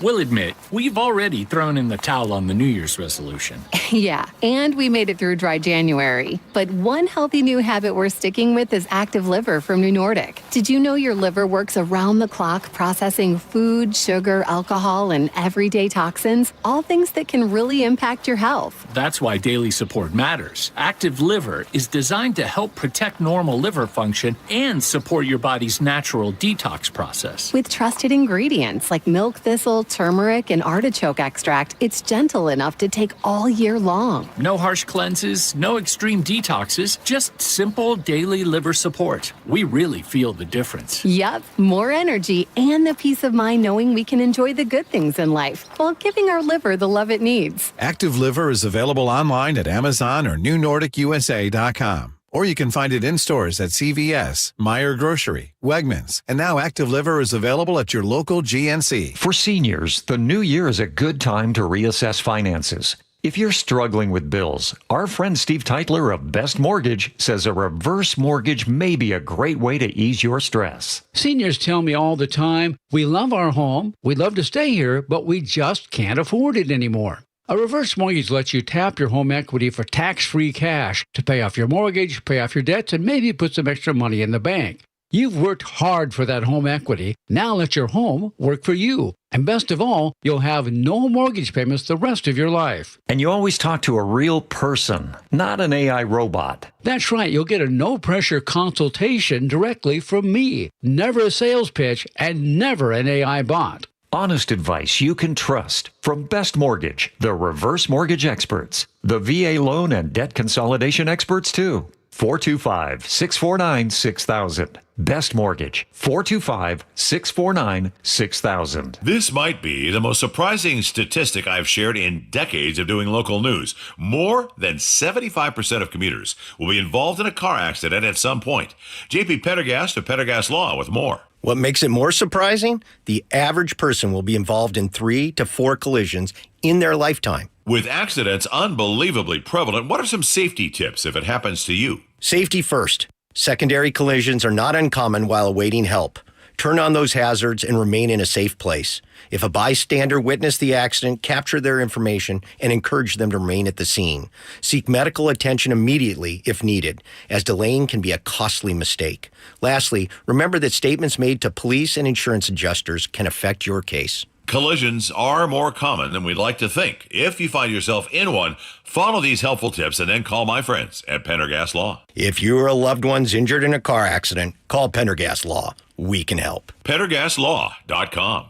We'll admit, we've already thrown in the towel on the New Year's resolution.
Yeah, and we made it through dry January. But one healthy new habit we're sticking with is Active Liver from New Nordic. Did you know your liver works around the clock processing food, sugar, alcohol, and everyday toxins? All things that can really impact your health.
That's why daily support matters. Active Liver is designed to help protect normal liver function and support your body's natural detox process.
With trusted ingredients like milk thistle, turmeric, and artichoke extract, it's gentle enough to take all year long.
No harsh cleanses, no extreme detoxes, just simple daily liver support. We really feel the difference.
Yup, more energy and the peace of mind knowing we can enjoy the good things in life while giving our liver the love it needs.
Active Liver is available online at Amazon or NewNordicUSA.com. Or you can find it in stores at CVS, Meijer Grocery, Wegmans, and now Active Liver is available at your local GNC.
For seniors, the new year is a good time to reassess finances. If you're struggling with bills, our friend Steve Teitler of Best Mortgage says a reverse mortgage may be a great way to ease your stress.
Seniors tell me all the time, we love our home, we'd love to stay here, but we just can't afford it anymore. A reverse mortgage lets you tap your home equity for tax-free cash to pay off your mortgage, pay off your debts, and maybe put some extra money in the bank. You've worked hard for that home equity. Now let your home work for you. And best of all, you'll have no mortgage payments the rest of your life.
And you always talk to a real person, not an AI robot.
That's right. You'll get a no-pressure consultation directly from me. Never a sales pitch and never an AI bot.
Honest advice you can trust from Best Mortgage, the reverse mortgage experts, the VA loan and debt consolidation experts too. 425-649-6000. Best Mortgage, 425-649-6000.
This might be the most surprising statistic I've shared in decades of doing local news. More than 75% of commuters will be involved in a car accident at some point. JP Pendergast of Pendergast Law with more.
What makes it more surprising? The average person will be involved in 3 to 4 collisions in their lifetime.
With accidents unbelievably prevalent, what are some safety tips if it happens to you?
Safety first. Secondary collisions are not uncommon while awaiting help. Turn on those hazards and remain in a safe place. If a bystander witnessed the accident, capture their information and encourage them to remain at the scene. Seek medical attention immediately if needed, as delaying can be a costly mistake. Lastly, remember that statements made to police and insurance adjusters can affect your case.
Collisions are more common than we'd like to think. If you find yourself in one, follow these helpful tips and then call my friends at Pendergast Law.
If you or a loved one's injured in a car accident, call Pendergast Law. We can help.
PendergastLaw.com.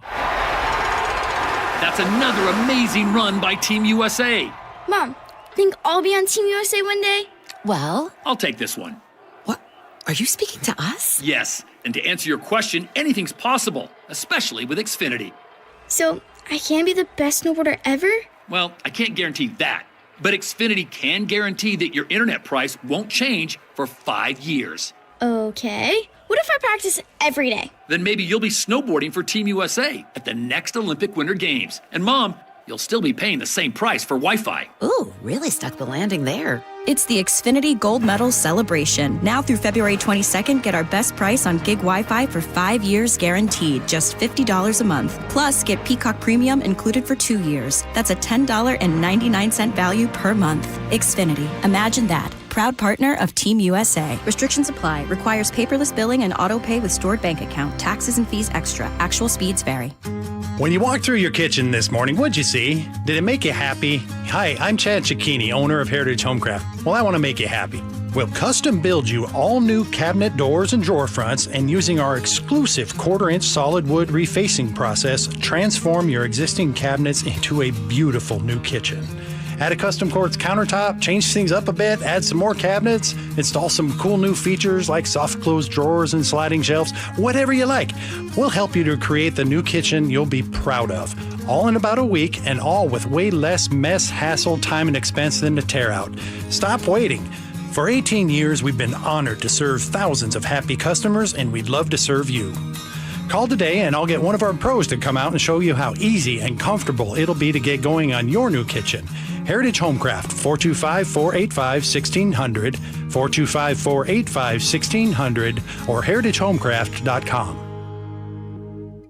That's another amazing run by Team USA.
Mom, think I'll be on Team USA one day?
Well, I'll take this one.
What? Are you speaking to us?
Yes, and to answer your question, anything's possible, especially with Xfinity.
So, I can be the best snowboarder ever?
Well, I can't guarantee that, but Xfinity can guarantee that your internet price won't change for 5 years.
Okay. What if I practice every day?
Then maybe you'll be snowboarding for Team USA at the next Olympic Winter Games. And Mom, you'll still be paying the same price for Wi-Fi.
Ooh, really stuck the landing there.
It's the Xfinity Gold Medal Celebration. Now through February 22nd, get our best price on gig Wi-Fi for 5 years guaranteed, just $50 a month. Plus, get Peacock Premium included for 2 years. That's a $10.99 value per month. Xfinity. Imagine that. Proud partner of Team USA. Restrictions apply. Requires paperless billing and auto pay with stored bank account. Taxes and fees extra. Actual speeds vary.
When you walked through your kitchen this morning, what'd you see? Did it make you happy? Hi, I'm Chad Cicchini, owner of Heritage Homecraft. Well, I want to make you happy. We'll custom build you all new cabinet doors and drawer fronts, and using our exclusive 1/4-inch solid wood refacing process, transform your existing cabinets into a beautiful new kitchen. Add a custom quartz countertop, change things up a bit, add some more cabinets, install some cool new features like soft close drawers and sliding shelves, whatever you like. We'll help you to create the new kitchen you'll be proud of. All in about a week, and all with way less mess, hassle, time, and expense than to tear out. Stop waiting. For 18 years, we've been honored to serve thousands of happy customers, and we'd love to serve you. Call today and I'll get one of our pros to come out and show you how easy and comfortable it'll be to get going on your new kitchen. Heritage Homecraft, 425-485-1600, 425-485-1600, or heritagehomecraft.com.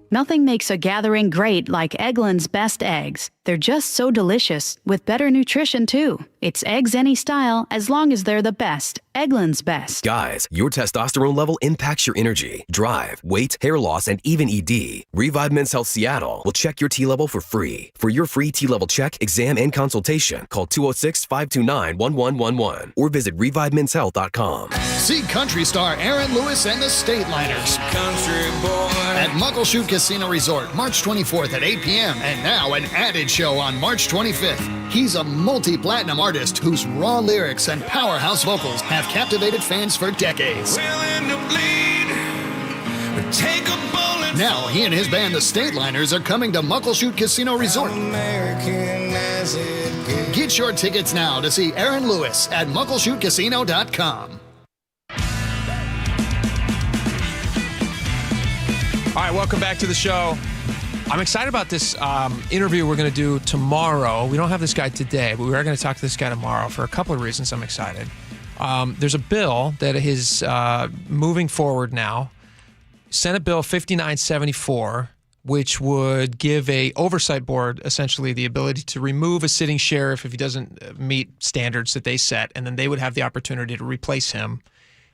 Nothing makes a gathering great like Eggland's Best Eggs. They're just so delicious, with better nutrition too. It's eggs any style, as long as they're the best. Eggland's Best.
Guys, your testosterone level impacts your energy, drive, weight, hair loss, and even ED. Revive Men's Health Seattle will check your T level for free. For your free T level check, exam, and consultation, call 206-529-1111 or visit revivemenshealth.com.
See country star Aaron Lewis and the State Liners at Muckleshoot Casino Resort, March 24th at 8 p.m. And now an added show on March 25th. He's a multi-platinum artist whose raw lyrics and powerhouse vocals have captivated fans for decades. Now he and his band, the State Liners, are coming to Muckleshoot Casino Resort. Get your tickets now to see Aaron Lewis at muckleshootcasino.com.
All right, welcome back to the show. I'm excited about this interview we're going to do tomorrow. We don't have this guy today, but we are going to talk to this guy tomorrow for a couple of reasons. I'm excited. There's a bill that is moving forward now, Senate Bill 5974, which would give a oversight board essentially the ability to remove a sitting sheriff if he doesn't meet standards that they set, and then they would have the opportunity to replace him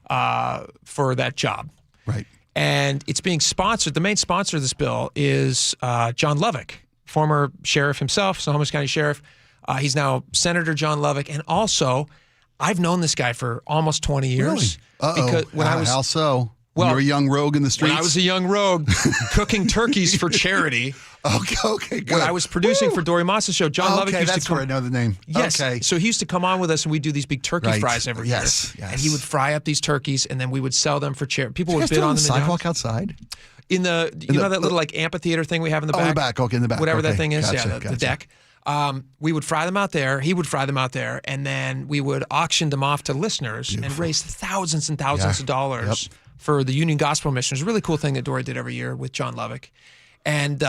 for that job.
Right.
And it's being sponsored. The main sponsor of this bill is John Lovick, former sheriff himself, Snohomish County Sheriff. He's now Senator John Lovick. And also, I've known this guy for almost 20 years.
Really?
Because when I was,
how so?
Well,
you were a young rogue in the streets?
When I was a young rogue cooking turkeys for charity.
Okay, good.
When I was producing for Dory Moss's show, John Lovick used
that's
to come.
where I know the name.
Yes.
Okay.
So he used to come on with us, and we'd do these big turkey fries every year.
Yes.
And he would fry up these turkeys, and then we would sell them for charity. People would
bid
on them.
The sidewalk outside?
In the, you know that little like amphitheater thing we have in the back?
Oh, in the back. Okay, in the back.
Whatever
okay.
that thing is.
Gotcha,
The deck. We would fry them out there. He would fry them out there. And then we would auction them off to listeners and raise thousands and thousands of dollars for the Union Gospel Mission. It's a really cool thing that Dory did every year with John Lovick. And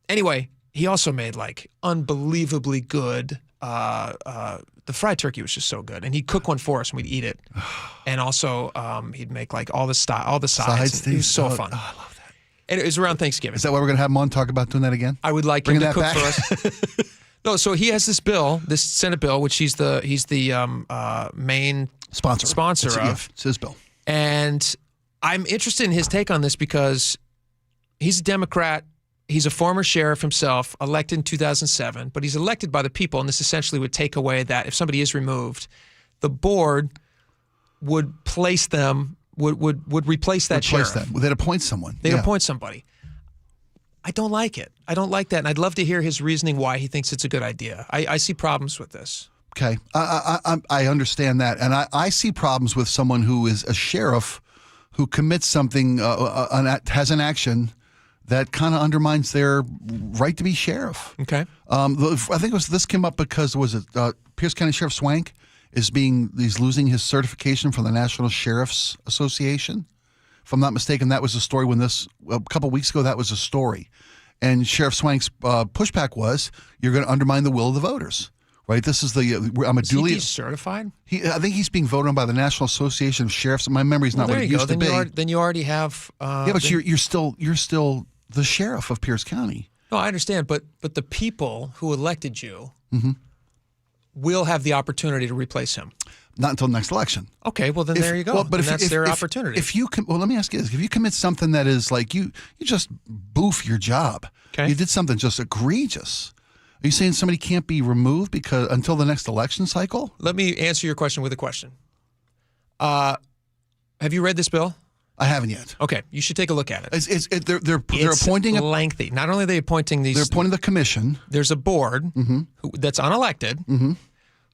anyway, he also made like unbelievably good. The fried turkey was just so good, and he'd cook one for us, and we'd eat it. And also, he'd make like all the sides. It was so fun. Oh, I love that. And it was around Thanksgiving.
Is that why we're going to have him on talk about doing that again?
I would like him to cook for us. No, so he has this bill, this Senate bill, which he's the main sponsor of.
It's his bill.
And I'm interested in his take on this because he's a Democrat. He's a former sheriff himself, elected in 2007, but he's elected by the people, and this essentially would take away that if somebody is removed, the board would place them, would replace that sheriff.
They'd appoint someone.
They'd appoint somebody. I don't like it. I don't like that, and I'd love to hear his reasoning why he thinks it's a good idea. I see problems with this.
Okay, I understand that, and I see problems with someone who is a sheriff who commits something, has an action that kind of undermines their right to be sheriff.
Okay.
I think this came up because Pierce County Sheriff Swank he's losing his certification from the National Sheriff's Association. If I'm not mistaken, that was a story a couple weeks ago, that was a story. And Sheriff Swank's pushback was, you're going to undermine the will of the voters. Right, this is I'm a duly.
Is he decertified?
I think he's being voted on by the National Association of Sheriffs. My memory's not what it used to be.
Then you already have.
But you're still the sheriff of Pierce County.
No, I understand, but the people who elected you will have the opportunity to replace him.
Not until next election.
Okay, well then there you go.
Well, but
that's their opportunity.
Let me ask you this: if you commit something that is like you just boof your job,
okay,
you did something just egregious. Are you saying somebody can't be removed because until the next election cycle?
Let me answer your question with a question. Have you read this bill?
I haven't yet.
Okay, you should take a look at it.
They're appointing
lengthy. Not only are they appointing these,
they're appointing the commission.
There's a board that's unelected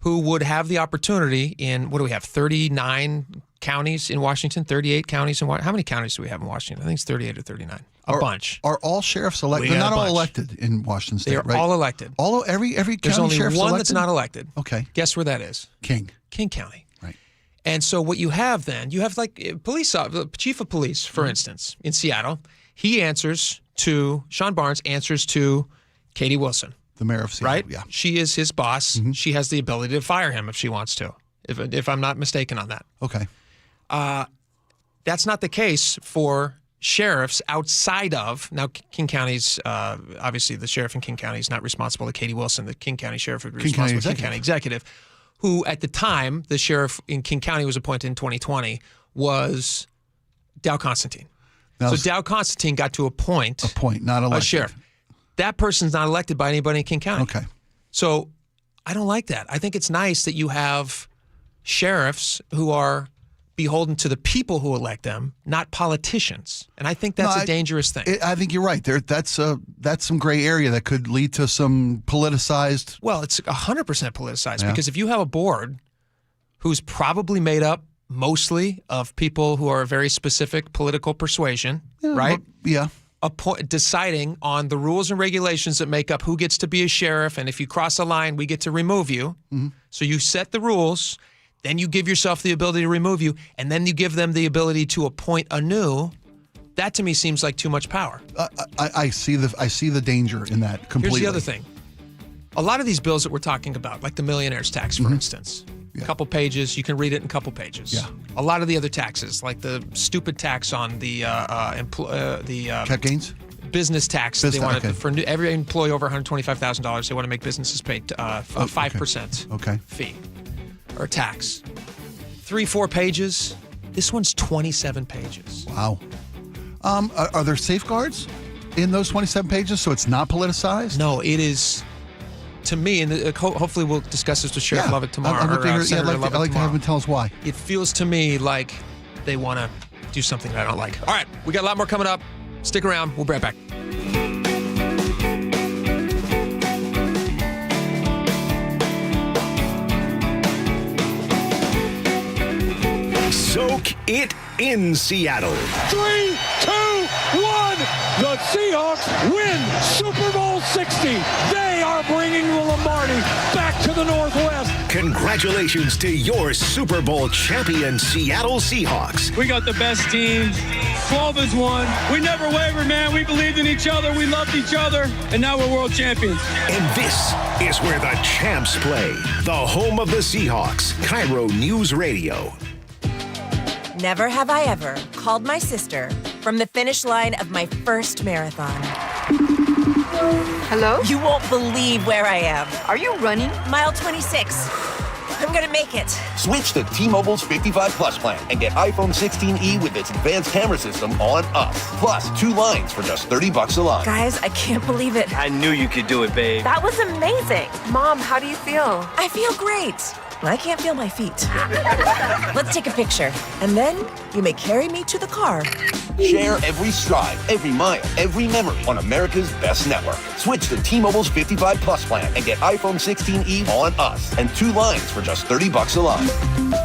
who would have the opportunity in, what do we have, 39 counties in Washington, 38 counties in Washington. How many counties do we have in Washington? I think it's 38 or 39. A bunch.
Are all sheriffs elected? They're not all elected in Washington State,
They're
right?
all elected.
Every county
There's only
sheriff's
one
elected?
that's not elected.
Okay.
Guess where that is?
King
County.
Right.
And so what you have then, you have like chief of police, for instance, in Seattle. Sean Barnes answers to Katie Wilson.
The mayor of Seattle,
right?
Yeah.
She is his boss. She has the ability to fire him if she wants to, if I'm not mistaken on that.
Okay.
That's not the case for sheriffs outside of, now King County's, obviously the sheriff in King County is not responsible to Katie Wilson. The King County sheriff would be responsible to King County executive, who at the time the sheriff in King County was appointed in 2020 was Dow Constantine. So Dow Constantine got to appoint
not elected.
A sheriff. That person's not elected by anybody in King County.
Okay.
So I don't like that. I think it's nice that you have sheriffs who are beholden to the people who elect them, not politicians. And I think that's a dangerous thing.
I think you're right. That's some gray area that could lead to some politicized.
Well, it's 100% politicized because if you have a board who's probably made up mostly of people who are a very specific political persuasion, right?
Yeah.
Deciding on the rules and regulations that make up who gets to be a sheriff, and if you cross a line, we get to remove you. So you set the rules, then you give yourself the ability to remove you, and then you give them the ability to appoint anew. That to me seems like too much power.
I see the danger in that completely.
Here's the other thing. A lot of these bills that we're talking about, like the millionaire's tax, for instance, a couple pages, you can read it in a couple pages.
Yeah.
A lot of the other taxes, like the stupid tax on the
cap gains,
business tax. They want to, for every employee over $125,000, they want to make businesses pay a 5% fee or tax. 3-4 pages. This one's 27 pages.
Wow. Are there safeguards in those 27 pages so it's not politicized?
No, it is. To me, and hopefully we'll discuss this with Sheriff Lovett tomorrow.
I'd like to have him tell us why.
It feels to me like they want to do something that I don't like. All right, we got a lot more coming up. Stick around. We'll be right back.
Soak it in, Seattle.
3, 2, 1. The Seahawks win Super Bowl 60. They are bringing the Lombardi back to the Northwest.
Congratulations to your Super Bowl champion Seattle Seahawks.
We got the best team. 12 is 1. We never wavered, man. We believed in each other. We loved each other. And now we're world champions.
And this is where the champs play. The home of the Seahawks. KIRO Newsradio.
Never have I ever called my sister from the finish line of my first marathon.
Hello?
You won't believe where I am.
Are you running?
Mile 26. I'm gonna make it.
Switch to T-Mobile's 55 Plus plan and get iPhone 16e with its advanced camera system on us. Plus, 2 lines for just $30 a line.
Guys, I can't believe it.
I knew you could do it, babe.
That was amazing.
Mom, how do you feel?
I feel great. I can't feel my feet. Let's take a picture. And then you may carry me to the car.
Share every stride, every mile, every memory on America's best network. Switch to T-Mobile's 55 Plus plan and get iPhone 16e on us and 2 lines for just $30 a line.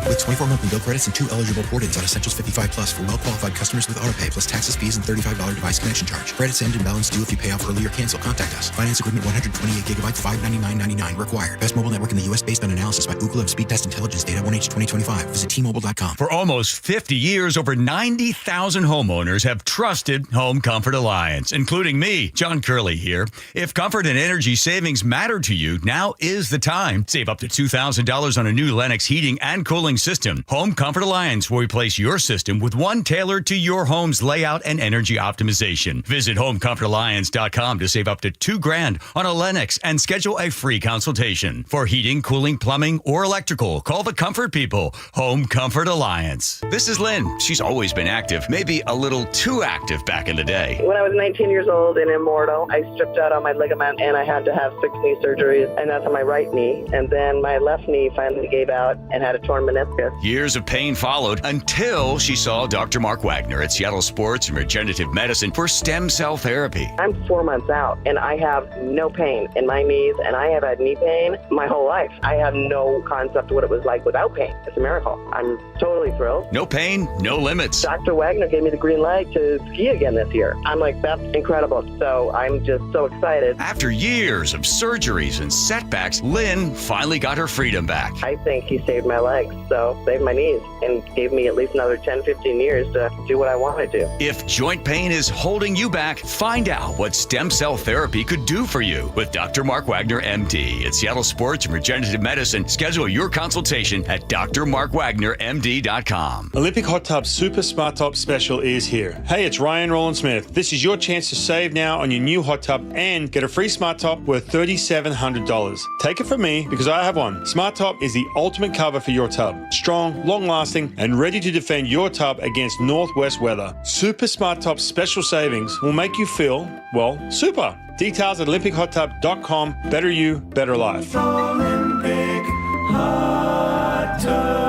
With 24 monthly bill credits and 2 eligible port-ins on Essentials 55 Plus for well-qualified customers with autopay plus taxes, fees, and $35 device connection charge. Credits end and balance due if you pay off early or cancel. Contact us. Finance agreement 128 gigabytes, $599.99 required. Best mobile network in the U.S. based on analysis by Ookla of Speed Test Intelligence data 1H 2025. Visit T-Mobile.com.
For almost 50 years, over 90,000 homeowners have trusted Home Comfort Alliance, including me, John Curley here. If comfort and energy savings matter to you, now is the time. Save up to $2,000
$1,000 on a new Lennox heating and cooling system. Home Comfort Alliance will replace your system with one tailored to your home's layout and energy optimization. Visit homecomfortalliance.com to save up to $2,000 on a Lennox and schedule a free consultation. For heating, cooling, plumbing, or electrical, call the Comfort People. Home Comfort Alliance. This is Lynn. She's always been active, maybe a little too active back in the day.
When I was 19 years old and immortal, I stripped out all my ligament and I had to have 6 knee surgeries, and that's on my right knee. And then my left knee finally gave out and had a torn meniscus.
Years of pain followed until she saw Dr. Mark Wagner at Seattle Sports and Regenerative Medicine for stem cell therapy.
I'm 4 months out and I have no pain in my knees, and I have had knee pain my whole life. I have no concept of what it was like without pain. It's a miracle. I'm totally thrilled.
No pain, no limits.
Dr. Wagner gave me the green light to ski again this year. I'm like, that's incredible. So I'm just so excited.
After years of surgeries and setbacks, Lynn finally got her freedom back.
I think he saved my legs, so saved my knees, and gave me at least another 10, 15 years to do what I want to do.
If joint pain is holding you back, find out what stem cell therapy could do for you with Dr. Mark Wagner, MD, at Seattle Sports and Regenerative Medicine. Schedule your consultation at drmarkwagnermd.com.
Olympic Hot Tub Super Smart Top Special is here. Hey, it's Ryan Roland Smith. This is your chance to save now on your new hot tub and get a free Smart Top worth $3,700. Take it from me because I have one. Smart Top is the ultimate cover for your tub. Strong, long-lasting, and ready to defend your tub against northwest weather. Super Smart Top special savings will make you feel, well, super. Details at olympichottub.com. Better you, better life.
Olympic Hot Tub.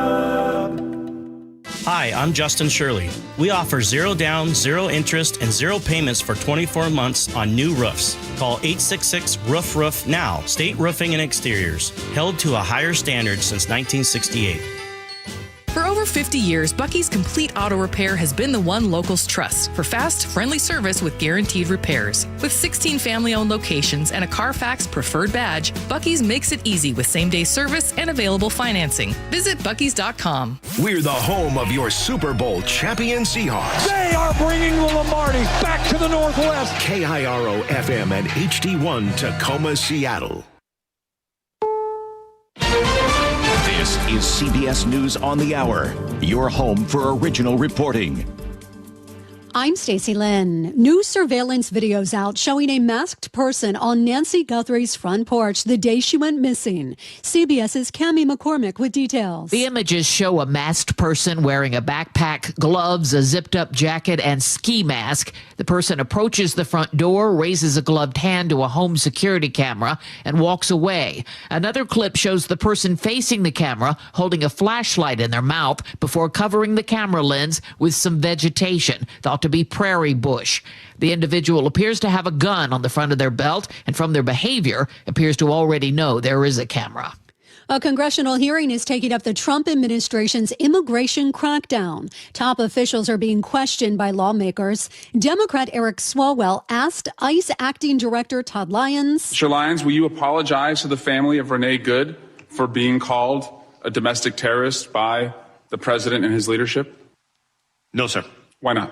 Hi, I'm Justin Shirley. We offer 0 down, 0 interest, and 0 payments for 24 months on new roofs. Call 866-ROOF-ROOF now. State Roofing and Exteriors, held to a higher standard since 1968.
For over 50 years, Bucky's Complete Auto Repair has been the one locals trust for fast, friendly service with guaranteed repairs. With 16 family-owned locations and a Carfax preferred badge, Bucky's makes it easy with same-day service and available financing. Visit Bucky's.com.
We're the home of your Super Bowl champion Seahawks.
They are bringing the Lombardi back to the Northwest.
KIRO FM and HD1 Tacoma, Seattle.
This is CBS News on the Hour, your home for original reporting.
I'm Stacey Lynn. New surveillance videos out showing a masked person on Nancy Guthrie's front porch the day she went missing. CBS's Cammie McCormick with details.
The images show a masked person wearing a backpack, gloves, a zipped-up jacket, and ski mask. The person approaches the front door, raises a gloved hand to a home security camera, and walks away. Another clip shows the person facing the camera holding a flashlight in their mouth before covering the camera lens with some vegetation, thought to be prairie bush. The individual appears to have a gun on the front of their belt, and from their behavior, appears to already know there is a camera.
A congressional hearing is taking up the Trump administration's immigration crackdown. Top officials are being questioned by lawmakers. Democrat Eric Swalwell asked ICE Acting Director Todd Lyons.
Mr. Lyons, will you apologize to the family of Renee Good for being called a domestic terrorist by the president and his leadership?
No, sir.
Why not?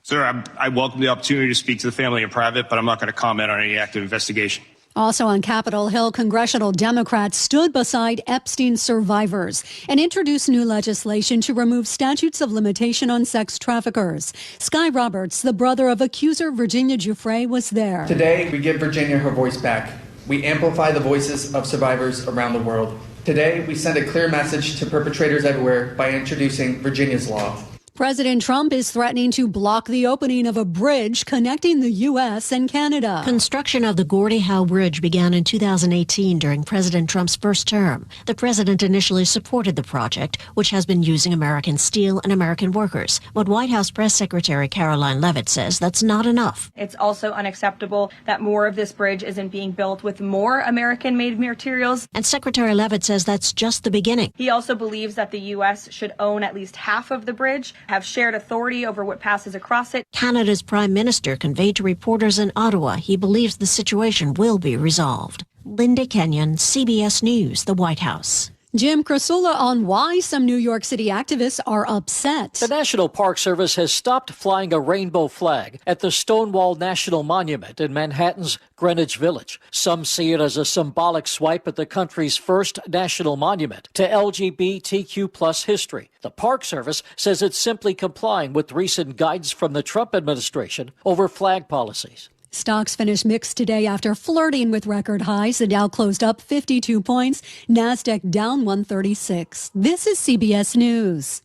Sir, I welcome the opportunity to speak to the family in private, but I'm not going to comment on any active investigation.
Also on Capitol Hill, congressional Democrats stood beside Epstein survivors and introduced new legislation to remove statutes of limitation on sex traffickers. Sky Roberts, the brother of accuser Virginia Giuffre, was there.
Today, we give Virginia her voice back. We amplify the voices of survivors around the world. Today, we send a clear message to perpetrators everywhere by introducing Virginia's Law.
President Trump is threatening to block the opening of a bridge connecting the U.S. and Canada.
Construction of the Gordie Howe Bridge began in 2018 during President Trump's first term. The president initially supported the project, which has been using American steel and American workers. But White House Press Secretary Caroline Leavitt says that's not enough.
It's also unacceptable that more of this bridge isn't being built with more American-made materials.
And Secretary Leavitt says that's just the beginning.
He also believes that the U.S. should own at least half of the bridge, have shared authority over what passes across it.
Canada's Prime Minister conveyed to reporters in Ottawa he believes the situation will be resolved. Linda Kenyon, CBS News, the White House.
Jim Krasula on why some New York City activists are upset.
The National Park Service has stopped flying a rainbow flag at the Stonewall National Monument in Manhattan's Greenwich Village. Some see it as a symbolic swipe at the country's first national monument to LGBTQ plus history. The Park Service says it's simply complying with recent guidance from the Trump administration over flag policies.
Stocks finished mixed today after flirting with record highs. The Dow closed up 52 points. NASDAQ down 136. This is CBS News.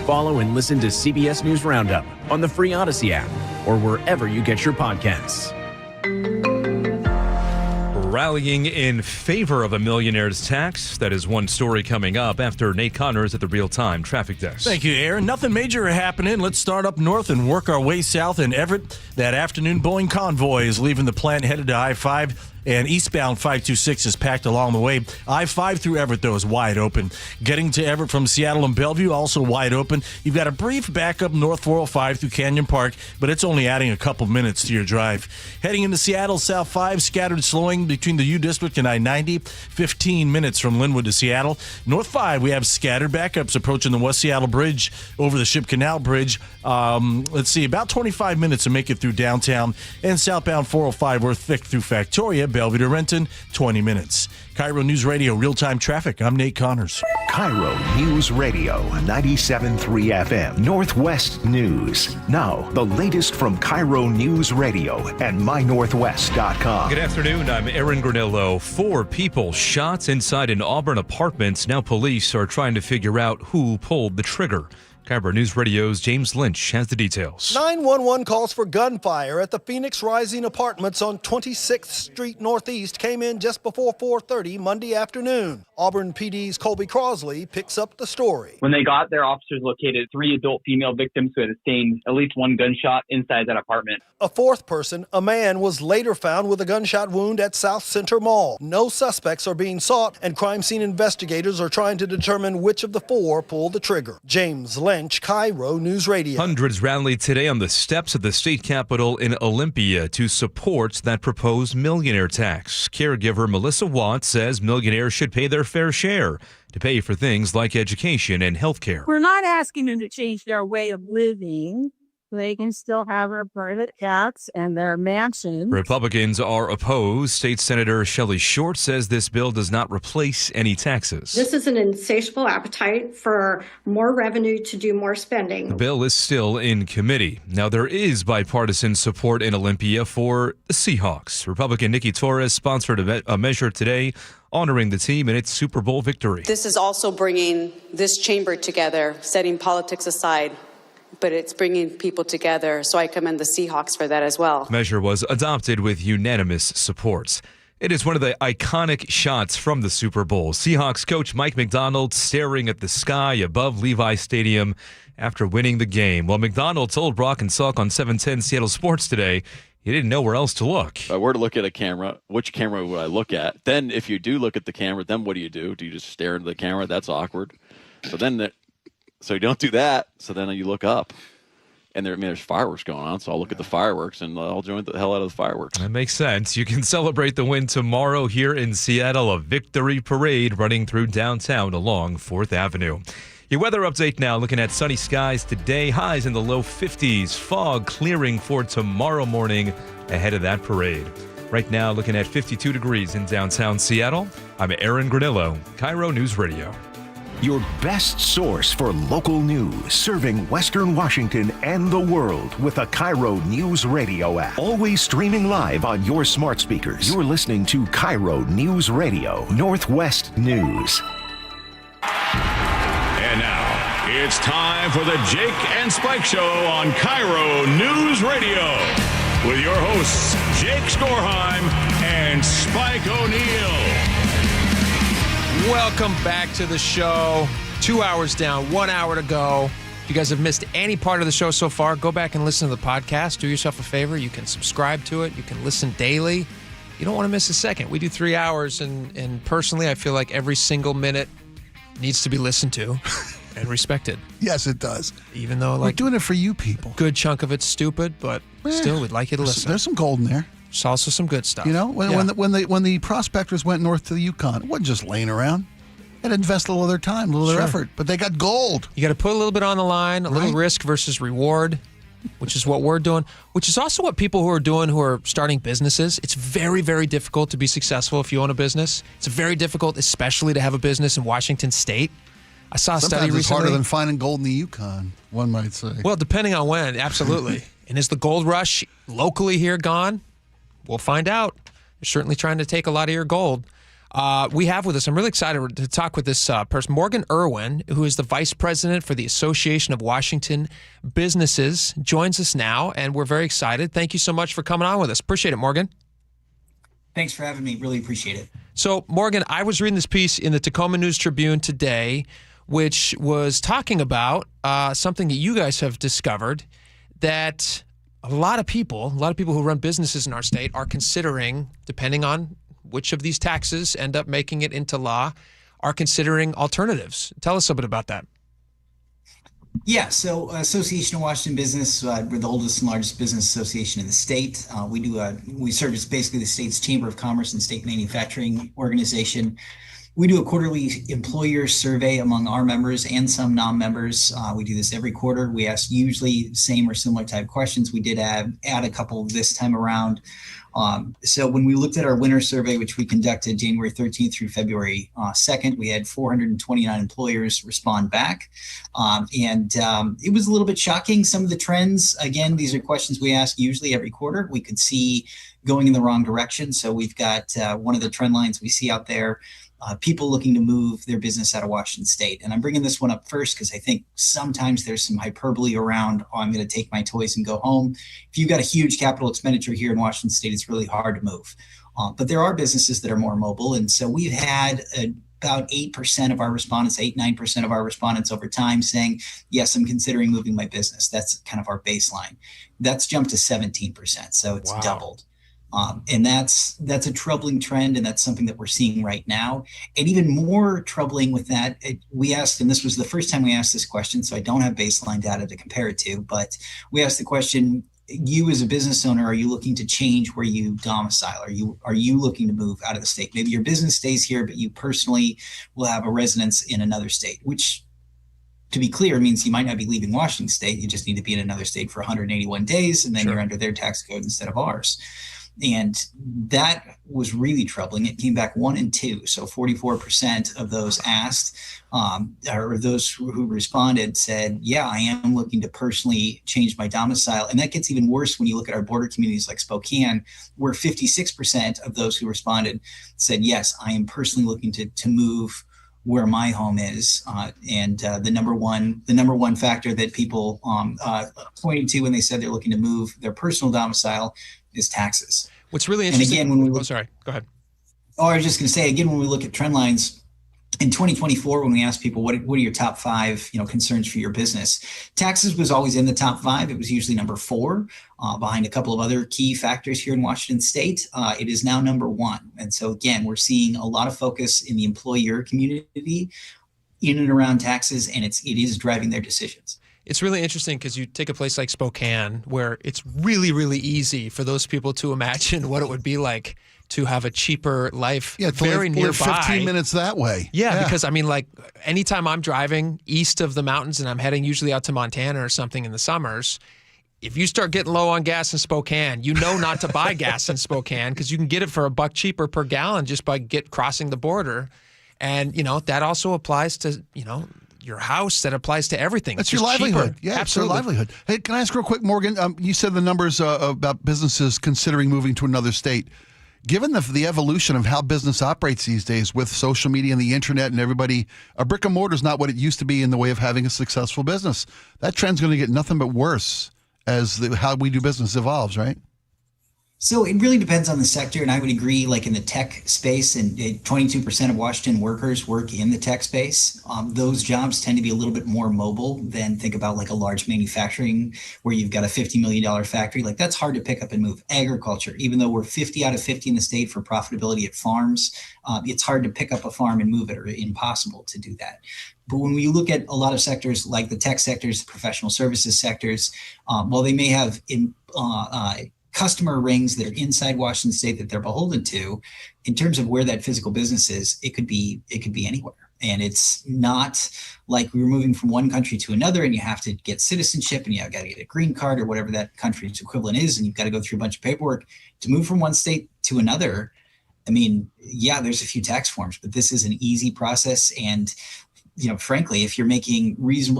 Follow and listen to CBS News Roundup on the free Odyssey app or wherever you get your podcasts.
Rallying in favor of a millionaire's tax. That is one story coming up after Nate Connors at the real-time traffic desk.
Thank you, Aaron. Nothing major happening. Let's start up north and work our way south in Everett. That afternoon Boeing convoy is leaving the plant headed to I-5. And eastbound 526 is packed along the way. I-5 through Everett, though, is wide open. Getting to Everett from Seattle and Bellevue, also wide open. You've got a brief backup north 405 through Canyon Park, but it's only adding a couple minutes to your drive. Heading into Seattle, South 5, scattered slowing between the U District and I-90, 15 minutes from Linwood to Seattle. North 5, we have scattered backups approaching the West Seattle Bridge over the Ship Canal Bridge. Let's see, about 25 minutes to make it through downtown. And southbound 405, we're thick through Factoria, Bellevue to Renton, 20 minutes. KIRO News Radio, real-time traffic. I'm Nate Connors.
KIRO News Radio, 97.3 FM, Northwest News. Now, the latest from KIRO News Radio and mynorthwest.com.
Good afternoon. I'm Aaron Granillo. 4 people shot inside an Auburn apartment. Now police are trying to figure out who pulled the trigger. KIRO News Radio's James Lynch has the details.
911 calls for gunfire at the Phoenix Rising Apartments on 26th Street Northeast came in just before 4:30 Monday afternoon. Auburn PD's Colby Crosley picks up the story.
When they got there, officers located 3 adult female victims who had sustained at least 1 gunshot inside that apartment.
A 4th person, a man, was later found with a gunshot wound at South Center Mall. No suspects are being sought, and crime scene investigators are trying to determine which of the 4 pulled the trigger. James Lynch, KIRO News Radio.
Hundreds rallied today on the steps of the state capitol in Olympia to support that proposed millionaire tax. Caregiver Melissa Watts says millionaires should pay their fair share to pay for things like education and health care.
We're not asking them to change their way of living. They can still have their private yachts and their mansions.
Republicans are opposed. State Senator Shelley Short says this bill does not replace any taxes.
This is an insatiable appetite for more revenue to do more spending.
The bill is still in committee. Now, there is bipartisan support in Olympia for the Seahawks. Republican Nikki Torres sponsored a measure today honoring the team in its Super Bowl victory.
This is also bringing this chamber together, setting politics aside, but it's bringing people together, so I commend the Seahawks for that as well.
Measure was adopted with unanimous support. It is one of the iconic shots from the Super Bowl. Seahawks coach Mike Macdonald staring at the sky above Levi Stadium after winning the game. Well, Macdonald told Brock and Salk on 710 Seattle Sports today he didn't know where else to look.
If I were to look at a camera, which camera would I look at? Then if you do look at the camera, then what do? Do you just stare into the camera? That's awkward. So you don't do that. So then you look up, and there's fireworks going on. So I'll look at the fireworks, and I'll join the hell out of the fireworks.
That makes sense. You can celebrate the win tomorrow here in Seattle. A victory parade running through downtown along 4th Avenue. Your weather update now, looking at sunny skies today. Highs in the low 50s. Fog clearing for tomorrow morning ahead of that parade. Right now, looking at 52 degrees in downtown Seattle. I'm Aaron Granillo, KIRO News Radio.
Your best source for local news, serving Western Washington and the world with a KIRO News Radio app. Always streaming live on your smart speakers. You're listening to KIRO News Radio, Northwest News.
And now, it's time for the Jake and Spike Show on KIRO News Radio with your hosts, Jake Skorheim and Spike O'Neill.
Welcome back to the show. 2 hours down, 1 hour to go. If you guys have missed any part of the show so far, go back and listen to the podcast. Do yourself a favor. You can subscribe to it. You can listen daily. You don't want to miss a second. We do 3 hours, and personally, I feel like every single minute needs to be listened to and respected.
Yes, it does.
Even though,
we're doing it for you people.
Good chunk of it's stupid, but still, we'd like you to listen.
There's some gold in there.
There's also some good stuff.
You know, when the prospectors went north to the Yukon, it wasn't just laying around. And invest a little of their time, a little of their effort. But they got gold.
You got to put a little bit on the line, a little risk versus reward, which is what we're doing, which is also what people who are starting businesses. It's very, very difficult to be successful if you own a business. It's very difficult, especially to have a business in Washington State. I saw a study recently.
It's harder than finding gold in the Yukon, one might say.
Well, depending on when, absolutely. And is the gold rush locally here gone? We'll find out. They're certainly trying to take a lot of your gold. We have with us, I'm really excited to talk with this person, Morgan Irwin, who is the Vice President for the Association of Washington Businesses, joins us now, and we're very excited. Thank you so much for coming on with us. Appreciate it, Morgan.
Thanks for having me. Really appreciate it.
So, Morgan, I was reading this piece in the Tacoma News Tribune today, which was talking about something that you guys have discovered, that a lot of people who run businesses in our state are considering, depending on which of these taxes end up making it into law, are considering alternatives. Tell us a bit about that.
Yeah, so Association of Washington Business, we're the oldest and largest business association in the state. We serve as basically the state's Chamber of Commerce and state manufacturing organization. We do a quarterly employer survey among our members and some non-members. We do this every quarter. We ask usually same or similar type questions. We did add a couple this time around. So when we looked at our winter survey, which we conducted January 13th through February 2nd, we had 429 employers respond back. It was a little bit shocking, some of the trends. Again, these are questions we ask usually every quarter. We could see going in the wrong direction. So we've got one of the trend lines we see out there, people looking to move their business out of Washington State. And I'm bringing this one up first because I think sometimes there's some hyperbole around, I'm going to take my toys and go home. If you've got a huge capital expenditure here in Washington State, it's really hard to move. But there are businesses that are more mobile. And so we've had about 8% of our respondents, 9% of our respondents over time saying, yes, I'm considering moving my business. That's kind of our baseline. That's jumped to 17%. So it's doubled. And that's a troubling trend, and that's something that we're seeing right now. And even more troubling with that, we asked, and this was the first time we asked this question, so I don't have baseline data to compare it to, but we asked the question, you as a business owner, are you looking to change where you domicile? Are you looking to move out of the state? Maybe your business stays here, but you personally will have a residence in another state, which, to be clear, means you might not be leaving Washington State. You just need to be in another state for 181 days, and then you're under their tax code instead of ours. And that was really troubling. It came back 1 and 2. So 44% of those asked, or those who responded said, yeah, I am looking to personally change my domicile. And that gets even worse when you look at our border communities like Spokane, where 56% of those who responded said, yes, I am personally looking to move where my home is. The number one factor that people pointed to when they said they're looking to move their personal domicile is taxes.
What's really interesting.
And again, when we
sorry, go ahead.
Oh, I was just going to say, again, when we look at trend lines in 2024, when we asked people, what are your top 5, concerns for your business? Taxes was always in the top 5. It was usually number 4, behind a couple of other key factors here in Washington State. It is now number 1. And so again, we're seeing a lot of focus in the employer community in and around taxes, and it is driving their decisions.
It's really interesting because you take a place like Spokane, where it's really, really easy for those people to imagine what it would be like to have a cheaper life very nearby.
15 minutes that way.
Yeah, because anytime I'm driving east of the mountains and I'm heading usually out to Montana or something in the summers, if you start getting low on gas in Spokane, not to buy gas in Spokane because you can get it for $1 cheaper per gallon just by crossing the border. And, that also applies to, your house. That applies to everything.
It's your livelihood.
Cheaper.
Yeah,
Absolutely.
It's your livelihood. Hey, can I ask real quick, Morgan? You said the numbers about businesses considering moving to another state. Given the evolution of how business operates these days with social media and the internet and everybody, a brick and mortar is not what it used to be in the way of having a successful business. That trend's going to get nothing but worse as how we do business evolves, right?
So it really depends on the sector, and I would agree, like in the tech space, and 22% of Washington workers work in the tech space. Those jobs tend to be a little bit more mobile than think about like a large manufacturing where you've got a $50 million factory. Like that's hard to pick up and move. Agriculture, even though we're 50 out of 50 in the state for profitability at farms, it's hard to pick up a farm and move it, or impossible to do that. But when we look at a lot of sectors like the tech sectors, the professional services sectors, while they may have customer rings that are inside Washington State that they're beholden to, in terms of where that physical business is, it could be anywhere. And it's not like we're moving from one country to another and you have to get citizenship and you've got to get a green card or whatever that country's equivalent is. And you've got to go through a bunch of paperwork to move from one state to another. I mean, yeah, there's a few tax forms, but this is an easy process. And, frankly, if you're making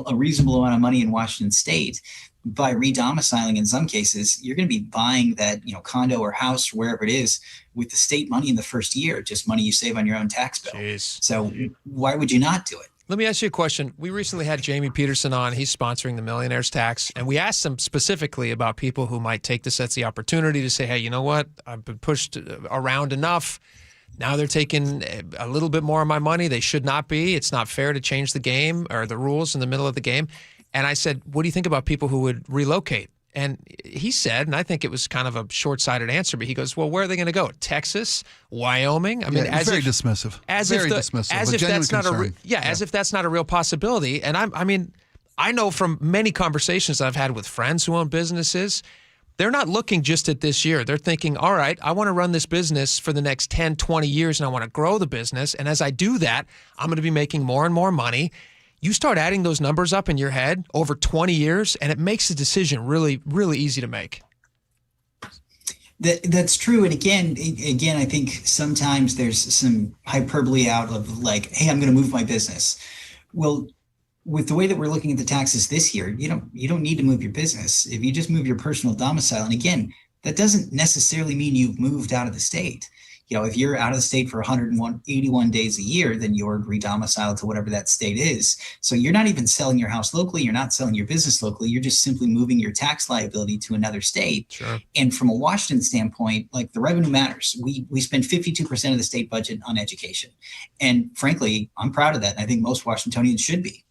a reasonable amount of money in Washington state, by redomiciling in some cases, you're going to be buying that, condo or house or wherever it is with the state money in the first year, just money you save on your own tax bill.
Jeez.
So why would you not do it?
Let me ask you a question. We recently had Jamie Peterson on. He's sponsoring the millionaire's tax. And we asked him specifically about people who might take this as the opportunity to say, hey, you know what? I've been pushed around enough. Now they're taking a little bit more of my money. They should not be. It's not fair to change the game or the rules in the middle of the game. And I said, what do you think about people who would relocate? And he said, and I think it was kind of a short-sighted answer, but he goes, well, where are they going to go? Texas? Wyoming? I mean,
very dismissive.
As
very
if
dismissive.
as if that's not as if that's not a real possibility. And I know from many conversations I've had with friends who own businesses, they're not looking just at this year. They're thinking, all right, I want to run this business for the next 10, 20 years, and I want to grow the business. And as I do that, I'm going to be making more and more money. You start adding those numbers up in your head over 20 years, and it makes the decision really, really easy to make.
That's true. And again, I think sometimes there's some hyperbole out of like, hey, I'm going to move my business. Well, with the way that we're looking at the taxes this year, you don't need to move your business. If you just move your personal domicile, and again, that doesn't necessarily mean you've moved out of the state. If you're out of the state for 181 days a year, then you're redomiciled to whatever that state is. So you're not even selling your house locally. You're not selling your business locally. You're just simply moving your tax liability to another state.
Sure.
And from a Washington standpoint, like the revenue matters. We spend 52% of the state budget on education. And frankly, I'm proud of that. And I think most Washingtonians should be.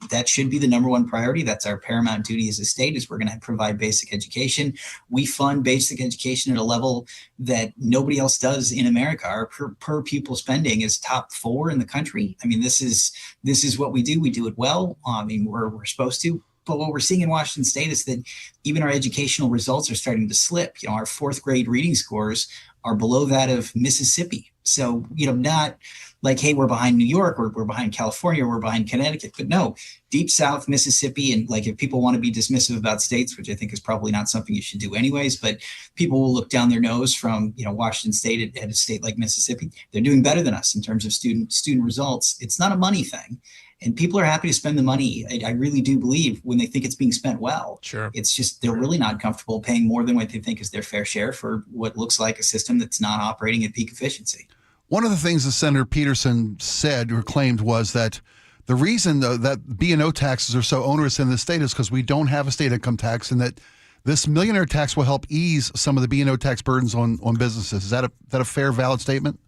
That should be the number one priority. That's our paramount duty as a state, is we're going to provide basic education. We fund basic education at a level that nobody else does in America. Our per pupil spending is top 4 in the country. I mean, this is what we do. We do it well. We're supposed to. But what we're seeing in Washington state is that even our educational results are starting to slip. Our 4th grade reading scores are below that of Mississippi. So, not like, hey, we're behind New York or we're behind California or we're behind Connecticut. But no, deep South Mississippi. And like, if people want to be dismissive about states, which I think is probably not something you should do anyways, but people will look down their nose from, Washington state at a state like Mississippi. They're doing better than us in terms of student results. It's not a money thing. And people are happy to spend the money. I really do believe when they think it's being spent well.
Sure.
It's just they're really not comfortable paying more than what they think is their fair share for what looks like a system that's not operating at peak efficiency.
One of the things that Senator Peterson said or claimed was that the reason that B&O taxes are so onerous in the state is because we don't have a state income tax, and that this millionaire tax will help ease some of the B&O tax burdens on businesses. Is that a fair, valid statement?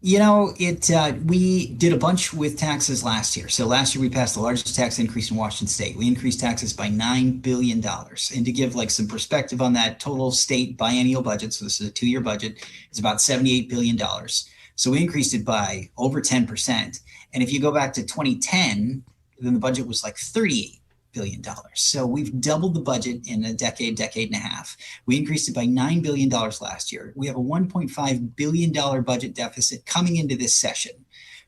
We did a bunch with taxes last year. So last year we passed the largest tax increase in Washington state. We increased taxes by $9 billion. And to give some perspective on that, total state biennial budget, so this is a 2-year budget, is about $78 billion. So we increased it by over 10%. And if you go back to 2010, then the budget was like $38 billion. So we've doubled the budget in a decade and a half. We increased it by $9 billion last year. We have a $1.5 billion budget deficit coming into this session,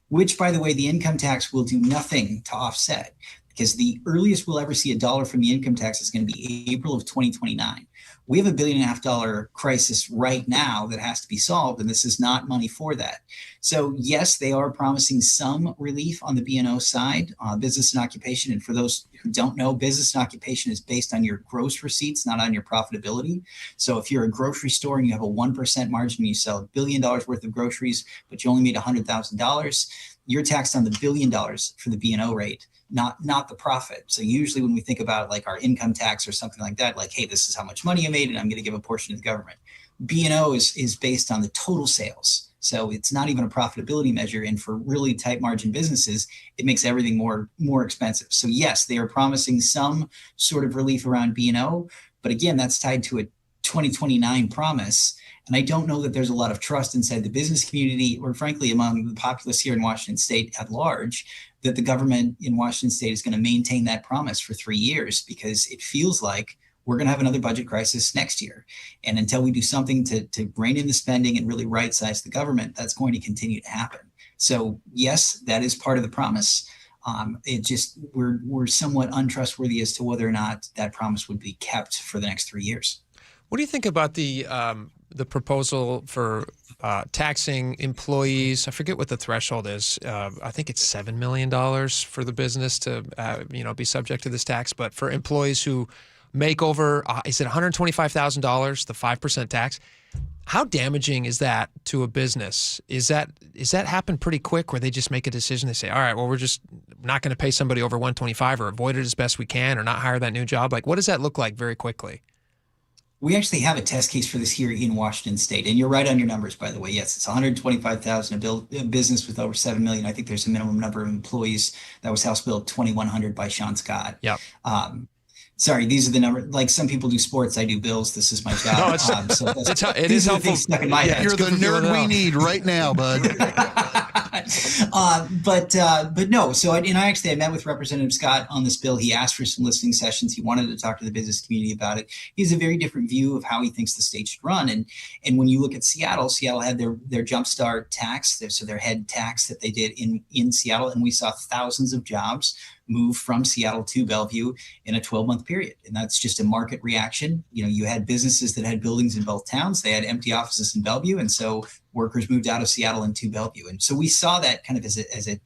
which, by the way, the income tax will do nothing to offset, because the earliest we'll ever see a dollar from the income tax is going to be April of 2029. We have $1.5 billion crisis right now that has to be solved, and this is not money for that. So yes, they are promising some relief on the B&O side, business and occupation. And for those who don't know, business and occupation is based on your gross receipts, not on your profitability. So if you're a grocery store and you have a 1% margin and you sell $1 billion worth of groceries, but you only made $100,000, you're taxed on the $1 billion for the B&O rate, not the profit. So usually when we think about our income tax or something like that, hey, this is how much money I made and I'm going to give a portion to the government. B&O is based on the total sales. So it's not even a profitability measure. And for really tight margin businesses, it makes everything more expensive. So yes, they are promising some sort of relief around B&O, but again, that's tied to a 2029 promise. And I don't know that there's a lot of trust inside the business community, or frankly, among the populace here in Washington state at large, that the government in Washington state is going to maintain that promise for 3 years, because it feels like we're going to have another budget crisis next year. And until we do something to rein in the spending and really right size the government, that's going to continue to happen. So yes, that is part of the promise. It just we're somewhat untrustworthy as to whether or not that promise would be kept for the next 3 years.
What do you think about the proposal for taxing employees? I forget what the threshold is. I think it's $7 million for the business to be subject to this tax. But for employees who make over, is it $125,000, the 5% tax? How damaging is that to a business? Is that happen pretty quick where they just make a decision? They say, all right, well, we're just not going to pay somebody over 125 or avoid it as best we can or not hire that new job. Like, what does that look like very quickly?
We actually have a test case for this here in Washington State. And you're right on your numbers, by the way. Yes, it's 125,000, a business with over 7 million. I think there's a minimum number of employees. That was House Bill 2100 by Sean Scott.
Yep.
Sorry, these are the numbers. Like some people do sports, I do bills. This is my job.
No, it is helpful.
Stuck in my head.
You're the nerd we need right now, bud.
But no. So I met with Representative Scott on this bill. He asked for some listening sessions. He wanted to talk to the business community about it. He has a very different view of how he thinks the state should run. And when you look at Seattle had their jumpstart tax, so their head tax that they did in Seattle, and we saw thousands of jobs move from Seattle to Bellevue in a 12-month period. And that's just a market reaction. You had businesses that had buildings in both towns. They had empty offices in Bellevue. And so workers moved out of Seattle into Bellevue. And so we saw that kind of as an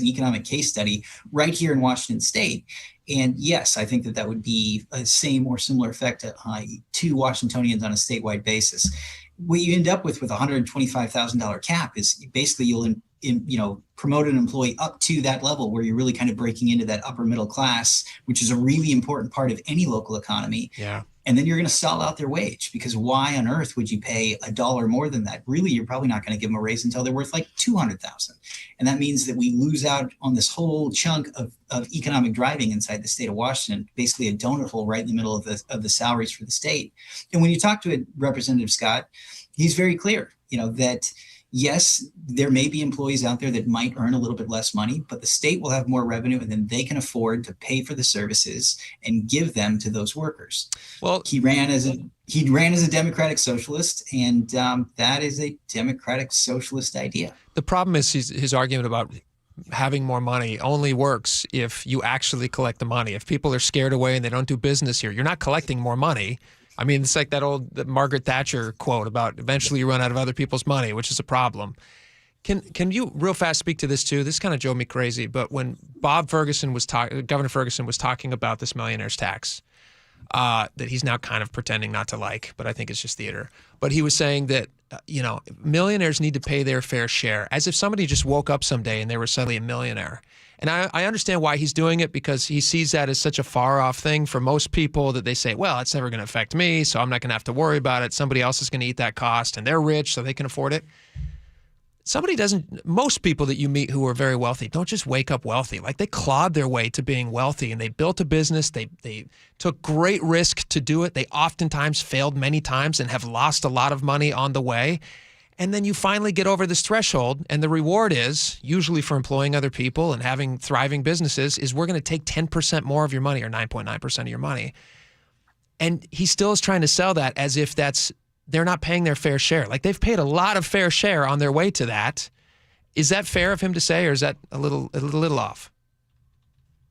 economic case study right here in Washington State. And yes, I think that would be a same or similar effect to Washingtonians on a statewide basis. What you end up with a $125,000 cap is basically you'll promote an employee up to that level where you're really kind of breaking into that upper middle class, which is a really important part of any local economy.
Yeah.
And then you're going to stall out their wage, because why on earth would you pay $1 more than that? Really, you're probably not going to give them a raise until they're worth like $200,000. And that means that we lose out on this whole chunk of economic driving inside the state of Washington, basically a donut hole right in the middle of the salaries for the state. And when you talk to Representative Scott, he's very clear, that yes, there may be employees out there that might earn a little bit less money, but the state will have more revenue, and then they can afford to pay for the services and give them to those workers.
Well,
he ran as a Democratic socialist, and that is a Democratic socialist idea.
The problem is his argument about having more money only works if you actually collect the money. If people are scared away and they don't do business here, you're not collecting more money. I mean, it's like that old Margaret Thatcher quote about eventually you run out of other people's money, which is a problem. Can you real fast speak to this too? This kind of drove me crazy. But when Governor Ferguson was talking about this millionaire's tax, that he's now kind of pretending not to like, but I think it's just theater. But he was saying that, millionaires need to pay their fair share, as if somebody just woke up someday and they were suddenly a millionaire. And I understand why he's doing it, because he sees that as such a far-off thing for most people that they say, well, it's never going to affect me, so I'm not going to have to worry about it. Somebody else is going to eat that cost, and they're rich, so they can afford it. Most people that you meet who are very wealthy don't just wake up wealthy. Like, they clawed their way to being wealthy, and they built a business. They took great risk to do it. They oftentimes failed many times and have lost a lot of money on the way. And then you finally get over this threshold, and the reward is, usually for employing other people and having thriving businesses, is we're going to take 10% more of your money, or 9.9% of your money. And he still is trying to sell that as if they're not paying their fair share. Like, they've paid a lot of fair share on their way to that. Is that fair of him to say, or is that a little off?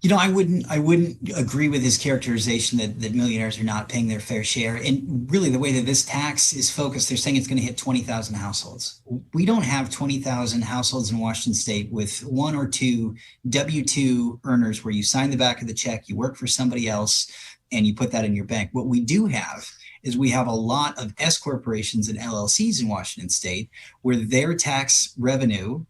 I wouldn't agree with his characterization that millionaires are not paying their fair share. And really, the way that this tax is focused, they're saying it's going to hit 20,000 households. We don't have 20,000 households in Washington State with one or two W-2 earners where you sign the back of the check, you work for somebody else, and you put that in your bank. What we do have is we have a lot of S corporations and LLCs in Washington State where their tax revenue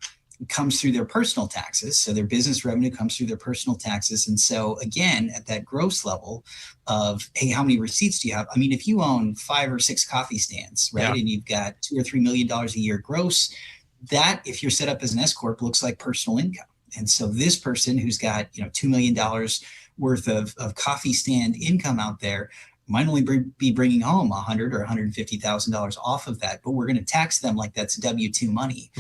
comes through their personal taxes. So their business revenue comes through their personal taxes. And so again, at that gross level of, hey, how many receipts do you have? I mean, if you own 5 or 6 coffee stands, right, and you've got $2 or $3 million a year gross, that, if you're set up as an S corp, looks like personal income. And so this person who's got, $2 million worth of coffee stand income out there might only be bringing home $100,000 or $150,000 off of that, but we're going to tax them like that's W-2 money.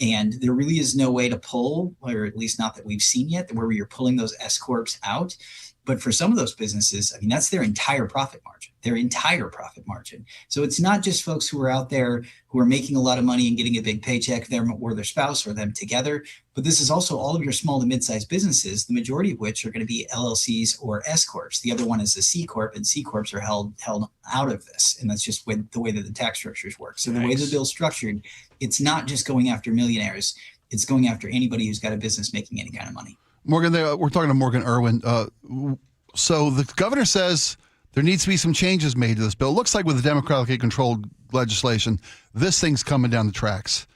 And there really is no way to pull, or at least not that we've seen yet, where you're pulling those S corps out But for some of those businesses, I mean, that's their entire profit margin. So it's not just folks who are out there who are making a lot of money and getting a big paycheck, them or their spouse or them together. But this is also all of your small to mid-sized businesses, the majority of which are going to be LLCs or S Corps. The other one is a C Corp, and C Corps are held out of this. And that's just the way that the tax structures work. So the way the bill's structured, it's not just going after millionaires. It's going after anybody who's got a business making any kind of money.
Morgan, we're talking to Morgan Irwin. So the governor says there needs to be some changes made to this bill. It looks like with the democratically controlled legislation, this thing's coming down the tracks.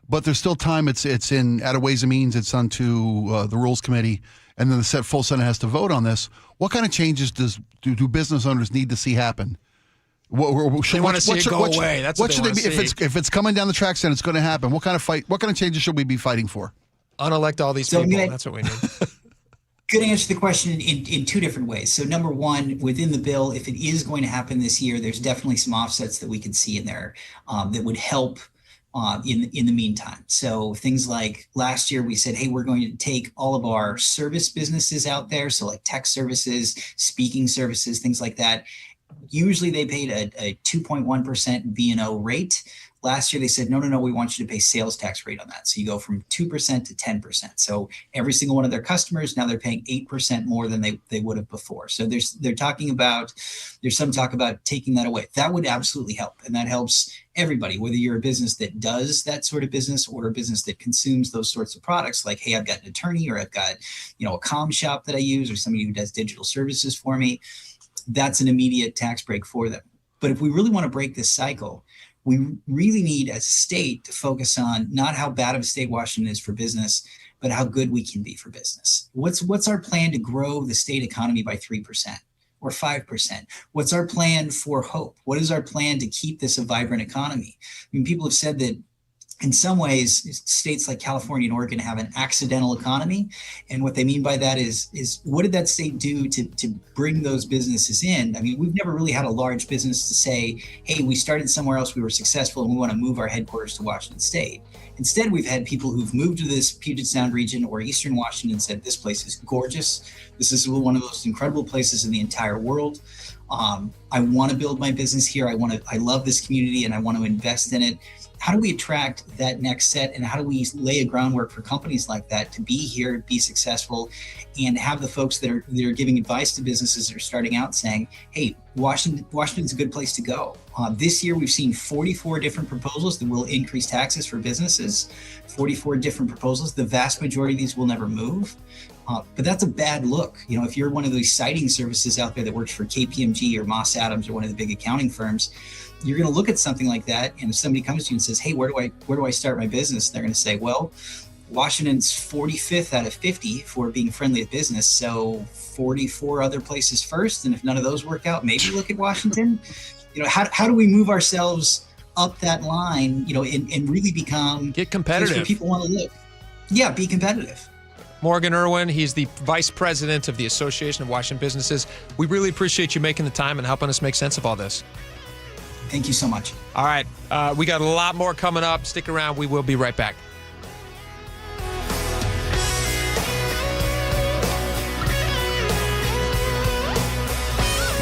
But there's still time. It's in out of Ways and Means. It's onto the Rules Committee, and then the full Senate has to vote on this. What kind of changes do business owners need to see happen?
They want to see it go away. That's what they want to see. If
it's coming down the tracks and it's going to happen, what kind of changes should we be fighting for?
Unelect all these people. That's what we need.
Good answer to the question in two different ways. So number one, within the bill, if it is going to happen this year, there's definitely some offsets that we can see in there that would help in the meantime. So things like last year we said, hey, we're going to take all of our service businesses out there. So like tech services, speaking services, things like that. Usually they paid a 2.1% B&O rate. Last year, they said, no, we want you to pay sales tax rate on that. So you go from 2% to 10%. So every single one of their customers, now they're paying 8% more than they would have before. So there's some talk about taking that away. That would absolutely help. And that helps everybody, whether you're a business that does that sort of business or a business that consumes those sorts of products. Like, hey, I've got an attorney, or I've got, a comm shop that I use, or somebody who does digital services for me. That's an immediate tax break for them. But if we really want to break this cycle, we really need as a state to focus on not how bad of a state Washington is for business, but how good we can be for business. What's our plan to grow the state economy by 3% or 5%? What's our plan for hope? What is our plan to keep this a vibrant economy? I mean, people have said that in some ways, states like California and Oregon have an accidental economy. And what they mean by that is what did that state do to bring those businesses in? I mean, we've never really had a large business to say, hey, we started somewhere else, we were successful, and we want to move our headquarters to Washington State. Instead, we've had people who've moved to this Puget Sound region or Eastern Washington and said, this place is gorgeous. This is one of the most incredible places in the entire world. I want to build my business here. I love this community and I want to invest in it. How do we attract that next set, and how do we lay a groundwork for companies like that to be here, be successful, and have the folks that are giving advice to businesses that are starting out saying, hey, Washington's a good place to go. This year, we've seen 44 different proposals that will increase taxes for businesses, 44 different proposals. The vast majority of these will never move. But that's a bad look. If you're one of these citing services out there that works for KPMG or Moss Adams or one of the big accounting firms, you're going to look at something like that. And if somebody comes to you and says, hey, where do I start my business? They're going to say, well, Washington's 45th out of 50 for being friendly at business. So 44 other places first. And if none of those work out, maybe look at Washington. How do we move ourselves up that line, and really get
competitive
where people want to live? Yeah, be competitive.
Morgan Irwin, he's the vice president of the Association of Washington Businesses. We really appreciate you making the time and helping us make sense of all this.
Thank you so much.
All right. We got a lot more coming up. Stick around. We will be right back.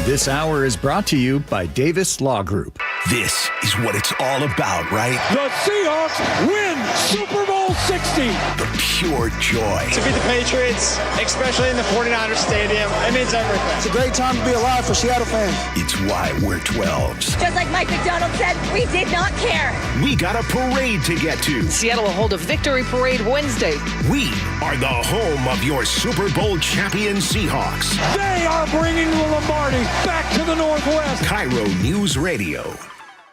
This hour is brought to you by Davis Law Group.
This is what it's all about, right?
The Seahawks win Super Bowl 60.
The pure joy.
To beat the Patriots, especially in the 49ers stadium, it means everything.
It's a great time to be alive for Seattle fans.
It's why we're 12s.
Just like Mike McDonald said, we did not care.
We got a parade to get to.
Seattle will hold a victory parade Wednesday.
We are the home of your Super Bowl champion Seahawks.
They are bringing the Lombardi back to the Northwest.
KIRO News Radio.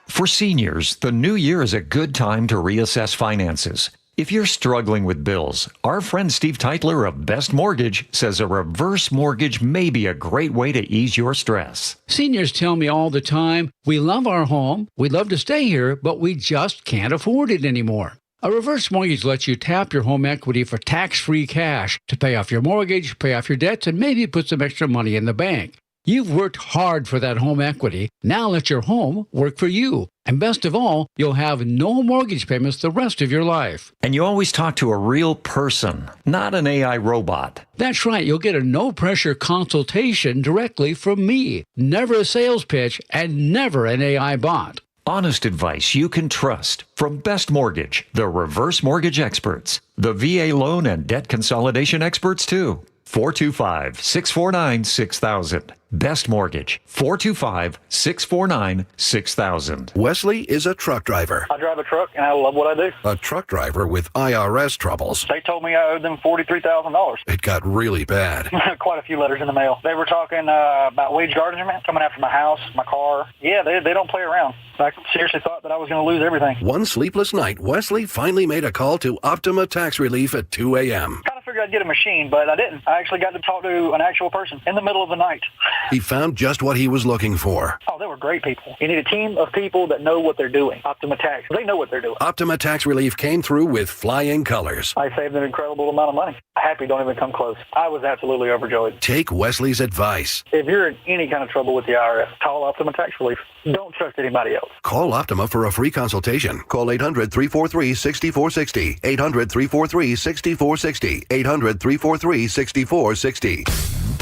For seniors, the new year is a good time to reassess finances. If you're struggling with bills, our friend Steve Teitler of Best Mortgage says a reverse mortgage may be a great way to ease your stress.
Seniors tell me all the time, we love our home, we'd love to stay here, but we just can't afford it anymore. A reverse mortgage lets you tap your home equity for tax-free cash to pay off your mortgage, pay off your debts, and maybe put some extra money in the bank. You've worked hard for that home equity. Now let your home work for you. And best of all, you'll have no mortgage payments the rest of your life.
And you always talk to a real person, not an AI robot.
That's right. You'll get a no-pressure consultation directly from me. Never a sales pitch and never an AI bot.
Honest advice you can trust from Best Mortgage, the reverse mortgage experts, the VA loan and debt consolidation experts too. 425-649-6000. Best Mortgage, 425-649-6000.
Wesley is a truck driver.
I drive a truck, and I love what I do.
A truck driver with IRS troubles.
They told me I owed them $43,000.
It got really bad.
Quite a few letters in the mail. They were talking about wage garnishment, coming after my house, my car. Yeah, they don't play around. I seriously thought that I was going to lose everything.
One sleepless night, Wesley finally made a call to Optima Tax Relief at 2 a.m.
Kind of figured I'd get a machine, but I didn't. I actually got to talk to an actual person in the middle of the night.
He found just what he was looking for.
Oh, they were great people. You need a team of people that know what they're doing. Optima Tax, they know what they're doing.
Optima Tax Relief came through with flying colors.
I saved an incredible amount of money. Happy don't even come close. I was absolutely overjoyed.
Take Wesley's advice.
If you're in any kind of trouble with the IRS, call Optima Tax Relief. Don't trust anybody else.
Call Optima for a free consultation. Call 800-343-6460. 800-343-6460. 800-343-6460.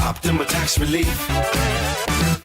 Optima Tax Relief.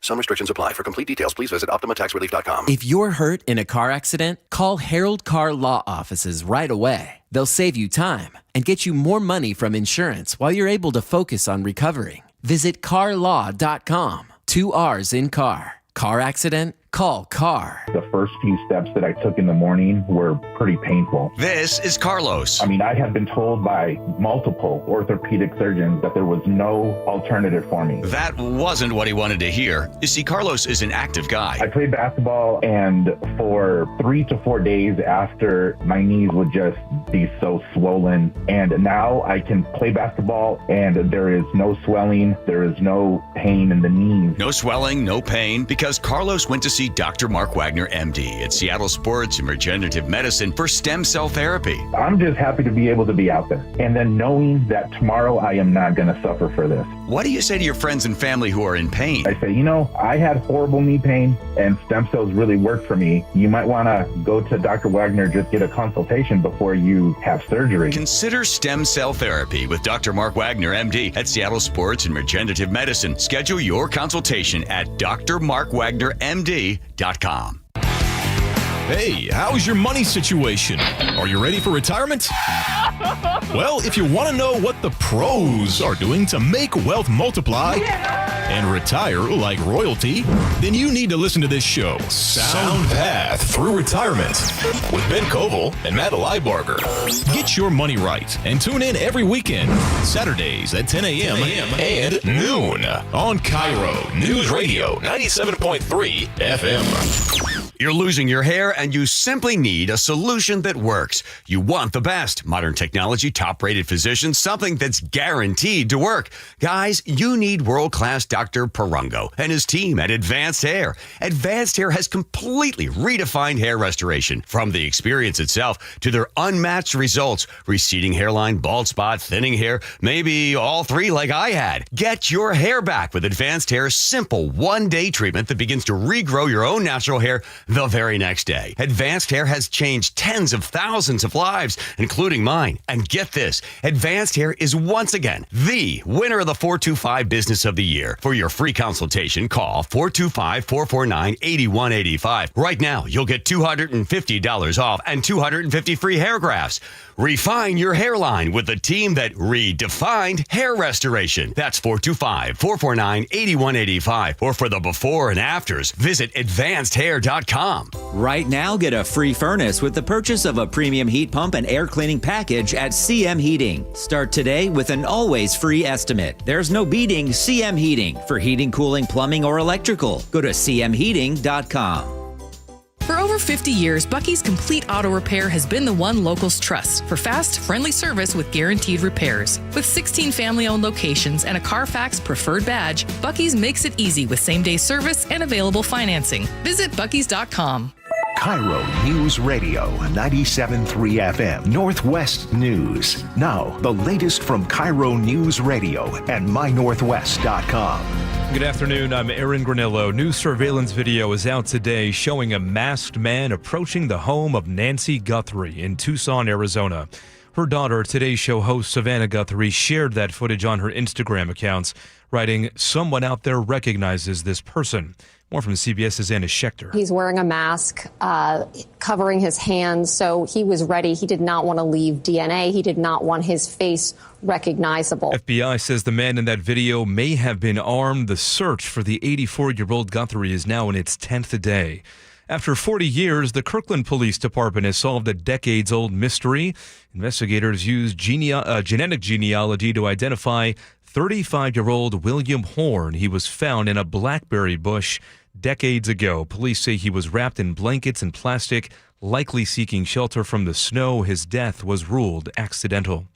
Some restrictions apply. For complete details, please visit OptimaTaxRelief.com.
If you're hurt in a car accident, call Harold Car Law Offices right away. They'll save you time and get you more money from insurance while you're able to focus on recovering. Visit carlaw.com. 2 R's in car. Car accident? Call CAR.
The first few steps that I took in the morning were pretty painful.
This is Carlos.
I mean, I had been told by multiple orthopedic surgeons that there was no alternative for me.
That wasn't what he wanted to hear. You see, Carlos is an active guy.
I played basketball, and for 3 to 4 days after, my knees would just be so swollen. And now I can play basketball, and there is no swelling. There is no pain in the knees.
No swelling, no pain, because Carlos went to see Dr. Mark Wagner, MD, at Seattle Sports and Regenerative Medicine for stem cell therapy.
I'm just happy to be able to be out there. And then knowing that tomorrow I am not going to suffer for this.
What do you say to your friends and family who are in pain?
I say, I had horrible knee pain and stem cells really worked for me. You might want to go to Dr. Wagner, just get a consultation before you have surgery.
Consider stem cell therapy with Dr. Mark Wagner, MD, at Seattle Sports and Regenerative Medicine. Schedule your consultation at drmarkwagnermd.com.
Hey, how's your money situation? Are you ready for retirement? Well, if you want to know what the pros are doing to make wealth multiply and retire like royalty, then you need to listen to this show, Sound Path Through Retirement, with Ben Koval and Matt Leibarger. Get your money right and tune in every weekend, Saturdays at 10 a.m. and noon on KIRO Newsradio 97.3 FM.
You're losing your hair and you simply need a solution that works. You want the best. Modern technology, top-rated physicians, something that's guaranteed to work. Guys, you need world-class Dr. Perungo and his team at Advanced Hair. Advanced Hair has completely redefined hair restoration. From the experience itself to their unmatched results. Receding hairline, bald spot, thinning hair, maybe all three like I had. Get your hair back with Advanced Hair's simple one-day treatment that begins to regrow your own natural hair the very next day. Advanced Hair has changed tens of thousands of lives, including mine. And get this, Advanced Hair is once again the winner of the 425 Business of the Year. For your free consultation, call 425-449-8185. Right now, you'll get $250 off and 250 free hair grafts. Refine your hairline with the team that redefined hair restoration. That's 425-449-8185. Or for the before and afters, visit advancedhair.com.
Right now, get a free furnace with the purchase of a premium heat pump and air cleaning package at CM Heating. Start today with an always free estimate. There's no beating CM Heating for heating, cooling, plumbing, or electrical. Go to cmheating.com.
For over 50 years, Bucky's Complete Auto Repair has been the one locals trust for fast, friendly service with guaranteed repairs. With 16 family-owned locations and a Carfax preferred badge, Bucky's makes it easy with same-day service and available financing. Visit buckys.com.
KIRO News Radio 97.3 FM Northwest News. Now, the latest from KIRO News Radio and mynorthwest.com.
Good afternoon, I'm Aaron Granillo. New surveillance video is out today showing a masked man approaching the home of Nancy Guthrie in Tucson, Arizona. Her daughter, Today's Show host Savannah Guthrie, shared that footage on her Instagram accounts, writing, "Someone out there recognizes this person." More from CBS's Anna Schechter.
He's wearing a mask, covering his hands, so he was ready. He did not want to leave DNA. He did not want his face recognizable.
FBI says the man in that video may have been armed. The search for the 84-year-old Guthrie is now in its 10th day. After 40 years, the Kirkland Police Department has solved a decades-old mystery. Investigators used genetic genealogy to identify 35-year-old William Horn. He was found in a blackberry bush decades ago. Police say he was wrapped in blankets and plastic, likely seeking shelter from the snow. His death was ruled accidental.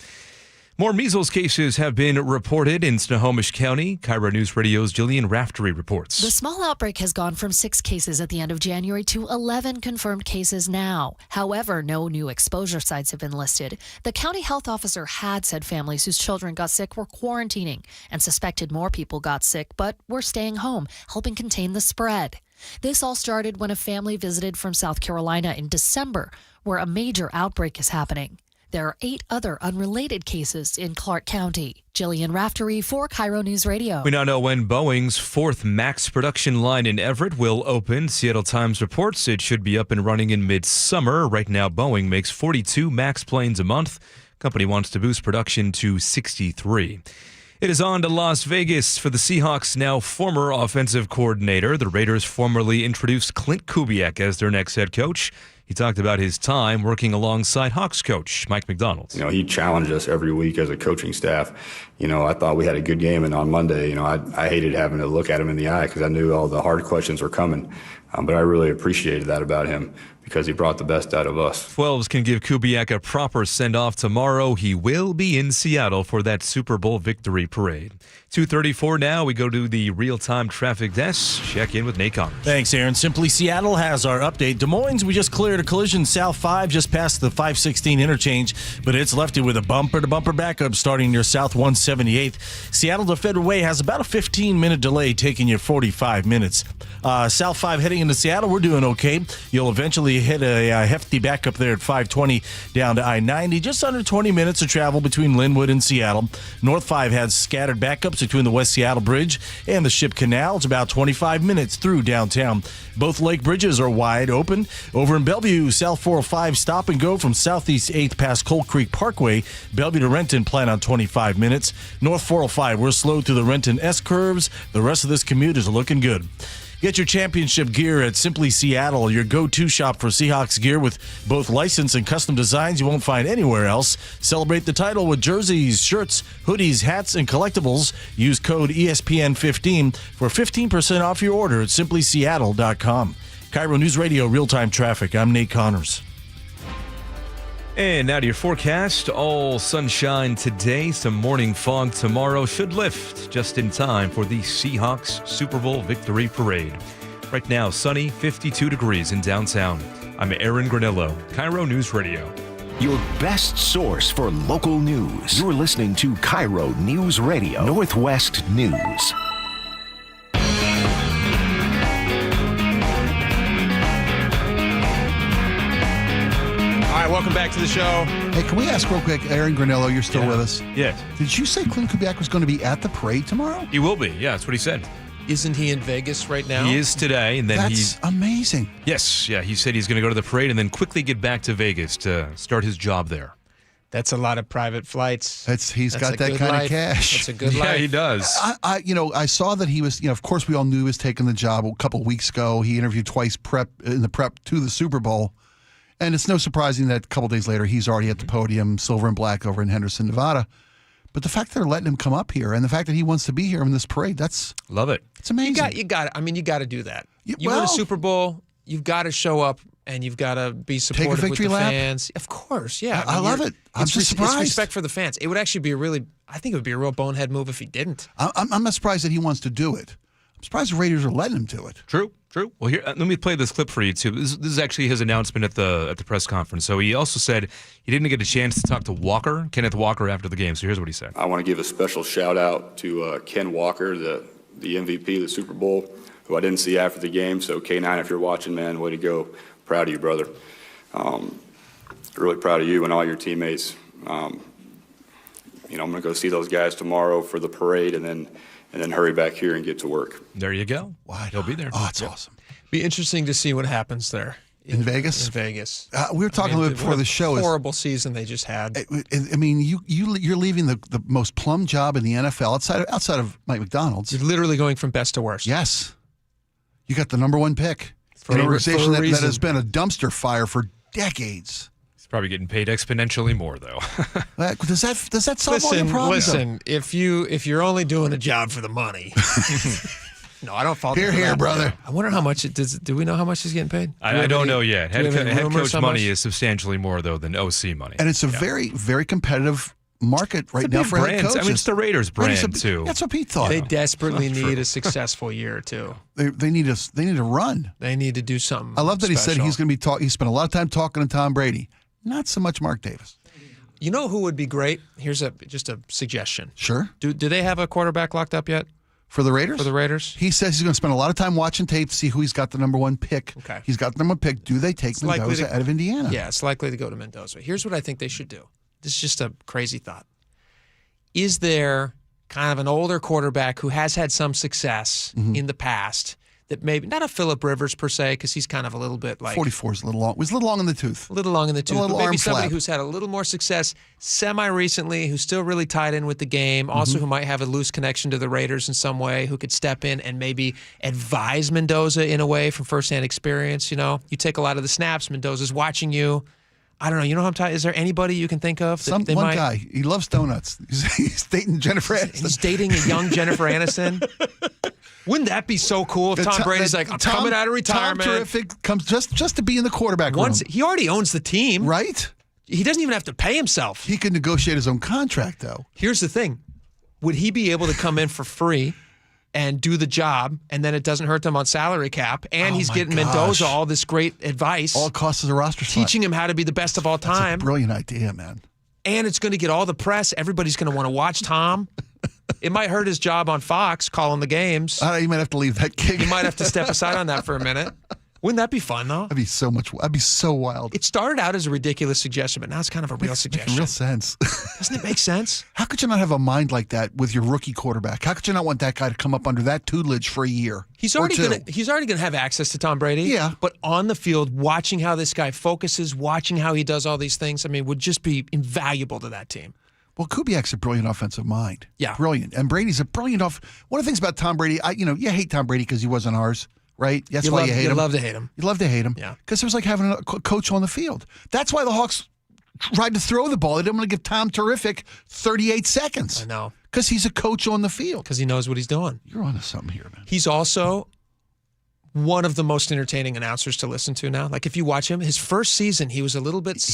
More measles cases have been reported in Snohomish County. KIRO News Radio's Jillian Raftery reports.
The small outbreak has gone from 6 cases at the end of January to 11 confirmed cases now. However, no new exposure sites have been listed. The county health officer had said families whose children got sick were quarantining and suspected more people got sick but were staying home, helping contain the spread. This all started when a family visited from South Carolina in December, where a major outbreak is happening. There are 8 other unrelated cases in Clark County. Jillian Raftery for KIRO News Radio.
We now know when Boeing's 4th MAX production line in Everett will open. Seattle Times reports it should be up and running in mid-summer. Right now, Boeing makes 42 MAX planes a month. Company wants to boost production to 63. It is on to Las Vegas for the Seahawks' now former offensive coordinator. The Raiders formally introduced Clint Kubiak as their next head coach. He talked about his time working alongside Hawks coach Mike McDonald.
He challenged us every week as a coaching staff. I thought we had a good game, and on Monday, I hated having to look at him in the eye because I knew all the hard questions were coming. But I really appreciated that about him because he brought the best out of us.
12s can give Kubiak a proper send-off tomorrow. He will be in Seattle for that Super Bowl victory parade. 2:34 now. We go to the real-time traffic desk. Check in with Nate Connors.
Thanks, Aaron. Simply Seattle has our update. Des Moines, we just cleared a collision South 5 just past the 516 interchange, but it's left it with a bumper-to-bumper backup starting near South 178th. Seattle to Federal Way has about a 15-minute delay, taking you 45 minutes. South 5 heading into Seattle, we're doing okay. You'll eventually hit a hefty backup there at 520 down to I-90. Just under 20 minutes of travel between Linwood and Seattle. North 5 has scattered backups between the West Seattle Bridge and the Ship Canal. It's about 25 minutes through downtown. Both lake bridges are wide open. Over in Bellevue, South 405 stop and go from Southeast 8th past Coal Creek Parkway. Bellevue to Renton plan on 25 minutes. North 405, we're slow through the Renton S-curves. The rest of this commute is looking good. Get your championship gear at Simply Seattle, your go-to shop for Seahawks gear with both licensed and custom designs you won't find anywhere else. Celebrate the title with jerseys, shirts, hoodies, hats, and collectibles. Use code ESPN15 for 15% off your order at simplyseattle.com. KIRO News Radio Real-Time Traffic. I'm Nate Connors.
And now to your forecast. All sunshine today. Some morning fog tomorrow. Should lift just in time for the Seahawks Super Bowl victory parade. Right now, sunny, 52 degrees in downtown. I'm Aaron Granillo, KIRO News Radio.
Your best source for local news. You're listening to KIRO News Radio, Northwest News.
All right, welcome back to the show.
Hey, can we ask real quick, Aaron Granillo, you're still with us?
Yes.
Did you say Clint Kubiak was going to be at the parade tomorrow?
He will be. Yeah, that's what he said.
Isn't he in Vegas right now?
He is today, and then
That's amazing.
Yes, yeah. He said he's going to go to the parade and then quickly get back to Vegas to start his job there.
That's a lot of private flights.
He's got that kind of cash.
That's a good life.
Yeah, he does.
I saw that he was, of course we all knew he was taking the job a couple weeks ago. He interviewed twice in the prep to the Super Bowl. And it's no surprising that a couple days later, he's already at the podium, silver and black over in Henderson, Nevada. But the fact that they're letting him come up here and the fact that he wants to be here in this parade,
love it.
It's amazing.
You got to do that. You win a Super Bowl, you've got to show up and you've got to be supportive with the fans. Of course, yeah.
I love it. I'm just surprised.
It's respect for the fans. It would actually be I think it would be a real bonehead move if he didn't.
I'm not surprised that he wants to do it. I'm surprised the Raiders are letting him do it.
True. Well, here, let me play this clip for you, too. This is actually his announcement at the press conference. So he also said he didn't get a chance to talk to Kenneth Walker, after the game. So here's what he said.
I want to give a special shout-out to Ken Walker, the the MVP of the Super Bowl, who I didn't see after the game. So K9, if you're watching, man, way to go. Proud of you, brother. Really proud of you and all your teammates. I'm going to go see those guys tomorrow for the parade and then hurry back here and get to work.
There you go.
He'll
be there.
Oh, it's awesome.
Be interesting to see what happens there.
In Vegas?
In Vegas.
We were talking a little bit before the show.
Horrible season they just had.
I mean, you're leaving the most plum job in the NFL outside of Mike McDonald's.
You're literally going from best to worst.
Yes. You got the number one pick. An organization that has been a dumpster fire for decades.
He's probably getting paid exponentially more, though.
Does that solve all your problems?
Listen, if you're only doing a job for the money. No, I don't fault
Here,
that.
brother.
I wonder how much it does. Do we know how much he's getting paid?
I don't know yet. Head coach money is substantially more, though, than OC money.
And it's a very, very competitive market right now for head coaches.
I mean, it's the Raiders brand, too.
That's what Pete thought.
They desperately need a successful year, too.
They need a run.
They need to do something
I love that
special.
he said he's going to be he spent a lot of time talking to Tom Brady. Not so much Mark Davis.
You know who would be great? Here's just a suggestion.
Sure.
Do they have a quarterback locked up yet?
For the Raiders?
For the Raiders?
He says he's going to spend a lot of time watching tape to see who he's got the number one pick.
Okay.
He's got the number one pick. Do they take Mendoza out of Indiana?
Yeah, it's likely to go to Mendoza. Here's what I think they should do. This is just a crazy thought. Is there kind of an older quarterback who has had some success in the past that maybe, not a Phillip Rivers per se, because he's kind of a little bit like...
44 is a little long. Was a little long in the tooth.
A little long in the tooth.
A little
but maybe
arm
somebody
flap.
who's had a little more success semi-recently, who's still really tied in with the game, also who might have a loose connection to the Raiders in some way, who could step in and maybe advise Mendoza in a way from firsthand experience. You take a lot of the snaps, Mendoza's watching you. I don't know. You know who I'm talking? Is there anybody you can think of?
One guy. He loves donuts. He's dating Jennifer Aniston.
He's dating a young Jennifer Aniston. Wouldn't that be so cool if Tom Brady's like, I'm coming out of retirement.
Tom Terrific comes just to be in the quarterback room.
He already owns the team.
Right?
He doesn't even have to pay himself.
He can negotiate his own contract, though.
Here's the thing. Would he be able to come in for free and do the job, and then it doesn't hurt them on salary cap, and he's getting Mendoza all this great advice.
All costs is a roster spot.
Teaching him how to be the best of all time.
That's a brilliant idea, man.
And it's going to get all the press. Everybody's going to want to watch Tom. It might hurt his job on Fox calling the games.
You might have to leave that gig.
You might have to step aside on that for a minute. Wouldn't that be fun, though?
That'd be so wild.
It started out as a ridiculous suggestion, but now it's kind of a real suggestion.
Real sense.
Doesn't it make sense?
How could you not have a mind like that with your rookie quarterback? How could you not want that guy to come up under that tutelage for a year?
He's already going to have access to Tom Brady.
Yeah.
But on the field, watching how this guy focuses, watching how he does all these things, would just be invaluable to that team.
Well, Kubiak's a brilliant offensive mind.
Yeah.
Brilliant. And Brady's a brilliant One of the things about Tom Brady, you hate Tom Brady because he wasn't ours, right? That's why you hate him.
You love to hate him.
You love to hate him.
Yeah.
Because it was like having a coach on the field. That's why the Hawks tried to throw the ball. They didn't want to give Tom Terrific 38 seconds.
I know.
Because he's a coach on the field.
Because he knows what he's doing.
You're onto something here, man.
He's also one of the most entertaining announcers to listen to now. Like, if you watch him, his first season, he was a little bit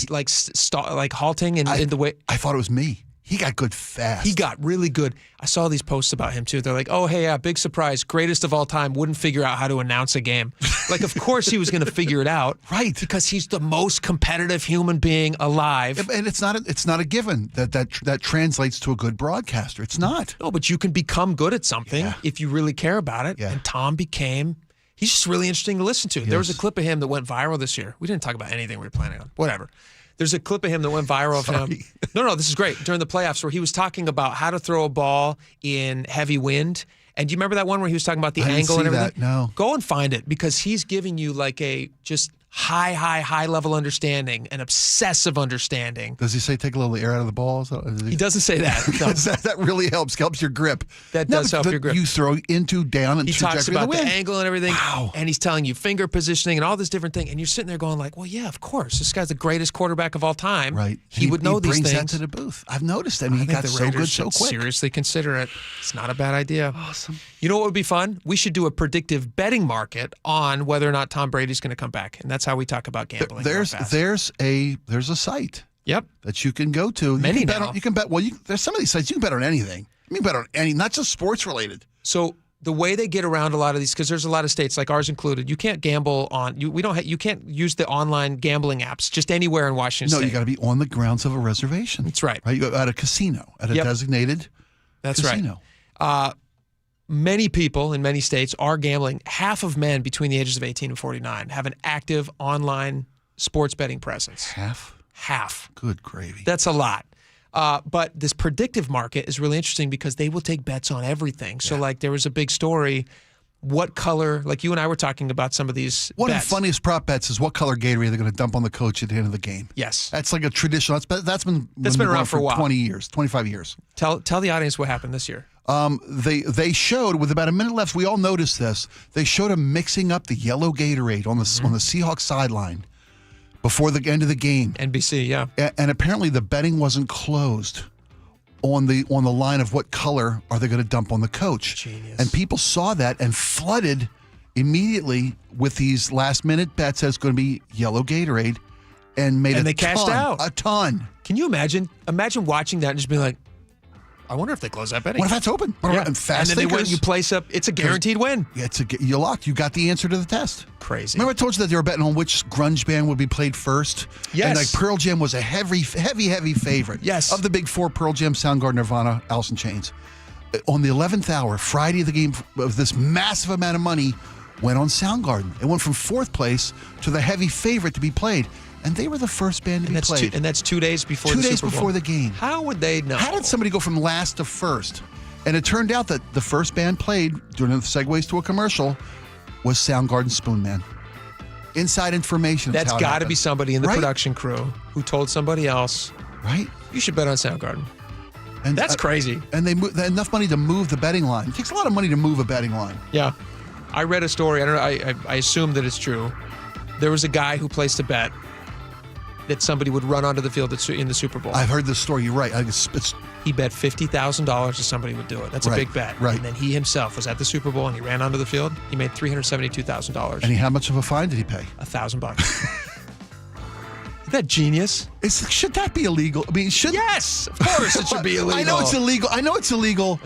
halting in the way.
I thought it was me. He got good fast.
He got really good. I saw these posts about him, too. They're like, oh, hey, yeah, big surprise. Greatest of all time. Wouldn't figure out how to announce a game. Like, of course he was going to figure it out.
Right.
Because he's the most competitive human being alive.
And it's not a given that translates to a good broadcaster. It's not.
No, but you can become good at something if you really care about it.
Yeah.
And Tom he's just really interesting to listen to. Yes. There was a clip of him that went viral this year. We didn't talk about anything we were planning on. Whatever. There's a clip of him that went viral of him. No, this is great. During the playoffs where he was talking about how to throw a ball in heavy wind. And do you remember that one where he was talking about the angle and everything?
No.
Go and find it because he's giving you like a just high level understanding, an obsessive understanding.
Does he say take a little air out of the ball?
He doesn't say that. No.
that really helps your grip.
That does help your grip.
You throw into, down, and
he talks about the angle and everything.
Wow.
And he's telling you finger positioning and all this different thing. And you're sitting there going like, well, yeah, of course. This guy's the greatest quarterback of all time.
Right.
He would know these things.
He brings that to the booth. I've noticed. I mean, he got so good so quick.
Seriously consider it. It's not a bad idea.
Awesome.
You know what would be fun? We should do a predictive betting market on whether or not Tom Brady's going to come back. And that's how we talk about gambling.
There's a site.
Yep.
That you can go to.
Many
you can
now.
Bet on, you can bet. Well, there's some of these sites you can bet on anything. You can bet on any, not just sports related.
So the way they get around a lot of these, because there's a lot of states like ours included, you can't gamble on. You can't use the online gambling apps just anywhere in Washington State.
No, you got to be on the grounds of a reservation.
That's right.
Right. You go at a casino, at a designated.
That's
casino.
right. many people in many states are gambling. Half of men between the ages of 18 and 49 have an active online sports betting presence. Half.
Good gravy.
That's a lot. But this predictive market is really interesting because they will take bets on everything. So, like, there was a big story. What color, like you and I were talking about some of these
One
bets.
of the funniest prop bets is what color Gatorade they're going to dump on the coach at the end of the game.
Yes.
That's like a traditional. That's been
around for a while.
20 years, 25 years.
Tell the audience what happened this year.
They showed, with about a minute left, we all noticed this, they showed him mixing up the yellow Gatorade on the Seahawks sideline before the end of the game.
NBC, yeah.
And apparently the betting wasn't closed on the line of what color are they going to dump on the coach.
Genius.
And people saw that and flooded immediately with these last-minute bets that it's going to be yellow Gatorade and
they cashed out.
A ton.
Can you imagine watching that and just being like, I wonder if they close that betting.
What if that's open?
Yeah.
And fast
and then
thinkers,
you place up. It's a guaranteed win.
Yeah, you're locked. You got the answer to the test.
Crazy.
Remember I told you that they were betting on which grunge band would be played first?
Yes.
And like Pearl Jam was a heavy favorite.
Yes.
Of the big four, Pearl Jam, Soundgarden, Nirvana, Alice in Chains. On the 11th hour, Friday of the game, of this massive amount of money went on Soundgarden. It went from fourth place to the heavy favorite to be played. And they were the first band to be played.
And that's 2 days before the
2 days
Super Bowl.
before the game.
How would they know?
How did somebody go from last to first? And it turned out that the first band played, during the segues to a commercial, was Soundgarden Spoon Man. Inside information.
That's got to be somebody in the production crew who told somebody else,
right?
You should bet on Soundgarden.
And
that's crazy.
And they enough money to move the betting line. It takes a lot of money to move a betting line.
Yeah. I read a story. I don't know. I assume that it's true. There was a guy who placed a bet that somebody would run onto the field in the Super Bowl.
I've heard this story. You're right.
He bet $50,000 that somebody would do it. That's a big bet.
Right.
And then he himself was at the Super Bowl and he ran onto the field. He made $372,000.
And how much of a fine did he pay?
$1,000. Isn't that genius?
Should that be illegal? I mean,
Yes, of course it should be illegal.
I know it's illegal.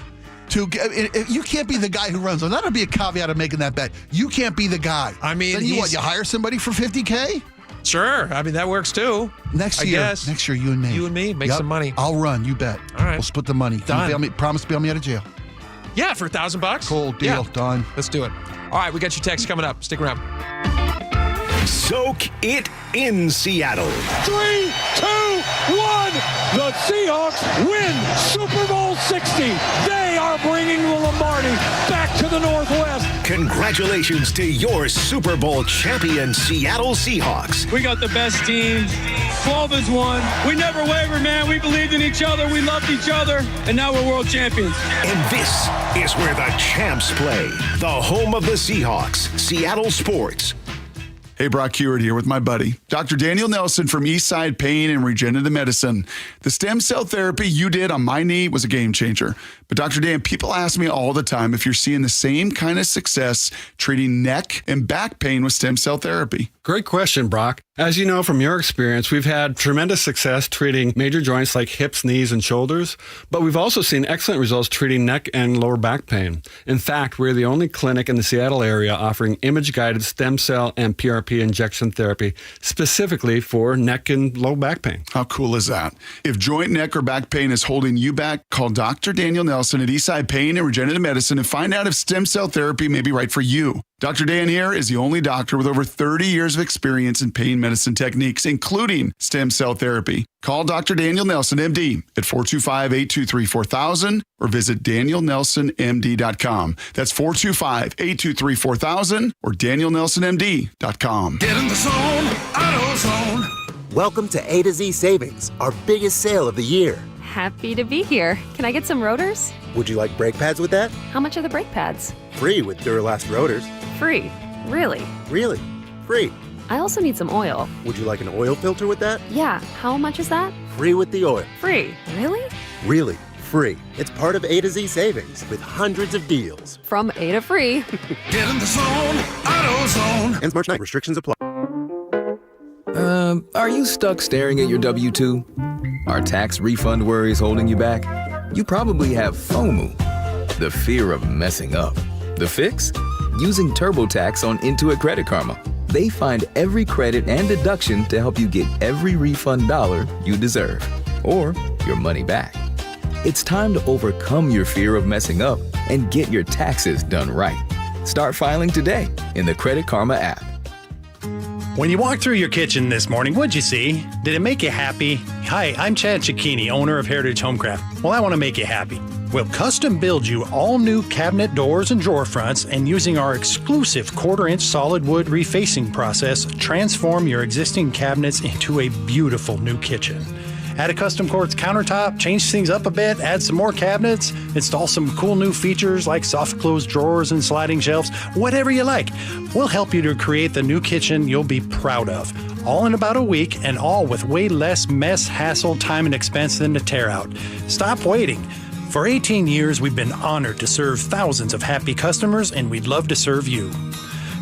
You can't be the guy who runs. Well, that'll be a caveat of making that bet. You can't be the guy.
I mean,
then you hire somebody for $50K?
Sure. I mean, that works too.
Next year, you and me.
You and me, make some money.
I'll run. You bet.
All right.
We'll split the money.
Done.
Promise to bail me out of jail.
Yeah, for $1,000.
Cool deal.
Yeah.
Done.
Let's do it. All right, we got your text coming up. Stick around.
Soak it in, Seattle.
3, 2, 1. The Seahawks win Super Bowl 60. They are bringing the Lombardi back to the Northwest.
Congratulations to your Super Bowl champion, Seattle Seahawks.
We got the best team. 12 is 1. We never wavered, man. We believed in each other. We loved each other. And now we're world champions.
And this is where the champs play. The home of the Seahawks, Seattle Sports.
Hey, Brock Hewitt here with my buddy, Dr. Daniel Nelson from Eastside Pain and Regenerative Medicine. The stem cell therapy you did on my knee was a game changer. But Dr. Dan, people ask me all the time if you're seeing the same kind of success treating neck and back pain with stem cell therapy.
Great question, Brock. As you know from your experience, we've had tremendous success treating major joints like hips, knees, and shoulders, but we've also seen excellent results treating neck and lower back pain. In fact, we're the only clinic in the Seattle area offering image-guided stem cell and PRP injection therapy specifically for neck and low back pain.
How cool is that? If joint, neck, or back pain is holding you back, call Dr. Daniel Nelson at Eastside Pain and Regenerative Medicine and find out if stem cell therapy may be right for you. Dr. Dan here is the only doctor with over 30 years of experience in pain medicine techniques, including stem cell therapy. Call Dr. Daniel Nelson, MD, at 425-823-4000 or visit danielnelsonmd.com. That's 425-823-4000 or danielnelsonmd.com.
Get in the zone, AutoZone.
Welcome to A to Z Savings, our biggest sale of the year.
Happy to be here. Can I get some rotors?
Would you like brake pads with that?
How much are the brake pads?
Free with Duralast rotors.
Free. Really?
Really? Free.
I also need some oil.
Would you like an oil filter with that?
Yeah. How much is that?
Free with the oil.
Free. Really?
Really. Free. It's part of A to Z Savings with hundreds of deals.
From A to free.
Get in the zone, AutoZone.
Ends March 9th. Restrictions apply.
Are you stuck staring at your W-2? Are tax refund worries holding you back? You probably have FOMO, the fear of messing up. The fix? Using TurboTax on Intuit Credit Karma. They find every credit and deduction to help you get every refund dollar you deserve, or your money back. It's time to overcome your fear of messing up and get your taxes done right. Start filing today in the Credit Karma app.
When you walked through your kitchen this morning, what'd you see? Did it make you happy? Hi, I'm Chad Cicchini, owner of Heritage Homecraft. Well, I want to make you happy. We'll custom build you all new cabinet doors and drawer fronts, and using our exclusive 1/4-inch solid wood refacing process, transform your existing cabinets into a beautiful new kitchen. Add a custom quartz countertop, change things up a bit, add some more cabinets, install some cool new features like soft close drawers and sliding shelves, whatever you like. We'll help you to create the new kitchen you'll be proud of. All in about a week, and all with way less mess, hassle, time, and expense than to tear out. Stop waiting. For 18 years, we've been honored to serve thousands of happy customers, and we'd love to serve you.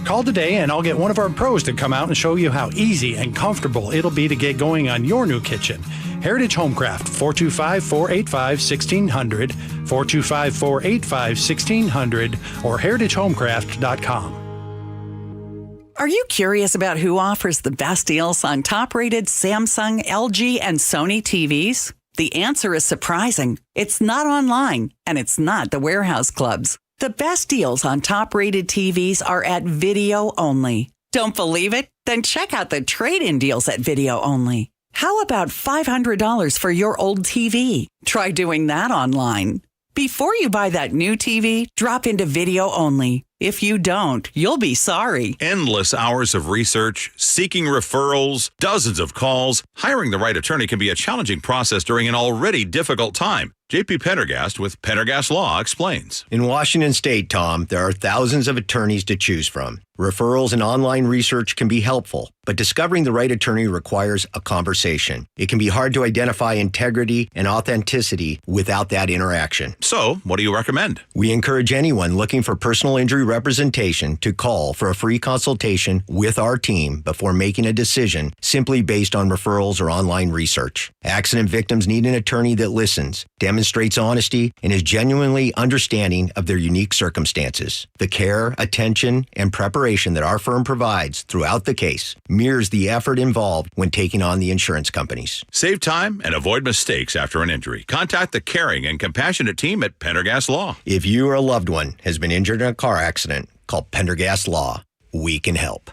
Call today and I'll get one of our pros to come out and show you how easy and comfortable it'll be to get going on your new kitchen. Heritage Homecraft, 425-485-1600, 425-485-1600, or heritagehomecraft.com.
Are you curious about who offers the best deals on top-rated Samsung, LG, and Sony TVs? The answer is surprising. It's not online, and it's not the warehouse clubs. The best deals on top-rated TVs are at Video Only. Don't believe it? Then check out the trade-in deals at Video Only. How about $500 for your old TV? Try doing that online. Before you buy that new TV, drop into Video Only. If you don't, you'll be sorry.
Endless hours of research, seeking referrals, dozens of calls. Hiring the right attorney can be a challenging process during an already difficult time. JP Pendergast with Pendergast Law explains.
In Washington State, Tom, there are thousands of attorneys to choose from. Referrals and online research can be helpful, but discovering the right attorney requires a conversation. It can be hard to identify integrity and authenticity without that interaction.
So, what do you recommend?
We encourage anyone looking for personal injury representation to call for a free consultation with our team before making a decision simply based on referrals or online research. Accident victims need an attorney that listens, demonstrates honesty, and is genuinely understanding of their unique circumstances. The care, attention, and preparation that our firm provides throughout the case mirrors the effort involved when taking on the insurance companies.
Save time and avoid mistakes after an injury. Contact the caring and compassionate team at Pendergast Law.
If you or a loved one has been injured in a car accident, call Pendergast Law. We can help.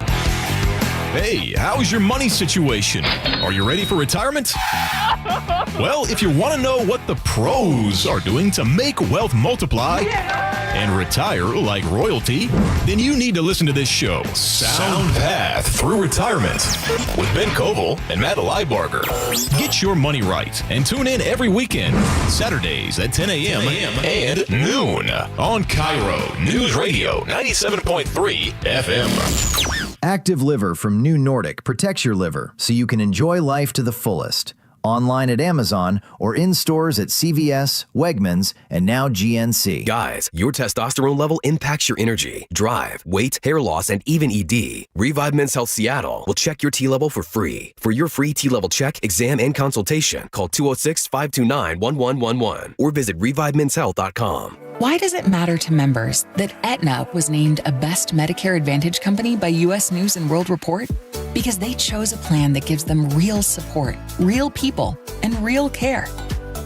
Hey, how's your money situation? Are you ready for retirement? Well, if you want to know what the pros are doing to make wealth multiply and retire like royalty, then you need to listen to this show, Sound Path Through Retirement, with Ben Koval and Matt Leibarger. Get your money right and tune in every weekend, Saturdays at 10 a.m. and noon on KIRO Newsradio 97.3 FM.
Active Liver from New Nordic protects your liver so you can enjoy life to the fullest. Online at Amazon or in stores at CVS, Wegmans, and now GNC.
Guys, your testosterone level impacts your energy, drive, weight, hair loss, and even ED. Revive Men's Health Seattle will check your T level for free. For your free T level check, exam, and consultation, call 206-529-1111 or visit ReviveMen'sHealth.com.
Why does it matter to members that Aetna was named a Best Medicare Advantage company by U.S. News & World Report? Because they chose a plan that gives them real support, real people, and real care.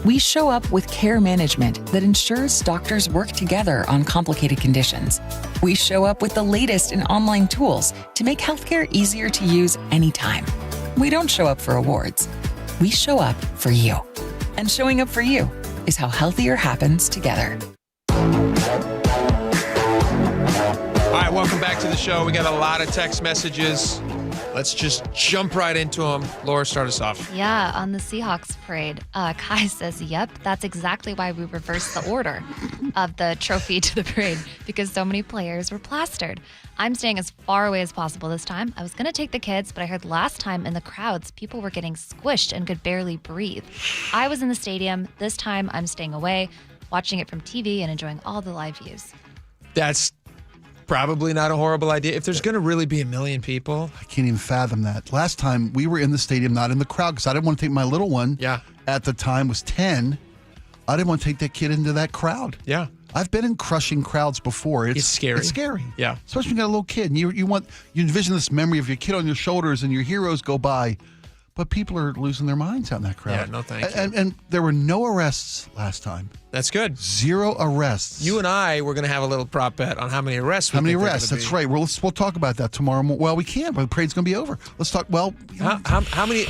We show up with care management that ensures doctors work together on complicated conditions. We show up with the latest in online tools to make healthcare easier to use anytime. We don't show up for awards. We show up for you. And showing up for you is how healthier happens together.
All right, welcome back to the show. We got a lot of text messages. Let's just jump right into them. Laura, start us off.
Yeah, on the Seahawks parade, Kai says, yep, that's exactly why we reversed the order of the trophy to the parade, because so many players were plastered. I'm staying as far away as possible this time. I was going to take the kids, but I heard last time in the crowds, people were getting squished and could barely breathe. I was in the stadium. This time, I'm staying away, watching it from TV and enjoying all the live views.
That's probably not a horrible idea. If there's going to really be 1 million people.
I can't even fathom that. Last time we were in the stadium, not in the crowd, because I didn't want to take my little one.
Yeah.
At the time was 10. I didn't want to take that kid into that crowd.
Yeah.
I've been in crushing crowds before. It's scary. It's scary.
Yeah.
Especially when you got a little kid and you envision this memory of your kid on your shoulders and your heroes go by. But people are losing their minds out in that crowd.
Yeah, no thank you.
And there were no arrests last time.
That's good.
0 arrests.
You and I were going to have a little prop bet on how many arrests.
How many arrests? That's right. We'll talk about that tomorrow. Well, we can't. But the parade's going to be over. Let's talk. Well,
how many?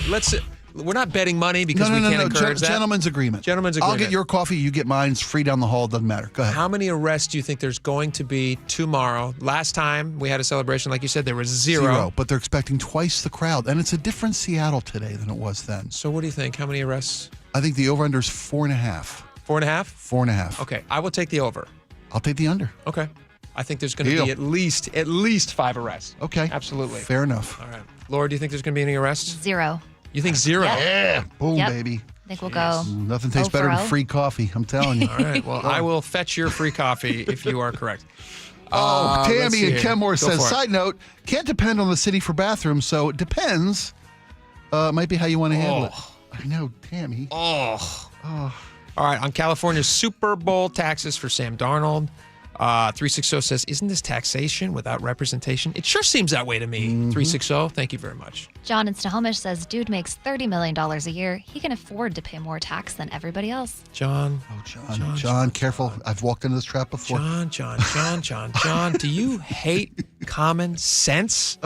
We're not betting money because we can't encourage that.
Gentlemen's agreement. I'll get your coffee. You get mine. It's free down the hall. It doesn't matter. Go ahead.
How many arrests do you think there's going to be tomorrow? Last time we had a celebration, like you said, there was 0.
But they're expecting twice the crowd. And it's a different Seattle today than it was then.
So what do you think? How many arrests?
I think the over-under is 4.5.
4.5?
4.5.
Okay. I will take the over.
I'll take the under.
Okay. I think there's going to be at least 5 arrests.
Okay.
Absolutely.
Fair enough.
All right. Laura, do you think there's going to be any arrests?
0.
You think 0?
Yeah. Boom, baby.
I think we'll go.
Nothing tastes better than free coffee. I'm telling you.
All right. Well, I will fetch your free coffee if you are correct.
Tammy and Kenmore says, side note, can't depend on the city for bathrooms, so it depends. Might be how you want to handle it. I know, Tammy.
All right. On California's Super Bowl taxes for Sam Darnold, 360 says, isn't this taxation without representation? It sure seems that way to me. 360, thank you very much.
John in Snohomish says, dude makes $30 million a year. He can afford to pay more tax than everybody else.
John.
Oh, John, careful. I've walked into this trap before.
John, do you hate common sense?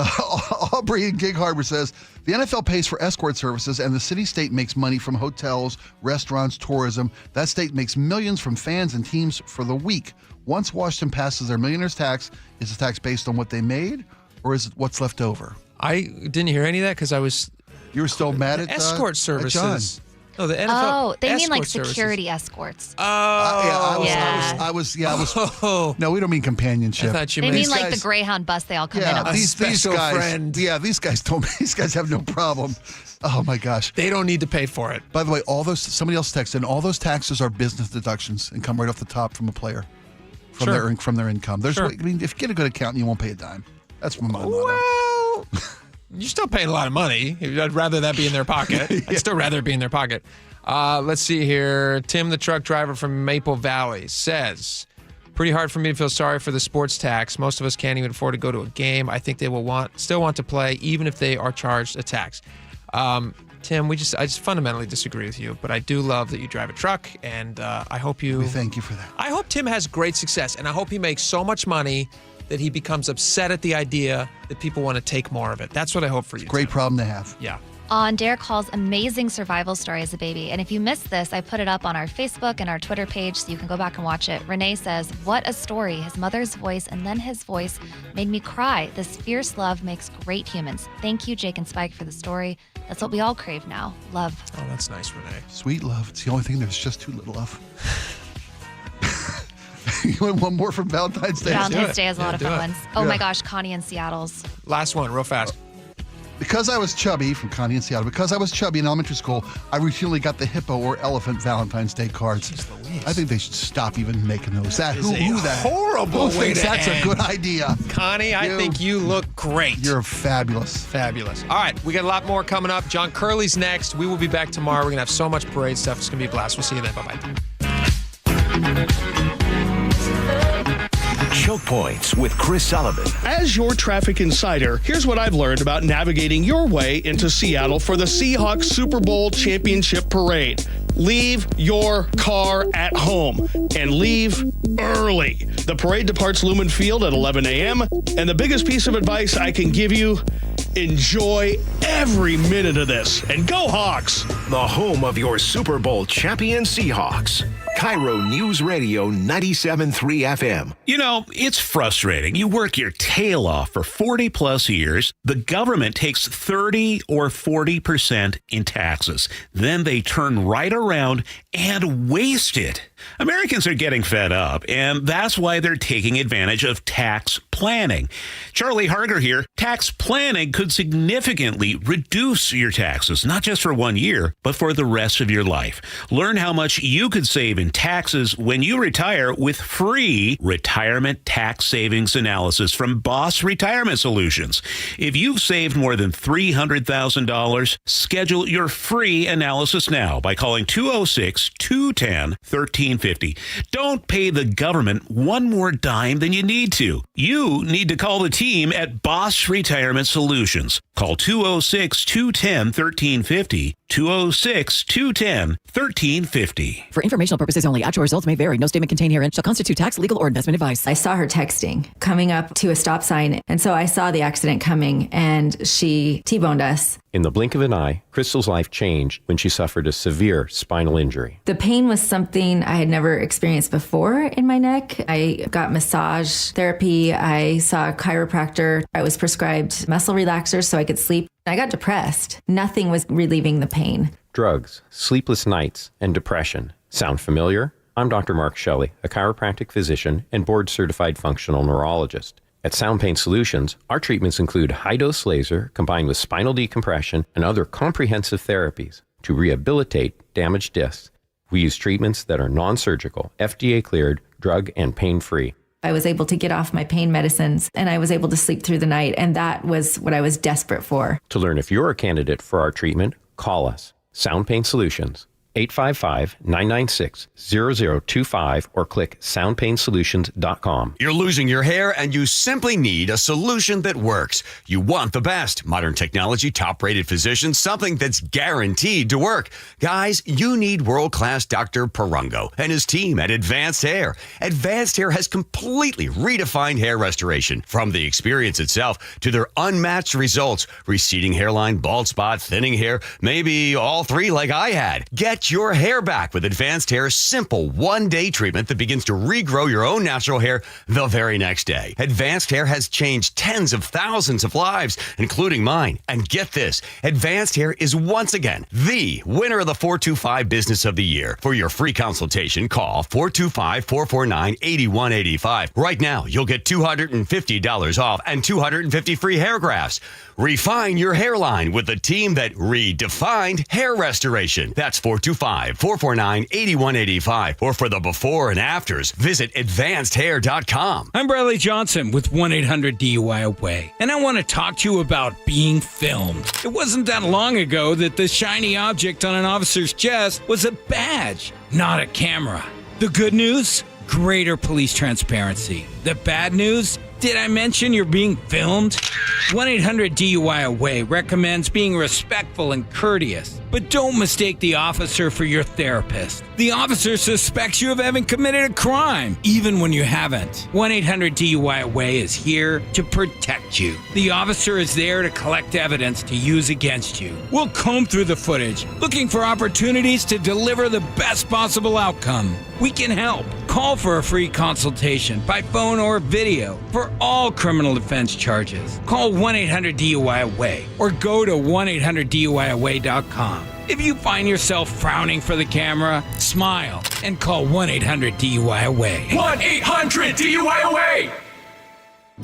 Aubrey in Gig Harbor says, the NFL pays for escort services and the city-state makes money from hotels, restaurants, tourism. That state makes millions from fans and teams for the week. Once Washington passes their millionaire's tax, is the tax based on what they made or is it what's left over?
I didn't hear any of that because I was...
You were still mad at
escort services.
John.
No, the NFL.
Oh, they mean like
services.
security escorts.
I was. No, we don't mean companionship.
I thought you
They
meant
mean like the Greyhound bus they all come in on.
These guys.
friend.
Yeah, these guys told me. These guys have no problem. Oh my gosh.
They don't need to pay for it.
By the way, somebody else texted, and all those taxes are business deductions and come right off the top from a player, from their income. There's, I mean, if you get a good accountant, you won't pay a dime. That's my motto.
Well, you're still paying a lot of money. I'd rather that be in their pocket. I'd still rather it be in their pocket. Let's see here. Tim, the truck driver from Maple Valley, says, pretty hard for me to feel sorry for the sports tax. Most of us can't even afford to go to a game. I think they will still want to play, even if they are charged a tax. Tim, I just fundamentally disagree with you, but I do love that you drive a truck, and I hope
We thank you for that.
I hope Tim has great success, and I hope he makes so much money that he becomes upset at the idea that people want to take more of it. That's what I hope for you.
Great problem to have.
Yeah.
On Derek Hall's amazing survival story as a baby. And if you missed this, I put it up on our Facebook and our Twitter page so you can go back and watch it. Renee says, what a story. His mother's voice and then his voice made me cry. This fierce love makes great humans. Thank you, Jake and Spike, for the story. That's what we all crave now. Love.
Oh, that's nice, Renee.
Sweet love. It's the only thing there's just too little of. You want one more from Valentine's Day?
Valentine's Day has a lot of fun ones. Oh my gosh, Connie in Seattle's.
Last one, real fast.
Because I was chubby, from Connie in Seattle, because I was chubby in elementary school, I routinely got the hippo or elephant Valentine's Day cards. I think they should stop even making those.
Horrible
who
way
thinks
to
that's
end.
a good idea?
Connie, I think you look great.
You're fabulous.
Fabulous. All right, we got a lot more coming up. John Curley's next. We will be back tomorrow. We're going to have so much parade stuff. It's going to be a blast. We'll see you then. Bye-bye.
Choke Points with Chris Sullivan.
As your traffic insider, here's what I've learned about navigating your way into Seattle for the Seahawks Super Bowl championship parade. Leave your car at home and leave early. The parade departs Lumen Field at 11 a.m. And the biggest piece of advice I can give you, enjoy every minute of this. And go Hawks!
The home of your Super Bowl champion Seahawks. KIRO Newsradio 97.3 FM.
You know, it's frustrating. You work your tail off for 40 plus years. The government takes 30 or 40% in taxes. Then they turn right around and waste it. Americans are getting fed up, and that's why they're taking advantage of tax planning. Charlie Harger here. Tax planning could significantly reduce your taxes, not just for 1 year, but for the rest of your life. Learn how much you could save in taxes when you retire with free retirement tax savings analysis from Boss Retirement Solutions. If you've saved more than $300,000, schedule your free analysis now by calling 206-210-13 1350. Don't pay the government one more dime than you need to. You need to call the team at Boss Retirement Solutions. Call 206-210-1350. 206-210-1350.
For informational purposes only, actual results may vary. No statement contained herein shall constitute tax, legal, or investment advice.
I saw her texting coming up to a stop sign, and so I saw the accident coming, and she T-boned us.
In the blink of an eye, Crystal's life changed when she suffered a severe spinal injury.
The pain was something I had never experienced before in my neck. I got massage therapy. I saw a chiropractor. I was prescribed muscle relaxers so I could sleep. I got depressed. Nothing was relieving the pain.
Drugs, sleepless nights, and depression. Sound familiar? I'm Dr. Mark Shelley, a chiropractic physician and board-certified functional neurologist. At Sound Pain Solutions, our treatments include high-dose laser combined with spinal decompression and other comprehensive therapies to rehabilitate damaged discs. We use treatments that are non-surgical, FDA-cleared, drug and pain-free.
I was able to get off my pain medicines, and I was able to sleep through the night, and that was what I was desperate for.
To learn if you're a candidate for our treatment, call us. Sound Pain Solutions, 855-996-0025, or click soundpainsolutions.com.
You're losing your hair and you simply need a solution that works. You want the best. Modern technology, top-rated physicians, something that's guaranteed to work. Guys, you need world-class Dr. Perungo and his team at Advanced Hair. Advanced Hair has completely redefined hair restoration. From the experience itself to their unmatched results. Receding hairline, bald spot, thinning hair, maybe all three like I had. Get your hair back with Advanced Hair's simple one-day treatment that begins to regrow your own natural hair the very next day. Advanced Hair has changed tens of thousands of lives, including mine. And get this, Advanced Hair is once again the winner of the 425 Business of the Year. For your free consultation, call 425-449-8185. Right now, you'll get $250 off and 250 free hair grafts. Refine your hairline with the team that redefined hair restoration. That's 425-449-8185. Or for the before and afters, visit advancedhair.com.
I'm Bradley Johnson with 1-800-DUI-AWAY, and I want to talk to you about being filmed. It wasn't that long ago that the shiny object on an officer's chest was a badge, not a camera. The good news? Greater police transparency. The bad news? Did I mention you're being filmed? 1-800-DUI-AWAY recommends being respectful and courteous, but don't mistake the officer for your therapist. The officer suspects you of having committed a crime, even when you haven't. 1-800-DUI-AWAY is here to protect you. The officer is there to collect evidence to use against you. We'll comb through the footage, looking for opportunities to deliver the best possible outcome. We can help. Call for a free consultation by phone or video for all criminal defense charges. Call 1-800-DUI-AWAY or go to 1-800-DUI-AWAY.com. If you find yourself frowning for the camera, smile and call 1-800-DUI-AWAY.
1-800-DUI-AWAY!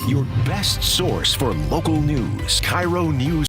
Your best source for local news, KIRO News.